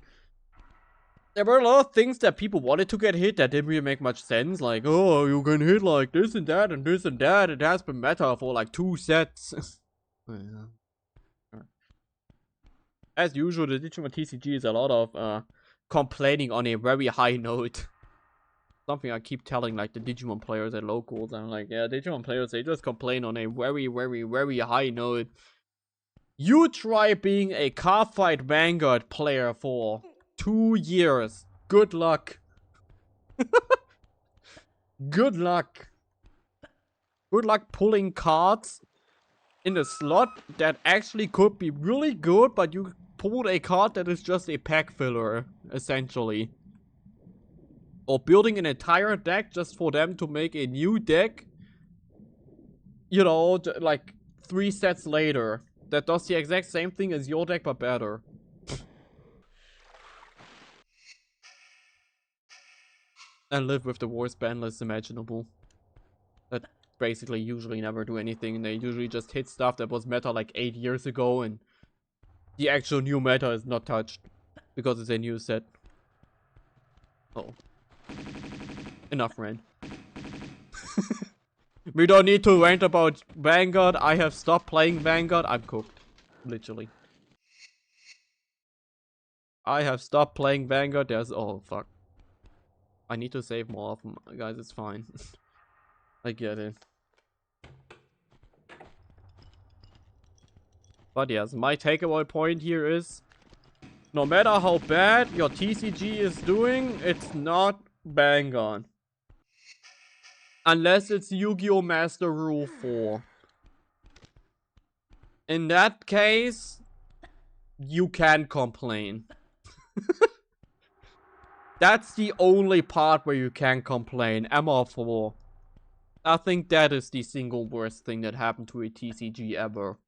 There were a lot of things that people wanted to get hit that didn't really make much sense. Like, oh, you can hit like this and that and this and that. It has been meta for like 2 sets. As usual, the Digimon TCG is a lot of complaining on a very high note. Something I keep telling like the Digimon players at locals. I'm like, yeah, Digimon players, they just complain on a very, very, very high note. You try being a Carfight Vanguard player for 2 years. Good luck. Good luck. Good luck pulling cards in a slot that actually could be really good, but you pulled a card that is just a pack filler, essentially. Or building an entire deck just for them to make a new deck, you know, like 3 sets later. That does the exact same thing as your deck, but better. And live with the worst ban list imaginable. That basically usually never do anything. They usually just hit stuff that was meta like 8 years ago, and the actual new meta is not touched because it's a new set. Oh. Enough rant. We don't need to rant about Vanguard. I have stopped playing Vanguard. I'm cooked. Literally. I have stopped playing Vanguard. There's... Oh, fuck. I need to save more of them. Guys, it's fine. I get it. But yes, my takeaway point here is... No matter how bad your TCG is doing, it's not Vanguard. Unless it's Yu-Gi-Oh! Master Rule 4. In that case, you can complain. That's the only part where you can complain. MR4. I think that is the single worst thing that happened to a TCG ever.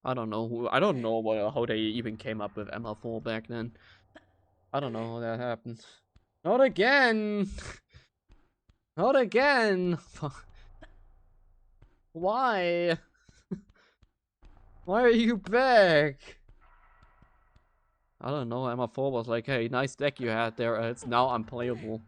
I don't know how they even came up with MR4 back then. I don't know how that happened. Not again! Not again! Why? Why are you back? I don't know, Emma4 was like, hey, nice deck you had there, it's now unplayable.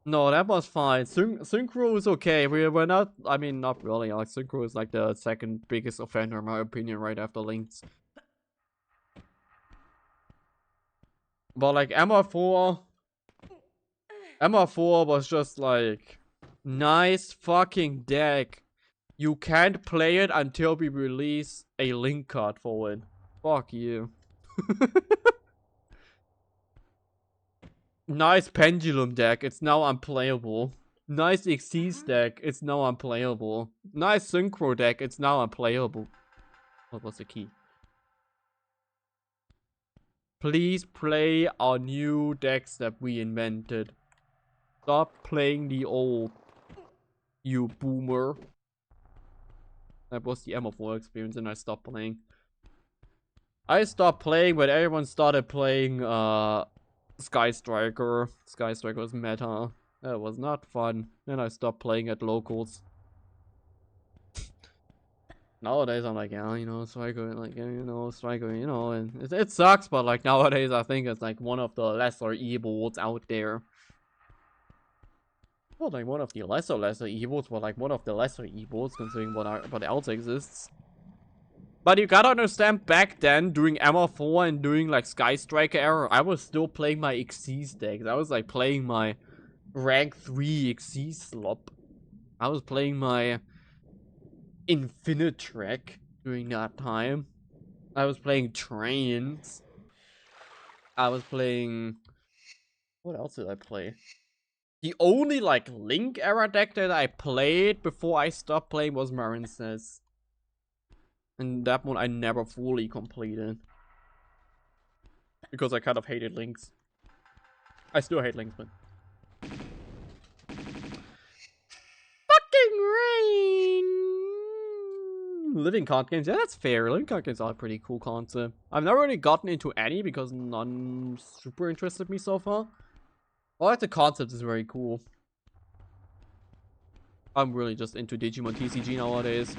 No, that was fine. Synchro is okay. We're not, I mean, not really. Like, Synchro is like the second biggest offender in my opinion, right after Lynx. But like, Emma4 was just like, nice fucking deck. You can't play it until we release a link card for it. Fuck you. Nice Pendulum deck, it's now unplayable. Nice Xyz deck, it's now unplayable. Nice Synchro deck, it's now unplayable. What was the key? Please play our new decks that we invented. Stop playing the old, you boomer. That was the Emma4 experience and I stopped playing. I stopped playing when everyone started playing Sky Striker. Sky Striker was meta. That was not fun. Then I stopped playing at locals. Nowadays I'm like, yeah, you know, Striker, like, you know, Striker, you know, and it sucks, but like nowadays I think it's like one of the lesser evils out there. Well, like one of the lesser evils, but like one of the lesser evils considering what else exists. But you gotta understand, back then, doing Emma4 and doing like Sky Striker era, I was still playing my Xyz decks. I was like playing my rank 3 Xyz slop. I was playing my Infinitrek during that time. I was playing Trains. I was playing... What else did I play? The only like Link era deck that I played before I stopped playing was Marincess. And that one I never fully completed. Because I kind of hated Lynx. I still hate Lynx, but... Fucking rain! Living card games, yeah, that's fair. Living card games are a pretty cool concept. I've never really gotten into any because none super interested me so far. I like the concept, is very cool. I'm really just into Digimon TCG nowadays.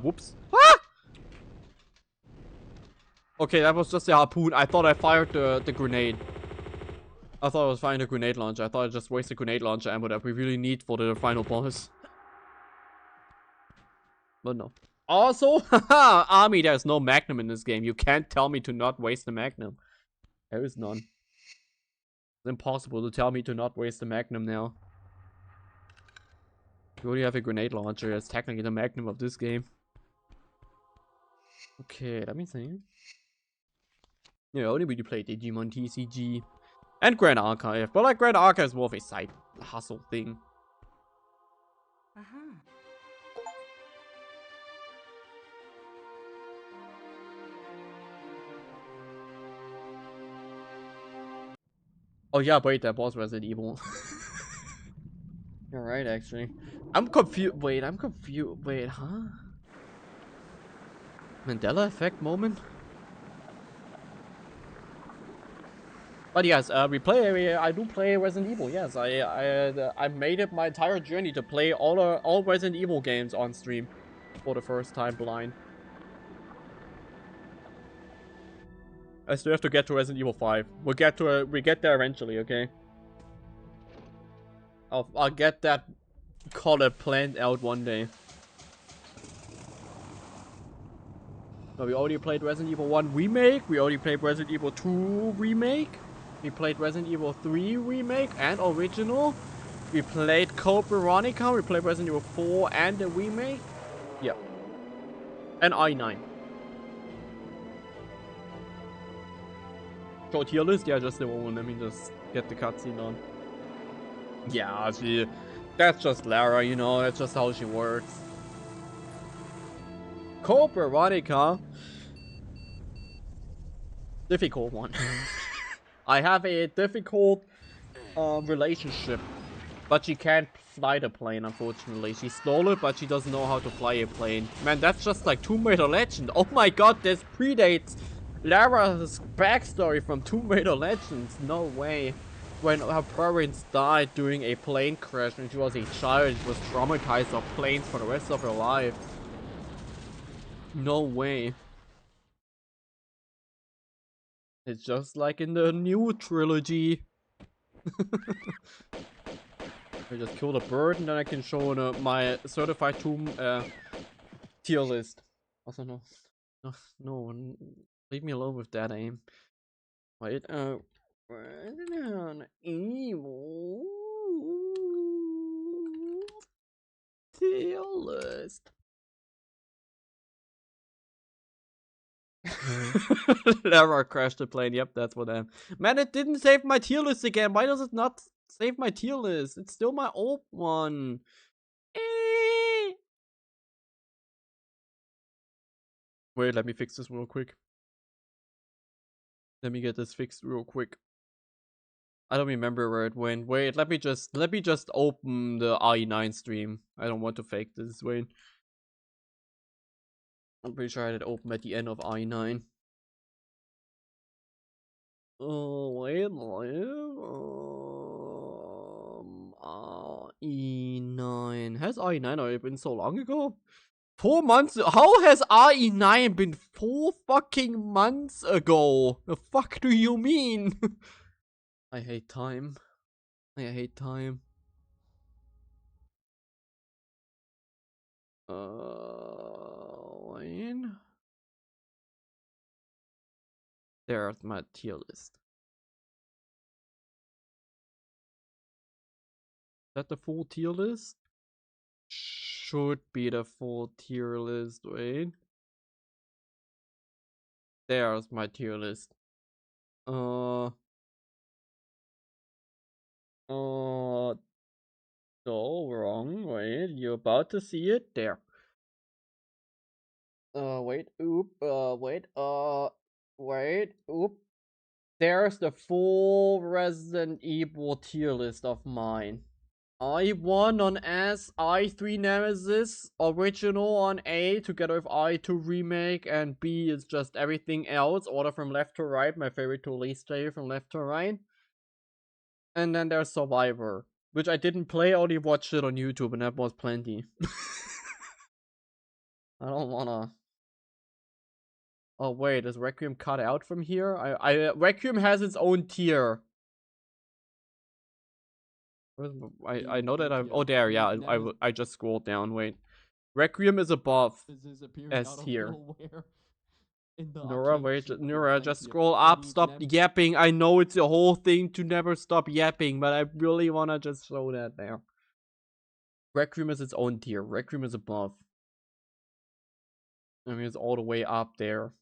Whoops. Ah! Okay, that was just a harpoon. I thought I fired the grenade. I thought I was firing a grenade launcher. I thought I just wasted grenade launcher ammo that we really need for the final boss. But no. Also, haha, Army, there's no Magnum in this game. You can't tell me to not waste the Magnum. There is none. It's impossible to tell me to not waste the Magnum now. You already have a grenade launcher. That's technically the Magnum of this game. Okay, let me see. Yeah, only when you play Digimon TCG and Grand Archive, but like Grand Archive is more of a side hustle thing. Oh yeah, wait, that was Resident Evil. You're right, actually. I'm confused. Wait, I'm confused. Wait, huh? Mandela effect moment? But yes, I do play Resident Evil. Yes, I made it my entire journey to play all Resident Evil games on stream for the first time blind. I still have to get to Resident Evil 5. We get there eventually, okay? I'll get that color planned out one day. So we already played Resident Evil 1 Remake, we already played Resident Evil 2 Remake, we played Resident Evil 3 Remake and Original, we played ᵂᵃェᵃᵈᵉ, we played Resident Evil 4 and the Remake, yeah, and I9. Short tier list, yeah, just the one, let me just get the cutscene on. Yeah, that's just Lara, you know, that's just how she works. ᵂᵃェᵃᵈᵉ, difficult one. I have a difficult relationship, but she can't fly the plane, unfortunately. She stole it, but she doesn't know how to fly a plane. Man, that's just like ᵂᵃ Legend. Oh my god, this predates Lara's backstory from ᵂᵃ Legends. No way. When her parents died during a plane crash when she was a child, she was traumatized of planes for the rest of her life. No way. It's just like in the new trilogy. I just kill the bird and then I can show my certified tomb tier list. Also no. No, leave me alone with that aim. Wait, evil tier list. Never crashed the plane. Yep, that's what I am. Man, it didn't save my tier list again. Why does it not save my tier list? It's still my old one. Wait, let me fix this real quick. Let me get this fixed real quick. I don't remember where it went. Wait, let me just open the RE9 stream. I don't want to fake this. Wait. I'm pretty sure I had it open at the end of RE9. Oh, wait. RE9. Has RE9 already been so long ago? 4 months? How has RE9 been 4 fucking months ago? The fuck do you mean? I hate time. I hate time. Wait. There's my tier list. Is that the full tier list? Should be the full tier list. Wait. There's my tier list. So wrong. Wait, you're about to see it there. Wait, wait, oop. There's the full Resident Evil tier list of mine. I1 on S, I3 Nemesis, original on A, together with I2 remake, and B is just everything else. Order from left to right, my favorite to least favorite from left to right. And then there's Survivor, which I didn't play, only watched it on YouTube, and that was plenty. I don't wanna. Oh wait, is Requiem cut out from here? Requiem has its own tier. I know that I've. Oh, there, yeah. I just scrolled down. Wait, Requiem is above S here. Nura, wait, Nura, just scroll up. Stop yapping. I know it's the whole thing to never stop yapping, but I really wanna just show that there. Requiem is its own tier. Requiem is above. I mean, it's all the way up there.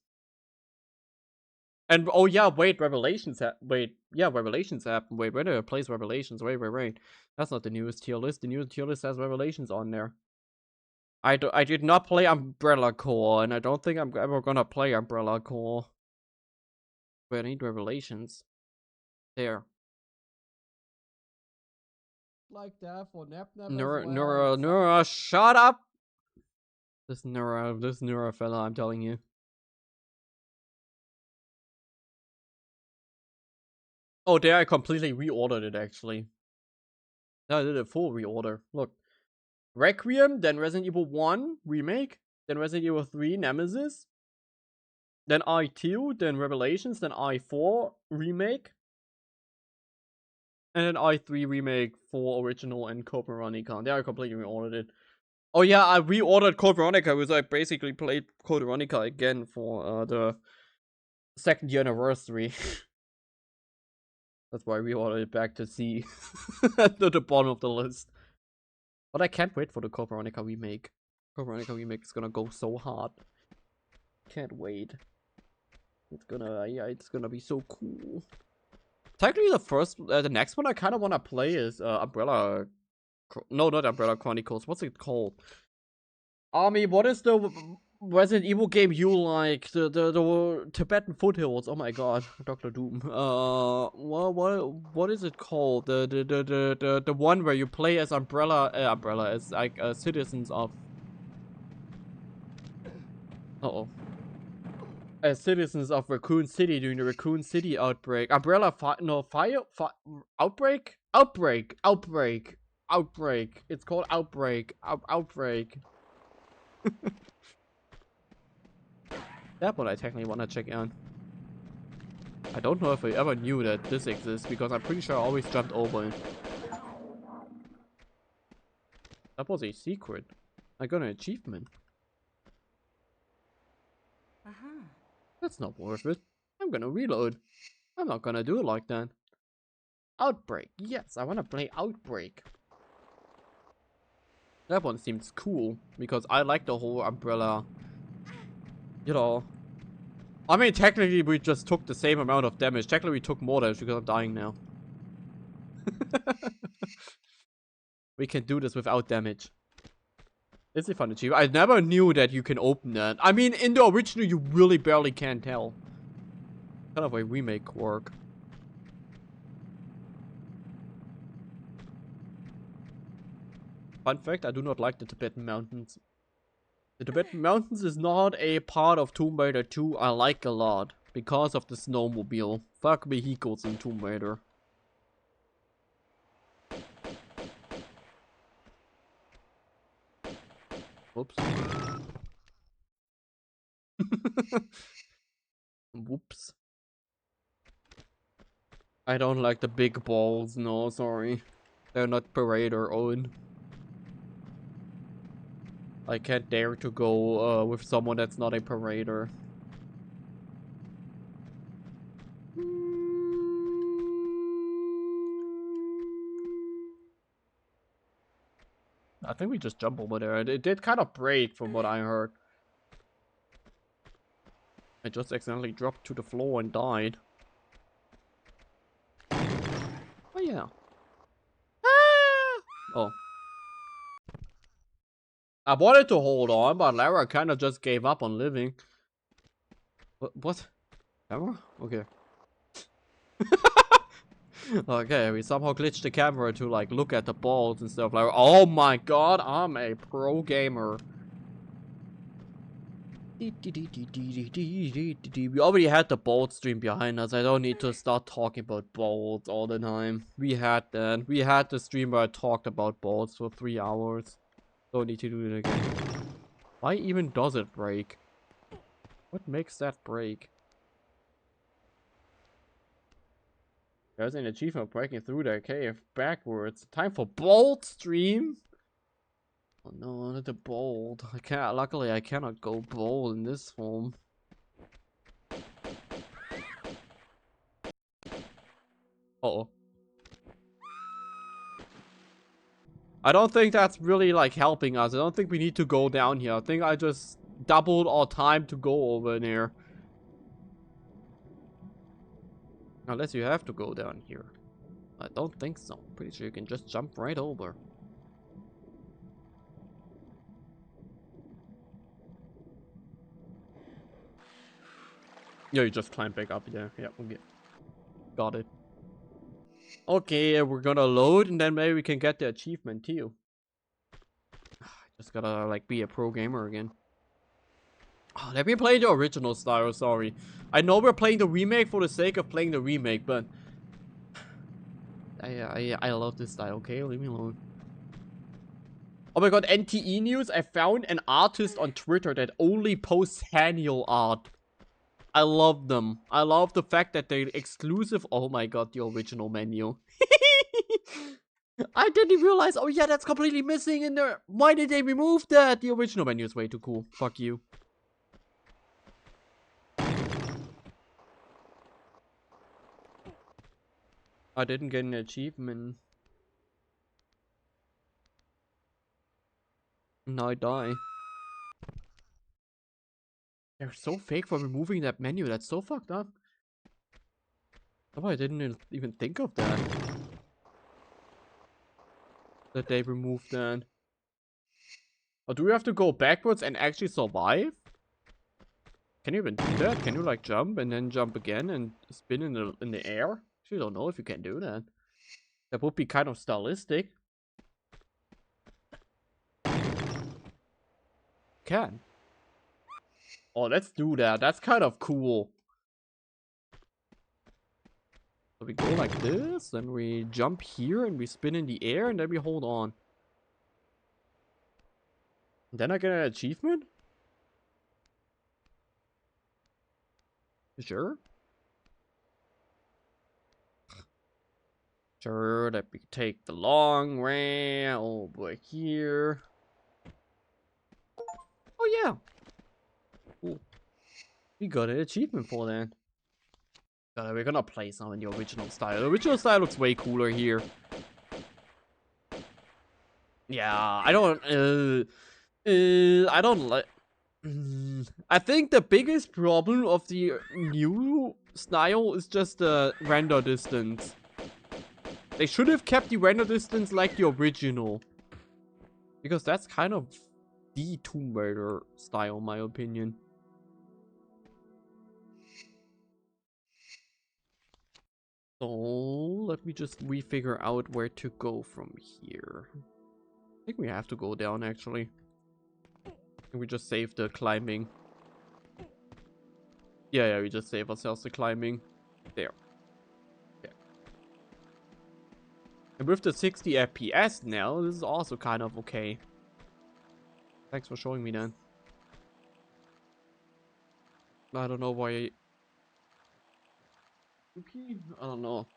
And oh yeah, wait, Revelations wait, yeah, Revelations happened. Wait, where did I place Revelations? Wait. That's not the newest tier list. The newest tier list has Revelations on there. I did not play Umbrella Corps, and I don't think I'm ever gonna play Umbrella Corps. Wait, I need Revelations. There. Like that for Nura, shut up! This Nura fella, I'm telling you. Oh, there I completely reordered it, actually. No, I did a full reorder. Look. Requiem, then Resident Evil 1 Remake, then Resident Evil 3 Nemesis, then I2, then Revelations, then I4 Remake, and then I3 Remake for Original and ᴂᵃェᵃᵒᵐᵉ. There I completely reordered it. Oh yeah, I reordered ᴂᵃェᵃᵒᵐᵉ because I basically played ᴂᵃェᵃᵒᵒ again for the 2nd year anniversary. That's why I reordered it back to C. At the bottom of the list. But I can't wait for the ᴂᵃェᵃᵒᵒ remake. ᴂᵃェᵃᵒᵒ remake is gonna go so hard. Can't wait. It's gonna be so cool. Technically, the next one I kind of want to play is Umbrella. No, not Umbrella Chronicles. What's it called? Army, what is the Resident Evil game you like? The Tibetan foothills. Oh my god, Dr. Doom. What is it called? The one where you play as Umbrella as like citizens of. As citizens of Raccoon City during the Raccoon City outbreak. Umbrella outbreak. It's called Outbreak. Outbreak. That one I technically want to check out. I don't know if I ever knew that this exists, because I'm pretty sure I always jumped over it. That was a secret. I got an achievement. That's not worth it. I'm gonna reload. I'm not gonna do it like that. Outbreak. Yes, I wanna play Outbreak. That one seems cool, because I like the whole umbrella. You know. I mean, technically we just took the same amount of damage. Technically we took more damage because I'm dying now. We can do this without damage. It's a fun achievement. I never knew that you can open that. I mean, in the original you really barely can tell. Kind of a remake work. Fun fact, I do not like the Tibetan Mountains. The Tibetan Mountains is not a part of Tomb Raider 2 I like a lot. Because of the snowmobile. Fuck vehicles in Tomb Raider. Whoops. Whoops. I don't like the big balls, no, sorry. They're not parader owned. I can't dare to go with someone that's not a parader. I think we just jump over there. It did kind of break from what I heard. I just accidentally dropped to the floor and died. Oh yeah. Ah! Oh. I wanted to hold on, but Lara kind of just gave up on living. What? Camera? Okay. Okay, we somehow glitched the camera to like look at the balls and stuff. Like, oh my god, I'm a pro gamer. We already had the bolt stream behind us. I don't need to start talking about bolts all the time. We had that. We had the stream where I talked about bolts for 3 hours. Don't need to do it again. Why even does it break? What makes that break? There's an achievement of breaking through the cave backwards. Time for bolt stream. Oh no, not the bold. I can't. Luckily, I cannot go bold in this form. Uh-oh. I don't think that's really like helping us. I don't think we need to go down here. I think I just doubled our time to go over there. Unless you have to go down here. I don't think so. Pretty sure you can just jump right over. Yeah, you just climb back up. Yeah, okay. Got it. Okay, we're gonna load and then maybe we can get the achievement too. Just gotta like be a pro gamer again. Oh, let me play the original style, sorry. I know we're playing the remake for the sake of playing the remake, but I love this style, okay? Leave me alone. Oh my god, NTE news, I found an artist on Twitter that only posts Haniel art. I love them. I love the fact that they're exclusive. Oh my god, the original menu. I didn't realize. Oh yeah, that's completely missing in there. Why did they remove that? The original menu is way too cool. Fuck you. I didn't get an achievement. Now I die. They're so fake for removing that menu. That's so fucked up. Oh, I didn't even think of that. That they removed that. Oh, do we have to go backwards and actually survive? Can you even do that? Can you like jump and then jump again and spin in the air? Actually, don't know if you can do that. That would be kind of stylistic. Can. Oh, let's do that. That's kind of cool. So we go like this, then we jump here and we spin in the air and then we hold on. And then I get an achievement? Sure. Sure, let me take the long way over here. Oh yeah. Cool. We got an achievement for that. We're gonna play some in the original style. The original style looks way cooler here. Yeah, I don't like. I think the biggest problem of the new style is just the render distance. They should have kept the render distance like the original. Because that's kind of the Tomb Raider style, in my opinion. So, let me just refigure out where to go from here. I think we have to go down, actually. We just save the climbing. Yeah, we just save ourselves the climbing. There. Yeah. And with the 60 FPS now, this is also kind of okay. Thanks for showing me that. I don't know why. Okay, I don't know.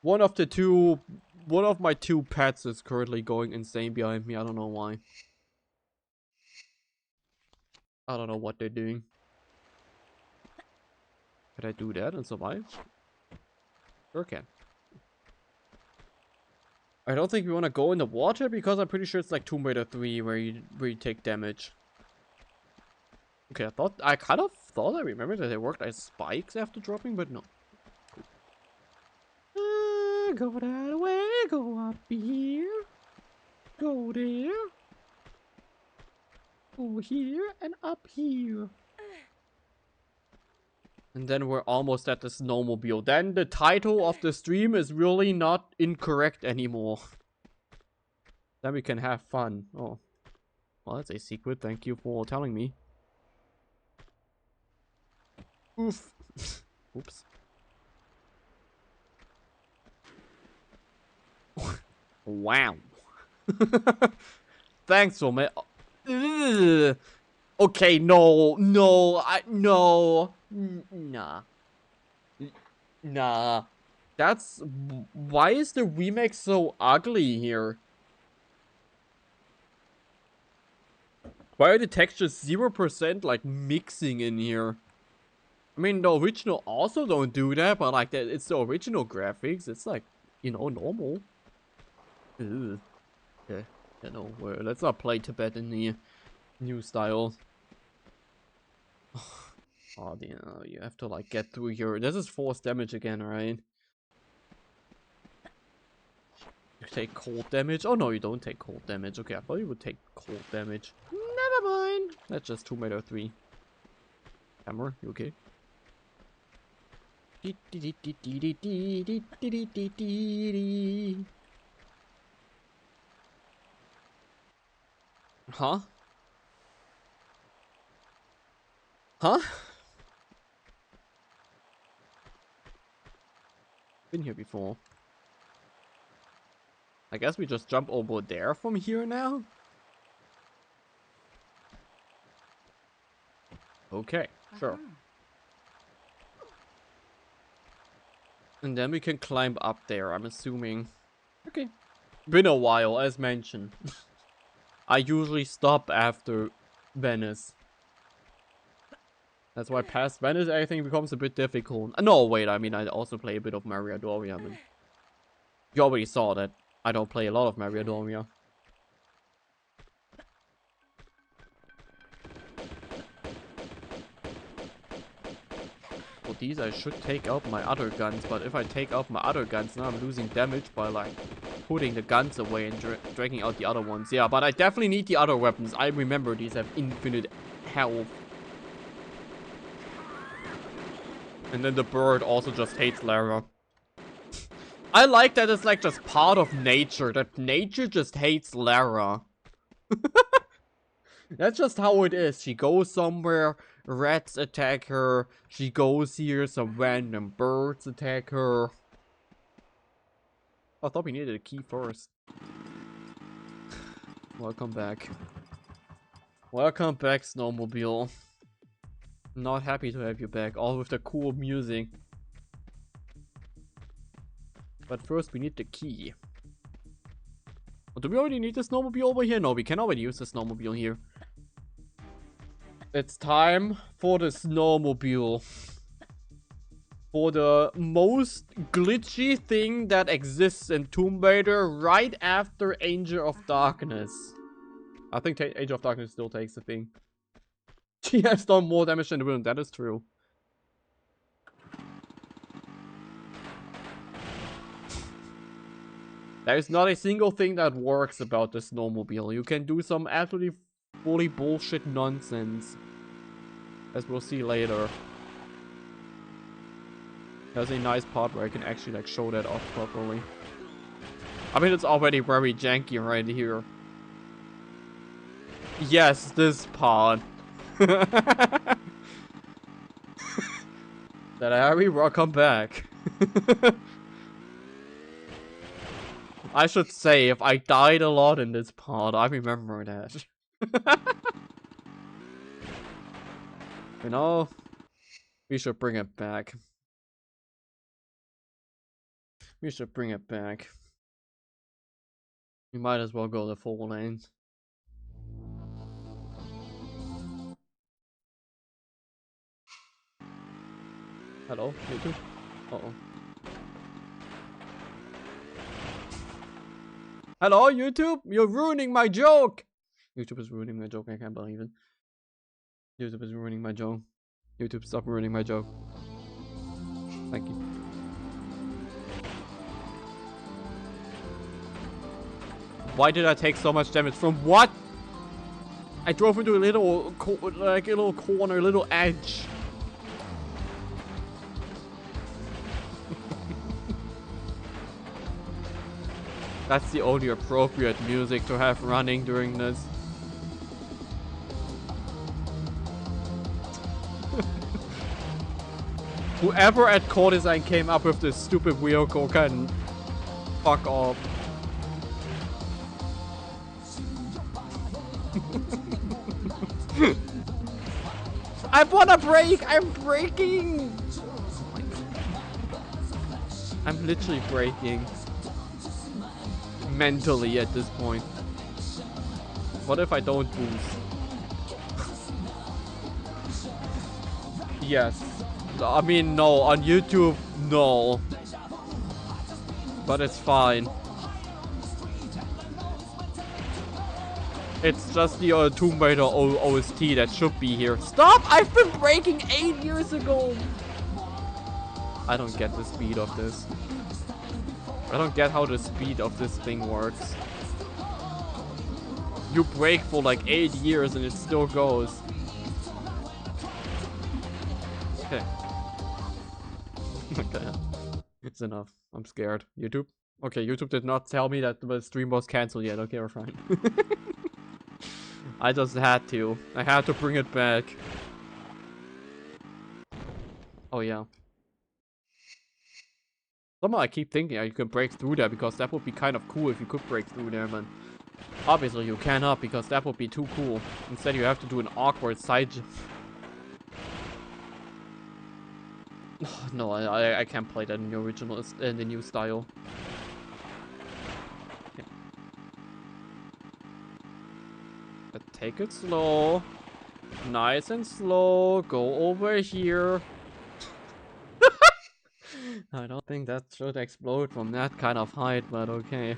One of my two pets is currently going insane behind me. I don't know why. I don't know what they're doing. Can I do that and survive? Sure can. I don't think we want to go in the water because I'm pretty sure it's like Tomb Raider 3 where you take damage. Okay, I kind of thought I remembered that they worked as spikes after dropping, but no. Go that way, go up here, go there, go here, and up here. And then we're almost at the snowmobile. Then the title of the stream is really not incorrect anymore. Then we can have fun. Oh. Well, that's a secret. Thank you for telling me. Oof. Oops. Wow. Thanks for me. Okay, no. Nah. Nah. That's... Why is the remake so ugly here? Why are the textures 0% like mixing in here? I mean, the original also don't do that, but like that, it's the original graphics. It's like, you know, normal. Ugh. Yeah, you know, let's not play Tibet in the new style. Oh, you have to like get through here. This is force damage again, right? You take cold damage? Oh no, you don't take cold damage. Okay, I thought you would take cold damage. Never mind. That's just Tomb Raider 3. Hammer, you okay? Huh? Huh? Been here before. I guess we just jump over there from here now? Okay, sure. And then we can climb up there, I'm assuming. Okay. Been a while, as mentioned. I usually stop after Venice. That's why past Venice everything becomes a bit difficult. No, wait, I mean, I also play a bit of Mariadoria, but... You already saw that I don't play a lot of Mariadoria. For these, I should take out my other guns, but if I take out my other guns, now I'm losing damage by, like, putting the guns away and dragging out the other ones. Yeah, but I definitely need the other weapons. I remember these have infinite health. And then the bird also just hates Lara. I like that it's like just part of nature. That nature just hates Lara. That's just how it is. She goes somewhere, rats attack her. She goes here, some random birds attack her. I thought we needed a key first. Welcome back. Welcome back, snowmobile. Not happy to have you back, all with the cool music. But first we need the key. Oh, do we already need the snowmobile over here? No, we can already use the snowmobile here. It's time for the snowmobile. For the most glitchy thing that exists in Tomb Raider right after Angel of Darkness. I think Angel of Darkness still takes the thing. She has done more damage than the villain, that is true. There is not a single thing that works about the snowmobile. You can do some absolutely fully bullshit nonsense. As we'll see later. There's a nice part where I can actually like show that off properly. I mean, it's already very janky right here. Yes, this part. That Harry, welcome back. I should say, if I died a lot in this part, I remember that. You know, we should bring it back. We should bring it back. We might as well go the full length. Hello, YouTube? Uh-oh. Hello, YouTube? You're ruining my joke! YouTube is ruining my joke, I can't believe it. YouTube is ruining my joke. YouTube, stop ruining my joke. Thank you. Why did I take so much damage? From what? I drove into a little, like a little corner, a little edge. That's the only appropriate music to have running during this. Whoever at core design came up with this stupid vehicle can fuck off. I wanna break! I'm breaking! I'm literally breaking. Mentally at this point. What if I don't boost? Yes. I mean, no. On YouTube, no. But it's fine. It's just the Tomb Raider OST that should be here. Stop! I've been breaking 8 years ago! I don't get the speed of this. I don't get how the speed of this thing works. You break for like 8 years and it still goes. Okay. Okay. It's enough. I'm scared. YouTube? Okay, YouTube did not tell me that the stream was cancelled yet. Okay, we're fine. I just had to. I had to bring it back. Oh yeah. Somehow I keep thinking you can break through there because that would be kind of cool if you could break through there, man. Obviously you cannot because that would be too cool. Instead you have to do an awkward side jump. No, I can't play that in the original, in the new style. Okay. But take it slow. Nice and slow. Go over here. I don't think that should explode from that kind of height, but okay.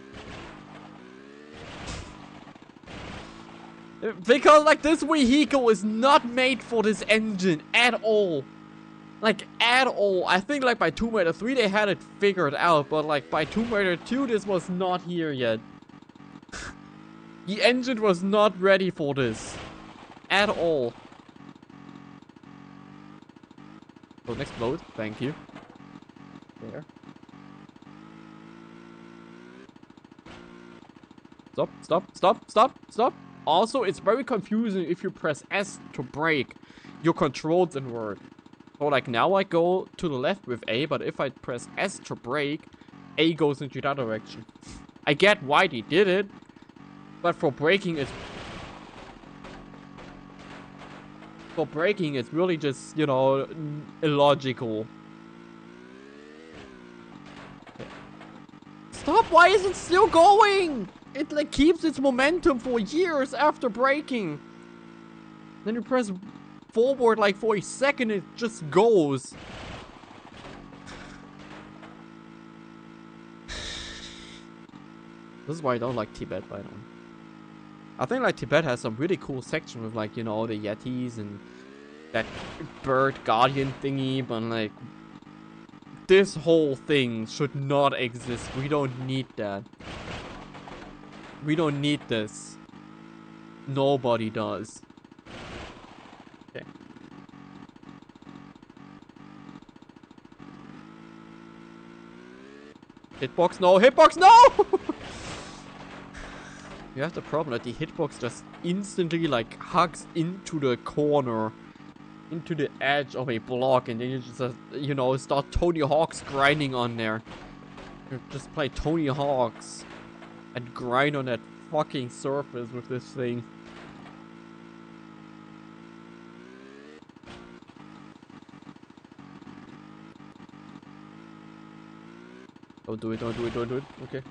Because, like, this vehicle is not made for this engine at all. Like, at all. I think, like, by Tomb Raider 3 they had it figured out, but, like, by Tomb Raider 2 this was not here yet. The engine was not ready for this. At all. Don't explode. Thank you. There. Stop, stop, stop, stop, stop. Also, it's very confusing if you press S to brake. Your controls didn't work. So, like, now I go to the left with A, but if I press S to brake, A goes into that direction. I get why they did it, but for braking it's... for braking, it's really just, you know, illogical. Stop! Why is it still going? It like keeps its momentum for years after braking. Then you press forward like for a second, it just goes. This is why I don't like Tibet, by the way. I think like Tibet has some really cool section with like, you know, the Yetis and that bird guardian thingy, but like this whole thing should not exist. We don't need that. We don't need this. Nobody does. Okay. Hitbox no! Hitbox no! You have the problem that the hitbox just instantly like hugs into the corner, into the edge of a block, and then you just, you know, start Tony Hawk's grinding on there. You just play Tony Hawk's and grind on that fucking surface with this thing. Don't do it, don't do it, don't do it. Okay.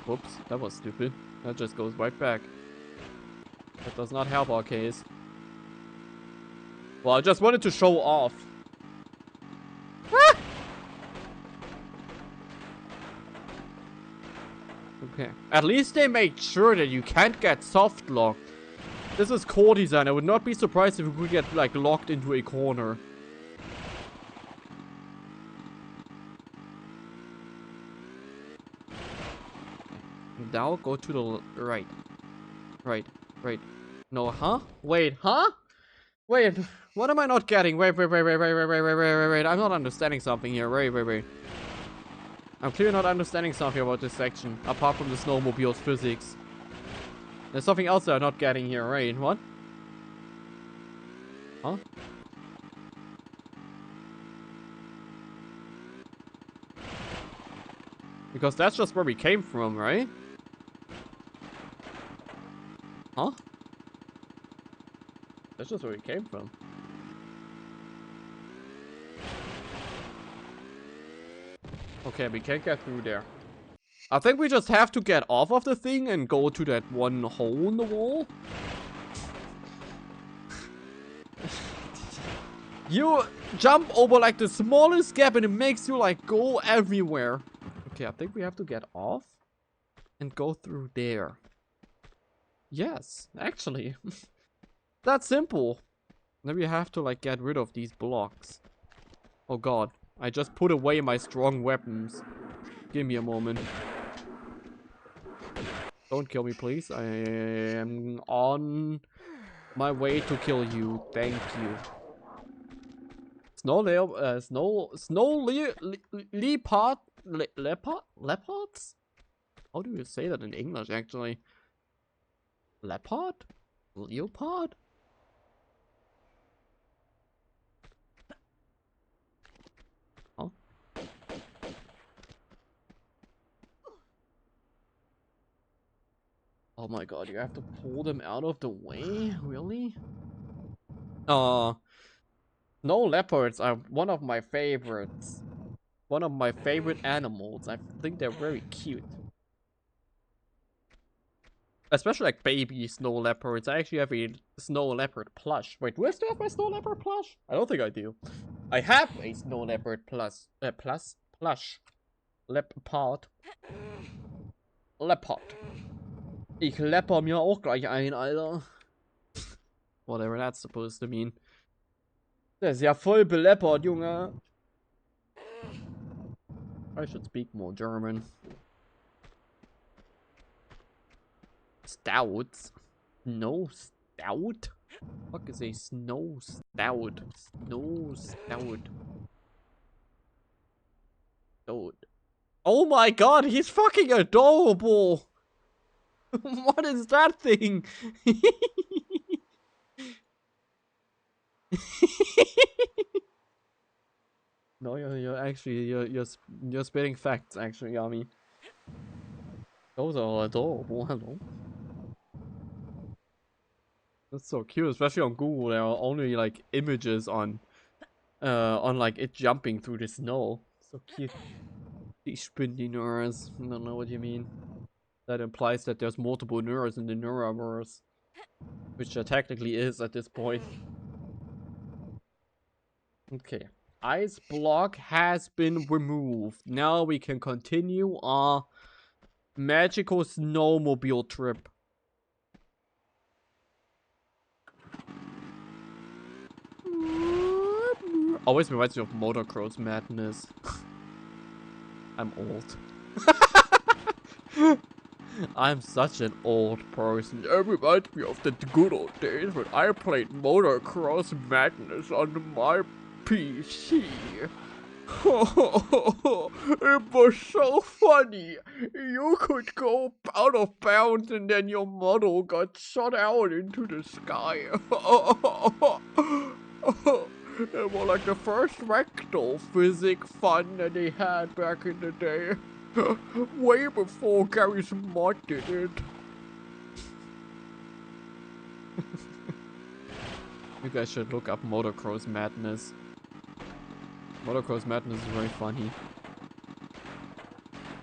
Whoops, that was stupid. That just goes right back. That does not help our case. Well, I just wanted to show off. Ah! Okay. At least they made sure that you can't get soft locked. This is core design. I would not be surprised if we could get like locked into a corner. Now go to the right. Right. Right. No, huh? Wait, huh? Wait, what am I not getting? Wait. I'm not understanding something here. Wait. I'm clearly not understanding something about this section, apart from the snowmobile's physics. There's something else that I'm not getting here, right? What? Huh? Because that's just where we came from, right? Huh? That's just where we came from. Okay, we can't get through there. I think we just have to get off of the thing and go to that one hole in the wall. You jump over like the smallest gap and it makes you like go everywhere. Okay, I think we have to get off and go through there. Yes, actually. That's simple. Then we have to like get rid of these blocks. Oh god, I just put away my strong weapons. Give me a moment. Don't kill me, please. I am on my way to kill you. Thank you. Leopards? How do you say that in English, actually? Leopard? Leopard? Huh? Oh my god, you have to pull them out of the way? Really? No, leopards are one of my favorites. One of my favorite animals. I think they're very cute. Especially like baby snow leopards. I actually have a snow leopard plush. Wait, do I still have my snow leopard plush? I don't think I do. I have a snow leopard plush. Leopard. Leopard. Ich lepper mir auch gleich ein, Alter. Whatever that's supposed to mean. Der ist ja voll beleppert, Junge. I should speak more German. Stouts? No stout? What is a snow stout? Snow stout. Stout. Oh my god, he's fucking adorable! What is that thing? No, you're actually you're spitting facts, actually, Yami. Those are adorable. Hello. That's so cute, especially on Google. There are only like images on like it jumping through the snow. So cute. These spindly Nuras. I don't know what you mean. That implies that there's multiple Nuras in the Nuraverse, which there technically is at this point. Okay. Ice block has been removed. Now we can continue our magical snowmobile trip. Always reminds me of motocross madness. I'm old. I'm such an old person. It reminds me of the good old days when I played motocross madness on my PC. It was so funny. You could go out of bounds and then your model got shot out into the sky. It was like the first rectal physics fun that they had back in the day. Way before Gary's mod did it. You guys should look up Motocross Madness. Motocross Madness is very funny.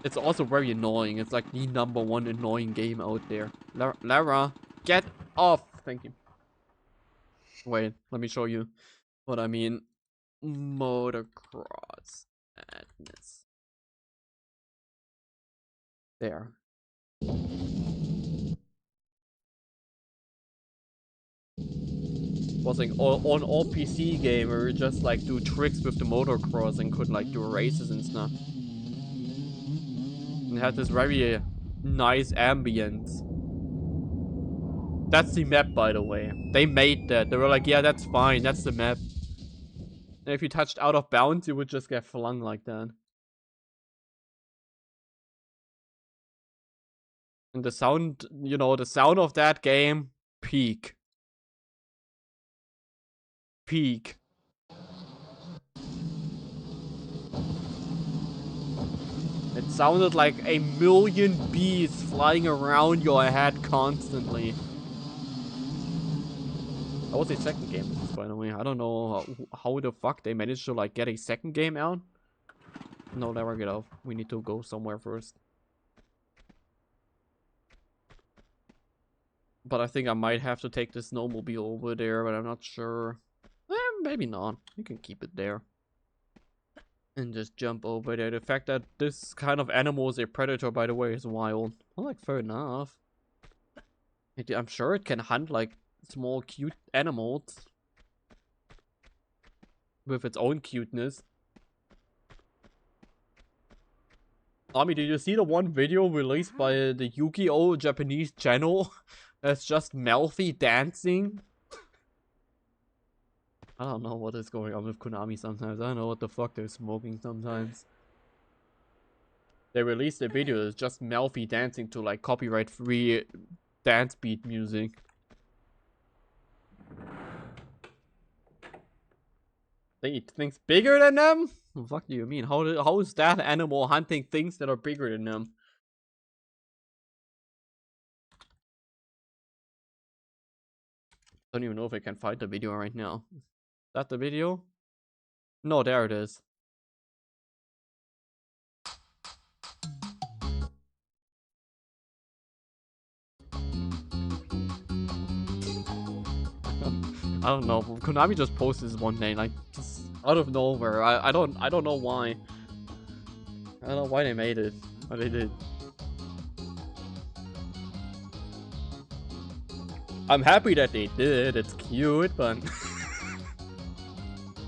It's also very annoying. It's like the #1 annoying game out there. Lara, get off! Thank you. Wait, let me show you what I mean. Motocross Madness. There. Was like on all PC game where you just like do tricks with the motocross and could like do races and stuff. And it had this very nice ambience. That's the map, by the way. They made that. They were like, yeah, that's fine. That's the map. And if you touched out of bounds, you would just get flung like that. And the sound, you know, the sound of that game, peak. Peak. It sounded like a million bees flying around your head constantly. That was a second game, by the way. I don't know how the fuck they managed to like get a second game out. No, never get off. We need to go somewhere first. But I think I might have to take the snowmobile over there, but I'm not sure. Maybe not. You can keep it there. And just jump over there. The fact that this kind of animal is a predator, by the way, is wild. Well, like, fair enough. I'm sure it can hunt, like, small, cute animals. With its own cuteness. Ami, did you see the one video released by the Yu-Gi-Oh! Japanese channel? That's just Melfi dancing? I don't know what is going on with Konami sometimes. I don't know what the fuck they're smoking sometimes. They released a video that's just Melfi dancing to like copyright-free dance beat music. They eat things bigger than them? What the fuck do you mean? How is that animal hunting things that are bigger than them? I don't even know if I can find the video right now. Is that the video? No, there it is. I don't know. Konami just posted this one day, like just out of nowhere. I don't know why. I don't know why they made it, but they did. I'm happy that they did. It's cute, but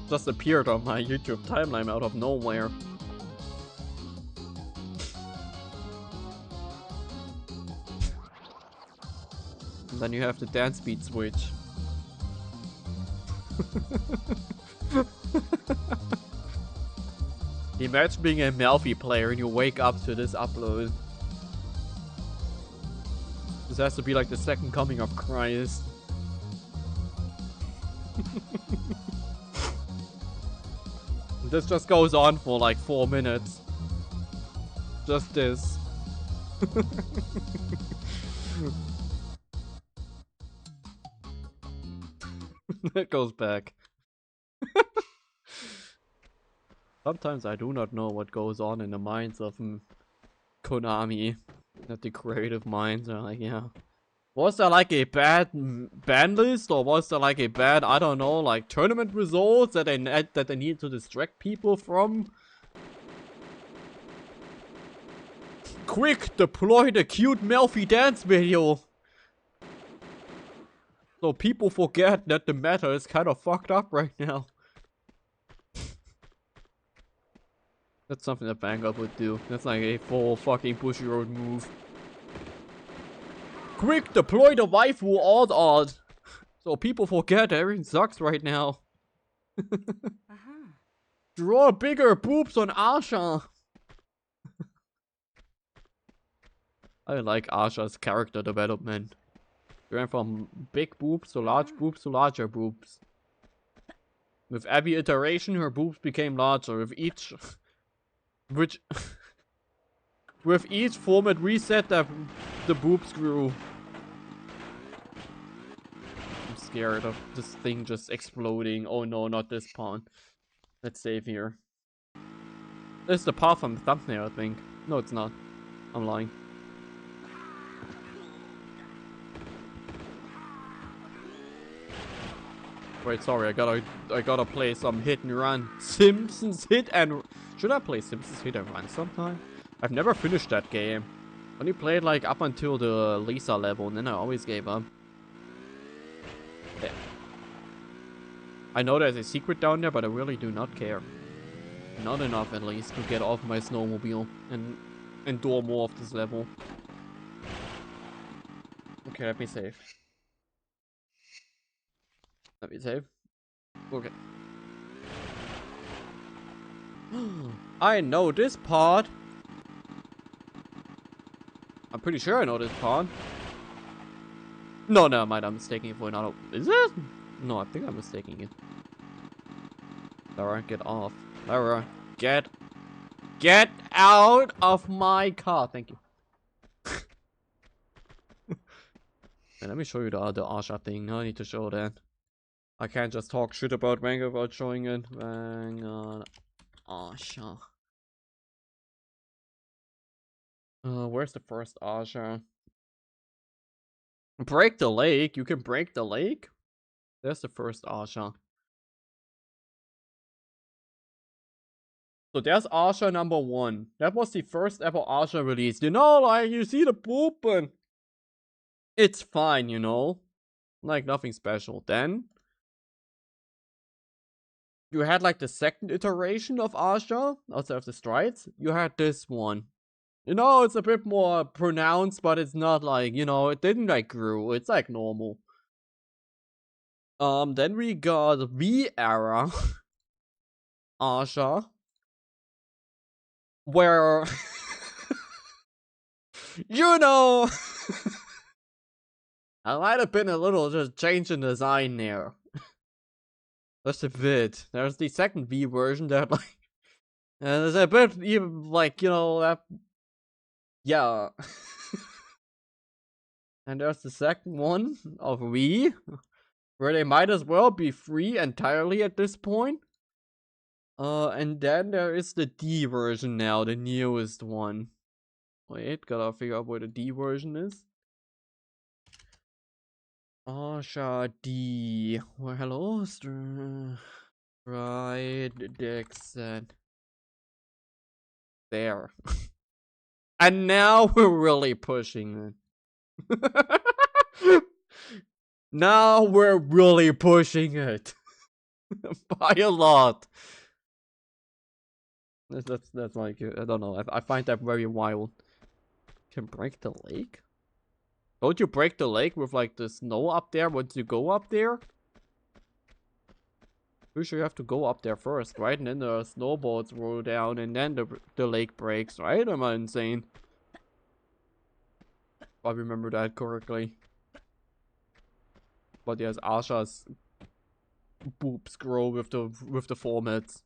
just appeared on my YouTube timeline out of nowhere. And then you have the dance beat switch. Imagine being a Melfi player and you wake up to this upload. This has to be like the second coming of Christ. This just goes on for like 4 minutes. Just this. It goes back. Sometimes I do not know what goes on in the minds of Konami. That the creative minds are like, yeah. Was there like a bad ban list, or was there like a bad, I don't know, like tournament results that they need to distract people from? Quick, deploy the cute Melfi dance video, so people forget that the meta is kind of fucked up right now. That's something that Vanguard would do. That's like a full fucking Bushy Road move. Quick, deploy the waifu alt, so people forget everything sucks right now. Draw bigger boobs on Asha. I like Asha's character development. She went from big boobs to large boobs to larger boobs. With every iteration, her boobs became larger. With each format reset, the boobs grew. I'm scared of this thing just exploding. Oh no, not this pawn. Let's save here. This is the path from the thumbnail, I think. No, it's not. I'm lying. Wait, sorry, I gotta play some hit and run. Simpsons hit and... Should I play Simpsons hit and run sometime? I've never finished that game. Only played like up until the Lisa level, and then I always gave up. Yeah. I know there's a secret down there, but I really do not care. Not enough, at least, to get off my snowmobile and endure more of this level. Okay, let me save. Let me save. Okay. I know this part. I'm pretty sure I know this part. No, never mind. I'm mistaking it for another. Is it? No, I think I'm mistaking it. Lara, get off. Lara, get out of my car. Thank you. And let me show you the Asha thing. I need to show that. I can't just talk shit about Manga without showing it. Hang on. Asha. Where's the first Asha? Break the lake? You can break the lake? There's the first Asha. So there's Asha number 1. That was the first ever Asha release. You know, like, you see the poop and... It's fine, you know? Like, nothing special. Then... You had, like, the second iteration of Asha, outside of the strides. You had this one. You know, it's a bit more pronounced, but it's not like, you know, it didn't, like, grow. It's, like, normal. Then we got V-Era Asha. Where... you know... I might have been a little just change in design there. Just a bit. There's the second V version that, like... And there's a bit even, like, you know, that... Yeah. And there's the second one of V. Where they might as well be free entirely at this point. And then there is the D version now, the newest one. Wait, gotta figure out where the D version is. Asha D. Well, hello, right, Dixon. There. And now we're really pushing it. Now we're really pushing it. By a lot. That's like, I don't know. I find that very wild. Can break the lake? Don't you break the lake with like the snow up there once you go up there? Pretty sure you have to go up there first, right? And then the snowboards roll down and then the lake breaks, right? Am I insane? If I remember that correctly. But yes, Asha's boobs grow with the formats.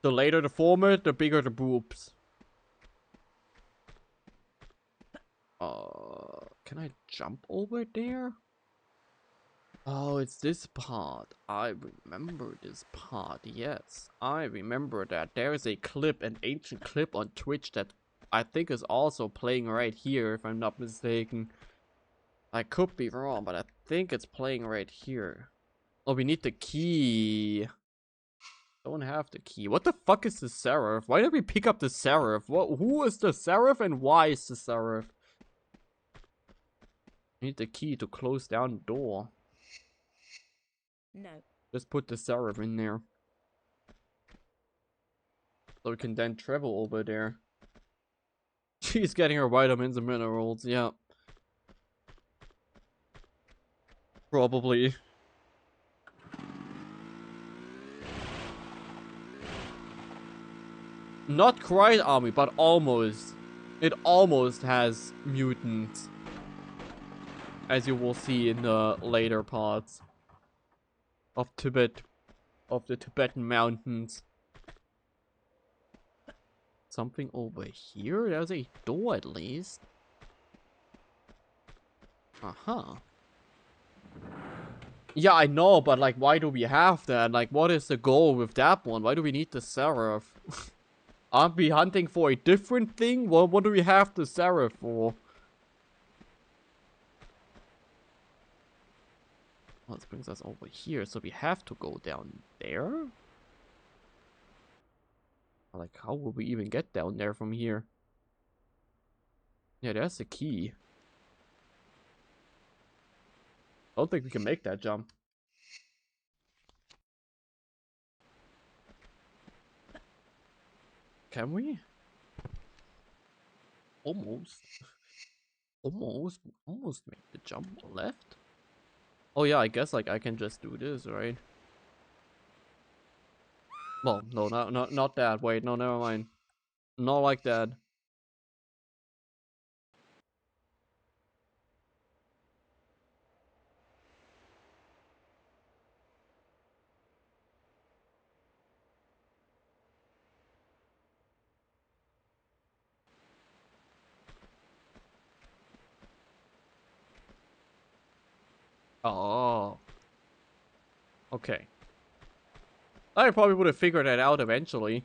The later the format, the bigger the boobs. Can I jump over there? Oh, it's this part. I remember this part, yes. I remember that. There's a clip, an ancient clip on Twitch that I think is also playing right here, if I'm not mistaken. I could be wrong, but I think it's playing right here. Oh, we need the key. Don't have the key. What the fuck is the ᵂᵉ? Why did we pick up the ᵂᵉ? What? Who is the ᵂᵉ and why is the ᵂᵉ? Need the key to close down the door. No. Just put the ᵂᵉ in there. So we can then travel over there. She's getting her vitamins and minerals, yeah. Probably. Not quite army, but almost. It almost has mutants. As you will see in the later parts of Tibet. Of the Tibetan mountains. Something over here? There's a door at least. Uh-huh. Yeah, I know, but like, why do we have that? Like, what is the goal with that one? Why do we need the ᵂᵉ? Aren't we hunting for a different thing? Well, what do we have the ᵂᵉ for? Well, this brings us over here, so we have to go down there? Like, how will we even get down there from here? Yeah, there's the key. I don't think we can make that jump. Can we? Almost. Almost make the jump left. Oh yeah, I guess like I can just do this, right? Well, no, not that. Wait, no, never mind. Not like that. Oh. Okay. I probably would have figured that out eventually.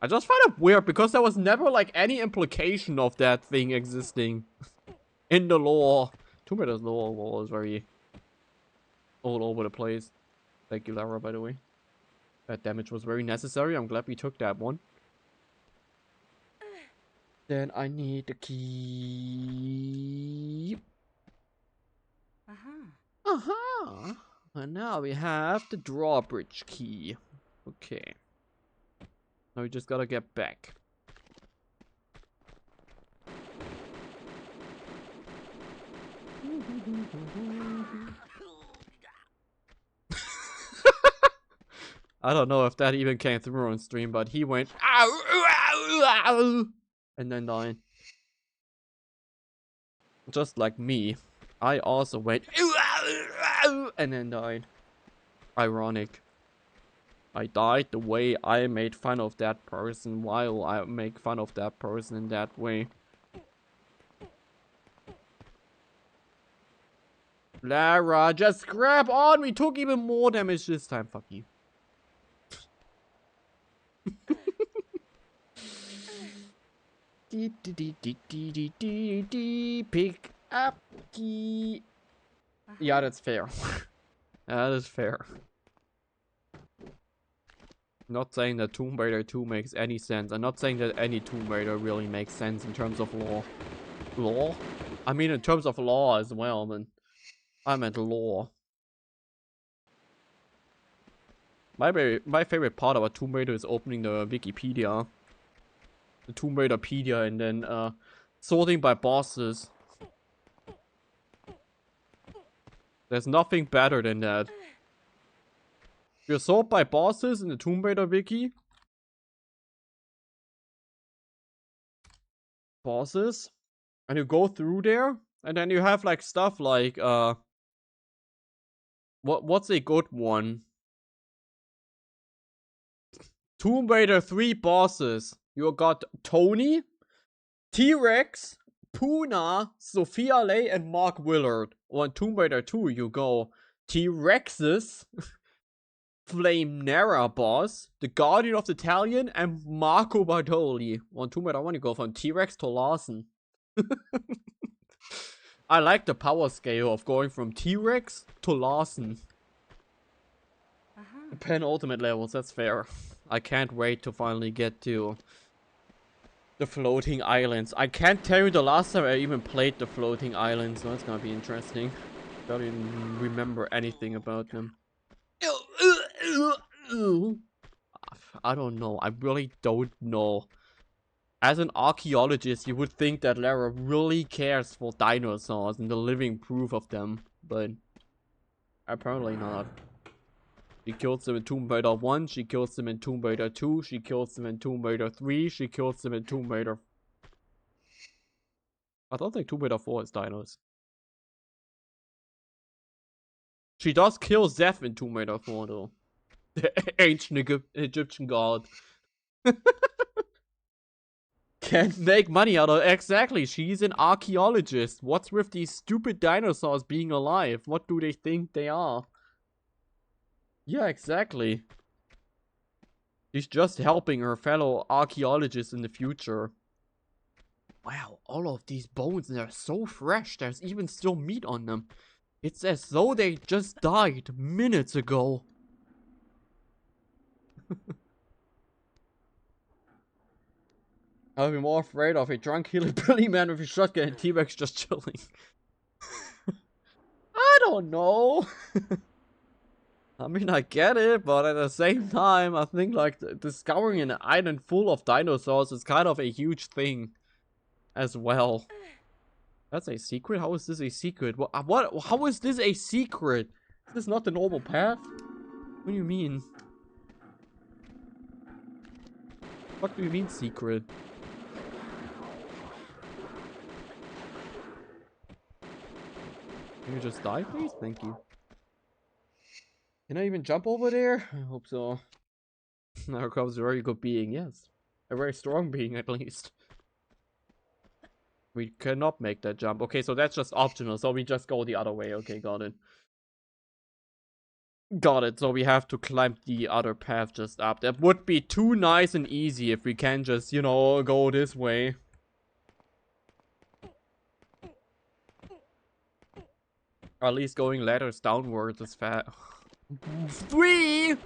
I just find it weird because there was never like any implication of that thing existing in the lore. ᵂᵉ's lore is very all over the place. Thank you, Lara, by the way. That damage was very necessary. I'm glad we took that one. Then I need the key. Uh-huh. And now we have the drawbridge key. Okay. Now we just gotta get back. I don't know if that even came through on stream, but he went ow, ow, ow, and then died. Just like me, I also went and then died. Ironic. I died the way I made fun of that person while I make fun of that person in that way. Lara, just grab on! We took even more damage this time. Fuck you. Pick up key. Yeah, that's fair. That is fair. Not saying that Tomb Raider 2 makes any sense. I'm not saying that any Tomb Raider really makes sense in terms of lore. Lore? I mean in terms of law as well, but I meant lore. My favorite part about Tomb Raider is opening the Wikipedia. The Tomb Raiderpedia, and then sorting by bosses. There's nothing better than that. You sort by bosses in the Tomb Raider wiki. Bosses. And you go through there. And then you have like stuff like what's a good one? Tomb Raider 3 bosses. You got Tony, T-Rex, Puna, Sophia Lay, and Mark Willard. On Tomb Raider 2, you go T-Rexes, Flame Nara boss, the Guardian of the Italian, and Marco Bartoli. On Tomb Raider 1, you go from T-Rex to Larson. I like the power scale of going from T-Rex to Larson. Penultimate levels, that's fair. I can't wait to finally get to the floating islands. I can't tell you the last time I even played the floating islands, so that's gonna be interesting. Don't even remember anything about them. I don't know. I really don't know. As an archaeologist, you would think that Lara really cares for dinosaurs and the living proof of them, but apparently not. She kills them in Tomb Raider 1, she kills them in Tomb Raider 2, she kills them in Tomb Raider 3, she kills them in Tomb Raider... I don't think Tomb Raider 4 is dinos. She does kill Zeph in Tomb Raider 4 though. The ancient Egyptian god. Can't make money out of... Exactly, she's an archaeologist. What's with these stupid dinosaurs being alive? What do they think they are? Yeah, exactly. She's just helping her fellow archaeologists in the future. Wow, all of these bones, they're so fresh. There's even still meat on them. It's as though they just died minutes ago. I'll be more afraid of a drunk hillbilly man with a shotgun and T-Rex just chilling. I don't know. I mean, I get it, but at the same time, I think like discovering an island full of dinosaurs is kind of a huge thing as well. That's a secret? How is this a secret? What? How is this a secret? Is this not the normal path? What do you mean? What do you mean secret? Can you just die, please? Thank you. Can I even jump over there? I hope so. Now comes a very good being, yes. A very strong being, at least. We cannot make that jump. Okay, so that's just optional, so we just go the other way. Okay, got it. Got it, so we have to climb the other path just up. That would be too nice and easy if we can just, you know, go this way. Or at least going ladders downwards is fast. 3!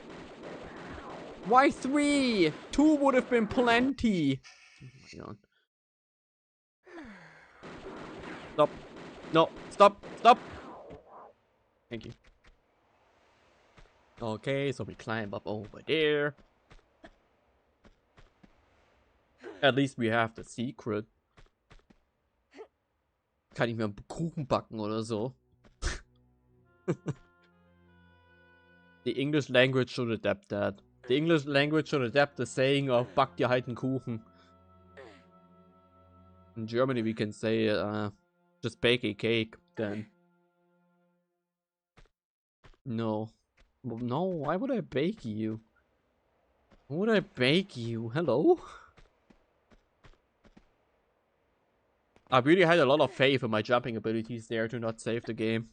Why 3? 2 would have been plenty. Oh my god. Stop. No, stop, stop. Thank you. Okay, so we climb up over there. At least we have the secret. Kann ich mir einen Kuchen backen oder so? The English language should adapt that. The English language should adapt the saying of back dir halt einen Kuchen. In Germany we can say just bake a cake then. No. No, why would I bake you? Why would I bake you? Hello? I really had a lot of faith in my jumping abilities there to not save the game.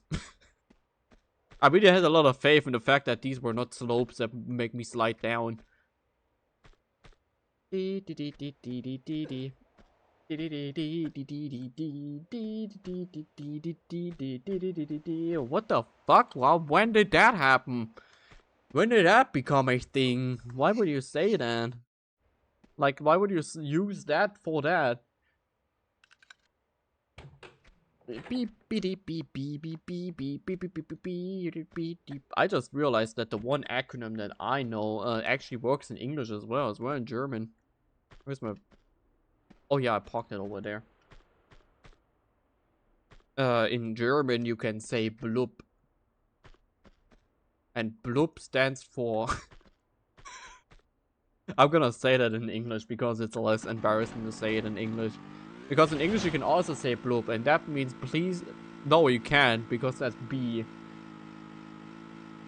I really had a lot of faith in the fact that these were not slopes that make me slide down. What the fuck? Well, when did that happen? When did that become a thing? Why would you say that? Like, why would you use that for that? I just realized that the one acronym that I know actually works in English as well in German. Where's my... Oh yeah, I parked it over there. In German you can say blub. And blub stands for... I'm gonna say that in English because it's less embarrassing to say it in English. Because in English you can also say blub, and that means please... No, you can't, because that's B.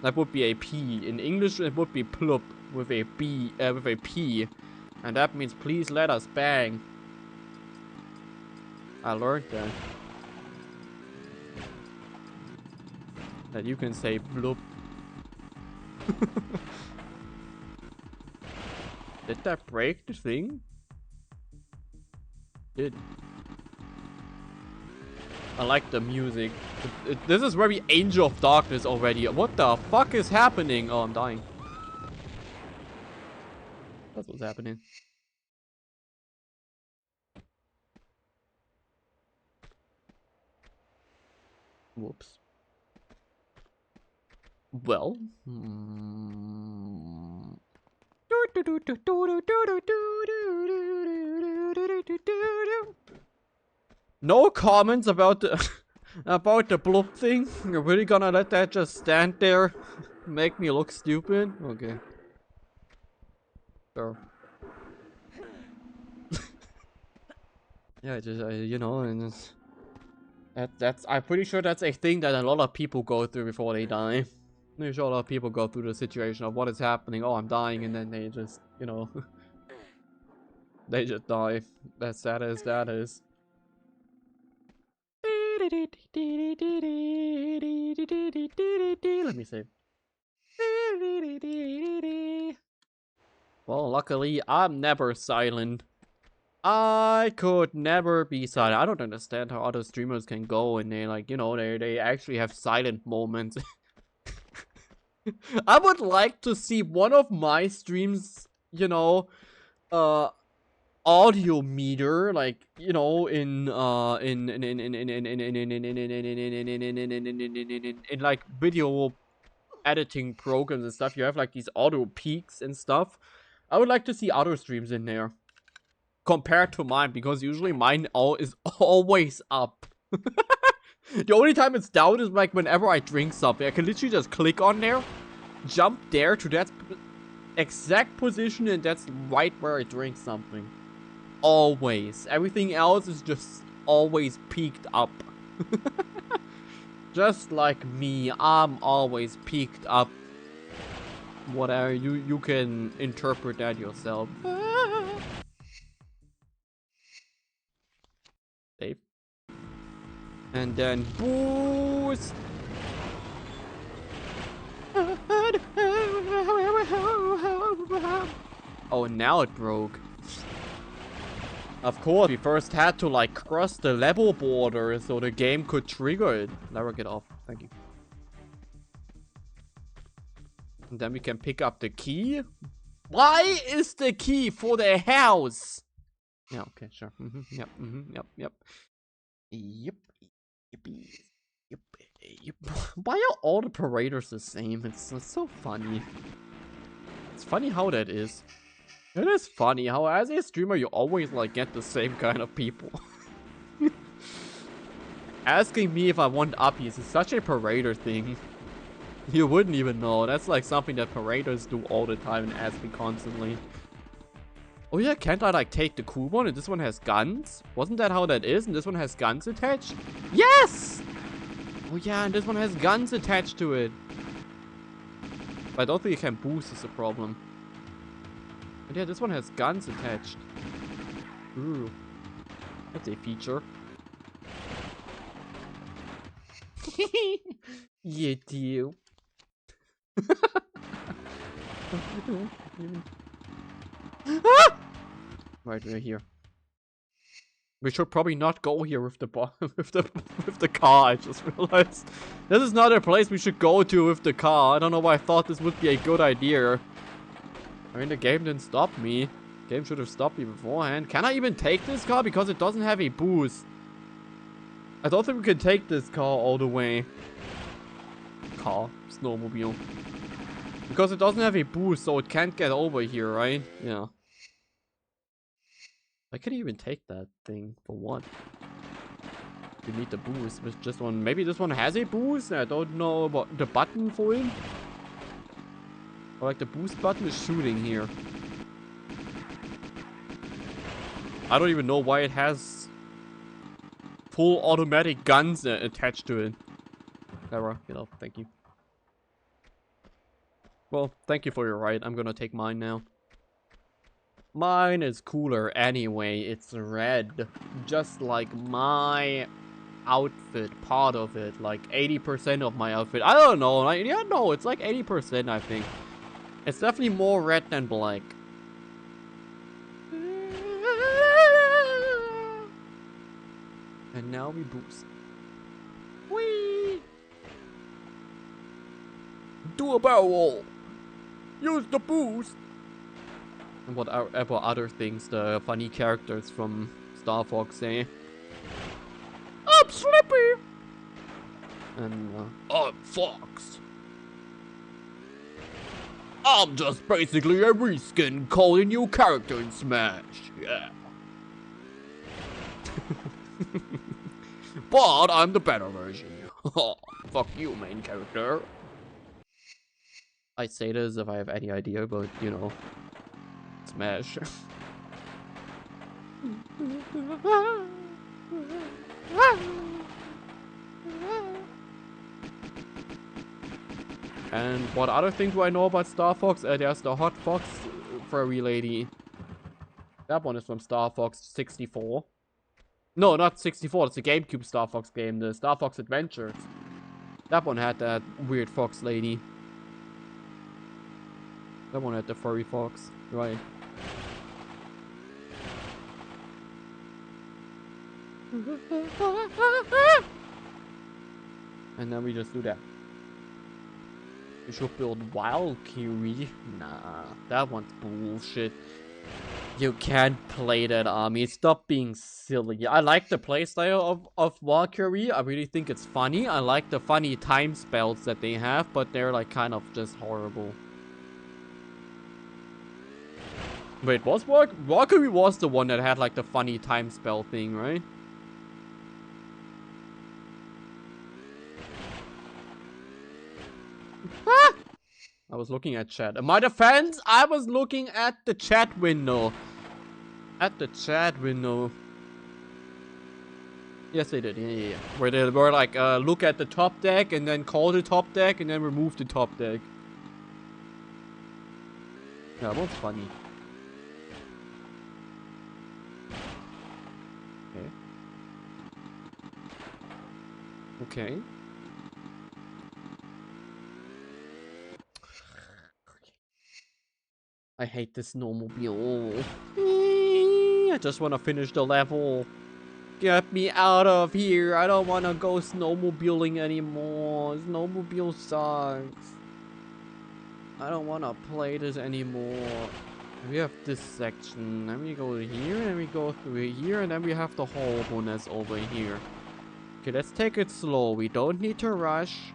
That would be a P. In English it would be plub with a B, with a P. And that means please let us bang. I learned that. That you can say bloop. Did that break the thing? Did. I like the music. This is very Angel of Darkness already. What the fuck is happening? Oh, I'm dying. That's what's happening. Whoops. Well. No comments about the about the bloop thing. You're really gonna let that just stand there, make me look stupid? Okay. Sure. Yeah, just you know, and that's I'm pretty sure that's a thing that a lot of people go through before they die. I'm pretty sure a lot of people go through the situation of what is happening. Oh, I'm dying, and then they just, you know, they just die. That's that is. Let me see. Well, luckily, I'm never silent. I could never be silent. I don't understand how other streamers can go and they, like, you know, they actually have silent moments. I would like to see one of my streams, you know, audio meter, like, you know, in like video editing programs and stuff. You have like these audio peaks and stuff. I would like to see other streams in there compared to mine, because usually mine is always up. The only time it's down is like whenever I drink something. I can literally just click on there, jump there to that exact position, and that's right where I drink something. Always. Everything else is just always peaked up. Just like me, I'm always peaked up. Whatever, you can interpret that yourself. Dave. And then boost. Oh, now it broke. Of course, we first had to like cross the level border so the game could trigger it. Never get off. Thank you. And then we can pick up the key. Why is the key for the house? Yeah, okay, sure. Yep, yep. Yep. Why are all the paraders the same? It's so funny. It's funny how that is. It is funny how as a streamer you always like get the same kind of people. Asking me if I want uppies is such a parader thing. You wouldn't even know. That's like something that paraders do all the time and ask me constantly. Oh yeah, can't I like take the cool one and this one has guns? Wasn't that how that is? And this one has guns attached? Yes! Oh yeah, and this one has guns attached to it. But I don't think you can boost is a problem. But yeah, this one has guns attached. Ooh. That's a feature. You do. Ah! Right, we're here. We should probably not go here with the with the car. I just realized this is not a place we should go to with the car. I don't know why I thought this would be a good idea. I mean, the game didn't stop me. The game should have stopped me beforehand. Can I even take this car because it doesn't have a boost? I don't think we can take this car all the way. Car, snowmobile. Because it doesn't have a boost, so it can't get over here, right? Yeah. I can't even take that thing for what? You need the boost with just one. Maybe this one has a boost. I don't know about the button for it. Or like the boost button is shooting here. I don't even know why it has full automatic guns attached to it. Clara, get off. Thank you. Well, thank you for your ride. I'm gonna take mine now. Mine is cooler anyway. It's red. Just like my outfit, part of it. Like 80% of my outfit. I don't know. Like, yeah, no, it's like 80%, I think. It's definitely more red than black. And now we boost. Whee! Do a barrel roll. Use the boost. And whatever other things the funny characters from Star Fox say. I'm Slippy. And I'm Fox. I'm just basically a reskin called a new character in Smash. Yeah. But I'm the better version. Fuck you, main character. I say this if I have any idea, but you know, Smash. And what other thing do I know about Star Fox? There's the Hot Fox furry lady. That one is from Star Fox 64. No, not 64. It's a GameCube Star Fox game. The Star Fox Adventures. That one had that weird fox lady. That one had the furry fox. Right. And then we just do that. We should build ᴂᵃᵃᵃᵈ. Nah, that one's bullshit. You can't play that army. Stop being silly. I like the playstyle of ᴂᵃᵃᵃ. I really think it's funny. I like the funny time spells that they have, but they're like kind of just horrible. Wait, ᴂᵃᵃ was the one that had like the funny time spell thing, right? Ah! I was looking at chat. In my defense, I was looking at the chat window. At the chat window. Yes, they did. Yeah. Where they were like, look at the top deck and then call the top deck and then remove the top deck. Yeah, that was funny. Okay. Okay. I hate this snowmobile. I just want to finish the level. Get me out of here. I don't want to go snowmobiling anymore. Snowmobile sucks. I don't want to play this anymore. We have this section. Then we go here, and we go through here, and then we have the whole that's over here. Okay, let's take it slow. We don't need to rush.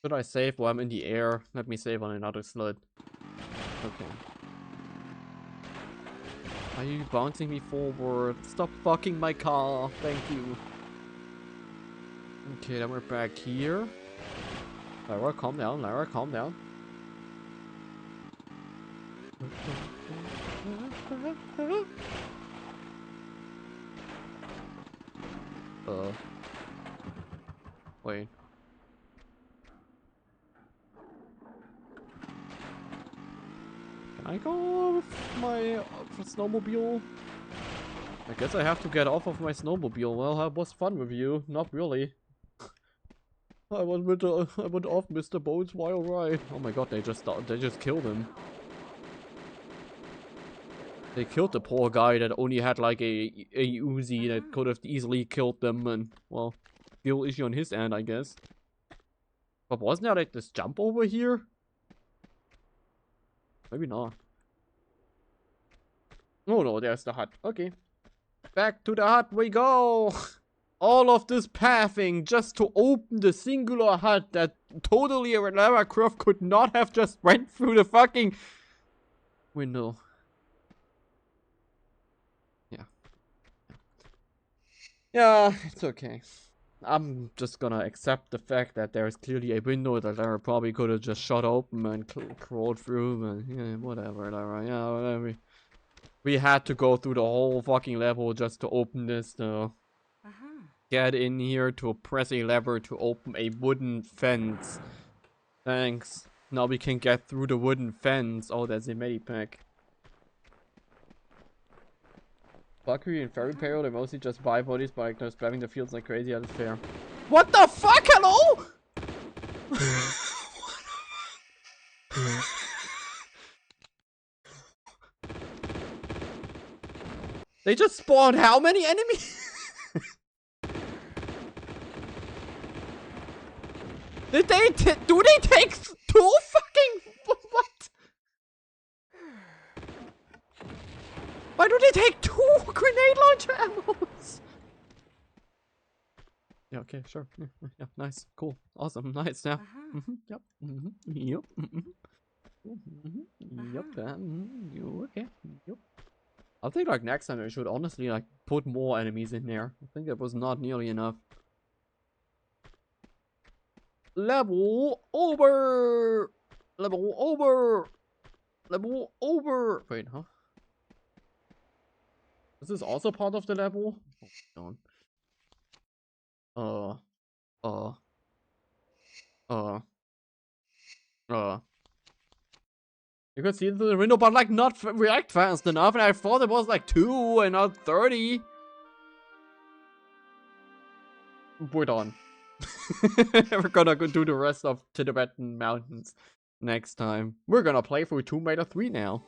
Should I save while I'm in the air? Let me save on another slot. Okay. Are you bouncing me forward? Stop fucking my car. Thank you. Okay, then we're back here. Lara, calm down. Lara, calm down. Wait. Can I go with my snowmobile? I guess I have to get off of my snowmobile. Well, that was fun with you. Not really. I went off Mr. Boat's wild ride. Oh my god, they just killed him. They killed the poor guy that only had like a Uzi that could have easily killed them, and well, skill issue on his end, I guess. But wasn't there like this jump over here? Maybe not. Oh no, there's the hut. Okay. Back to the hut we go! All of this pathing just to open the singular hut that totally Lara Croft could not have just went through the fucking window. Yeah. Yeah, it's okay. I'm just gonna accept the fact that there's clearly a window that Lara probably could have just shot open and crawled through, and yeah, whatever, Lara. Yeah, whatever. We had to go through the whole fucking level just to open this, though. Get in here to press a lever to open a wooden fence. Thanks. Now we can get through the wooden fence. Oh, there's a medipack. Valkyrie and ᵃᵉ, they mostly just buy bodies by like, spamming the fields like crazy. That's fair. What the fuck? Hello? They just spawned how many enemies? Do they take 2 fucking what? Why do they take 2 grenade launcher ammos? Yeah, okay, sure. Yeah, nice, cool, awesome, nice. Yeah. Yep. Yep. Yep. You okay? Yep. I think like next time I should honestly like put more enemies in there. I think that was not nearly enough. Level over. Level over. Level over. Wait, huh? Is this also part of the level? Oh, You could see through the window, but like not react fast enough, and I thought it was like 2 and not 30. We're done. We're gonna go do the rest of Tibetan Mountains next time. We're gonna play through ᴂᵃᵃ now.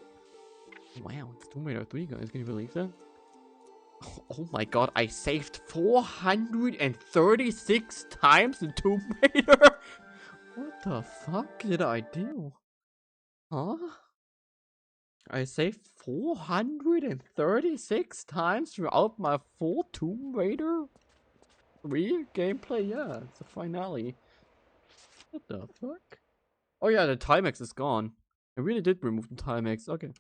Wow, it's ᴂᵃᵃ, guys. Can you believe that? Oh my god, I saved 436 times in ᴂᵃᵃ. What the fuck did I do? Huh? I saved 436 times throughout my full ᴂᵃᵃ 3 gameplay. Yeah, it's a finale. What the fuck? Oh yeah, the Timex is gone. I really did remove the Timex. Okay.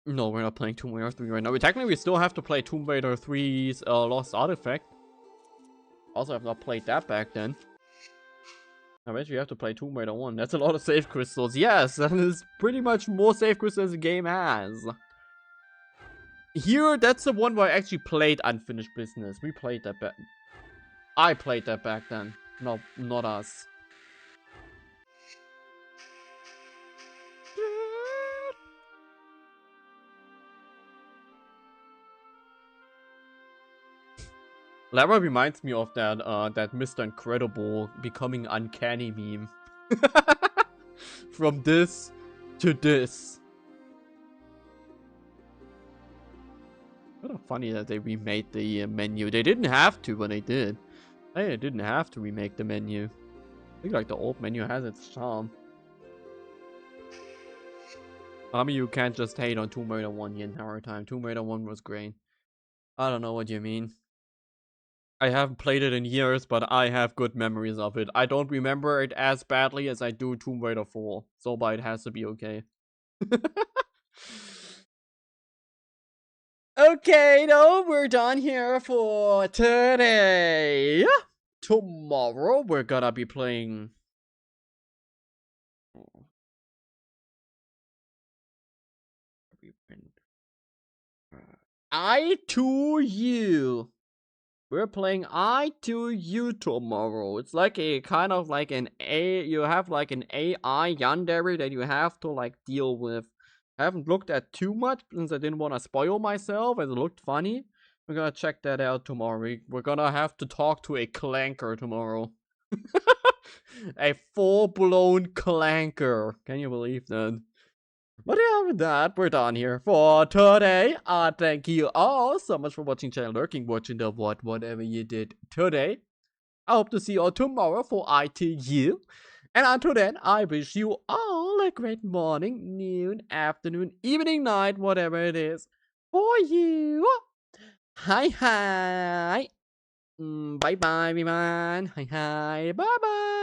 No, we're not playing ᴂᵃᵃ 3 right now. Technically, we still have to play ᴂᵃᵃ 3's Lost Artifact. Also, I've not played that back then. I bet you have to play ᴂᵃᵃ 1. That's a lot of save crystals. Yes, that is pretty much more save crystals the game has. Here, that's the one where I actually played Unfinished Business. We played that back. I played that back then. No, not us. Lara reminds me of that that Mr. Incredible becoming uncanny meme. From this to this. Kind of funny that they remade the menu. They didn't have to, but they did. They didn't have to remake the menu. I think like the old menu has its charm. I mean, you can't just hate on ᴂᵃᵃ 1 the entire time. ᴂᵃᵃ 1 was great. I don't know what you mean. I haven't played it in years, but I have good memories of it. I don't remember it as badly as I do ᴂᵃᵃ 4. So but it has to be okay. Okay, no, we're done here for today. Tomorrow, we're gonna be playing... I2U. We're playing I2U tomorrow. It's like a kind of like an you have like an AI yandere that you have to like deal with. I haven't looked at too much since I didn't want to spoil myself as it looked funny. We're gonna check that out tomorrow. We're gonna have to talk to a clanker tomorrow. A full-blown clanker. Can you believe that? But yeah, with that, we're done here for today. Thank you all so much for watching channel lurking, watching the whatever you did today. I hope to see you all tomorrow for I2U. And until then, I wish you all a great morning, noon, afternoon, evening, night, whatever it is for you. Hi. Bye bye, everyone. Hi. Bye bye.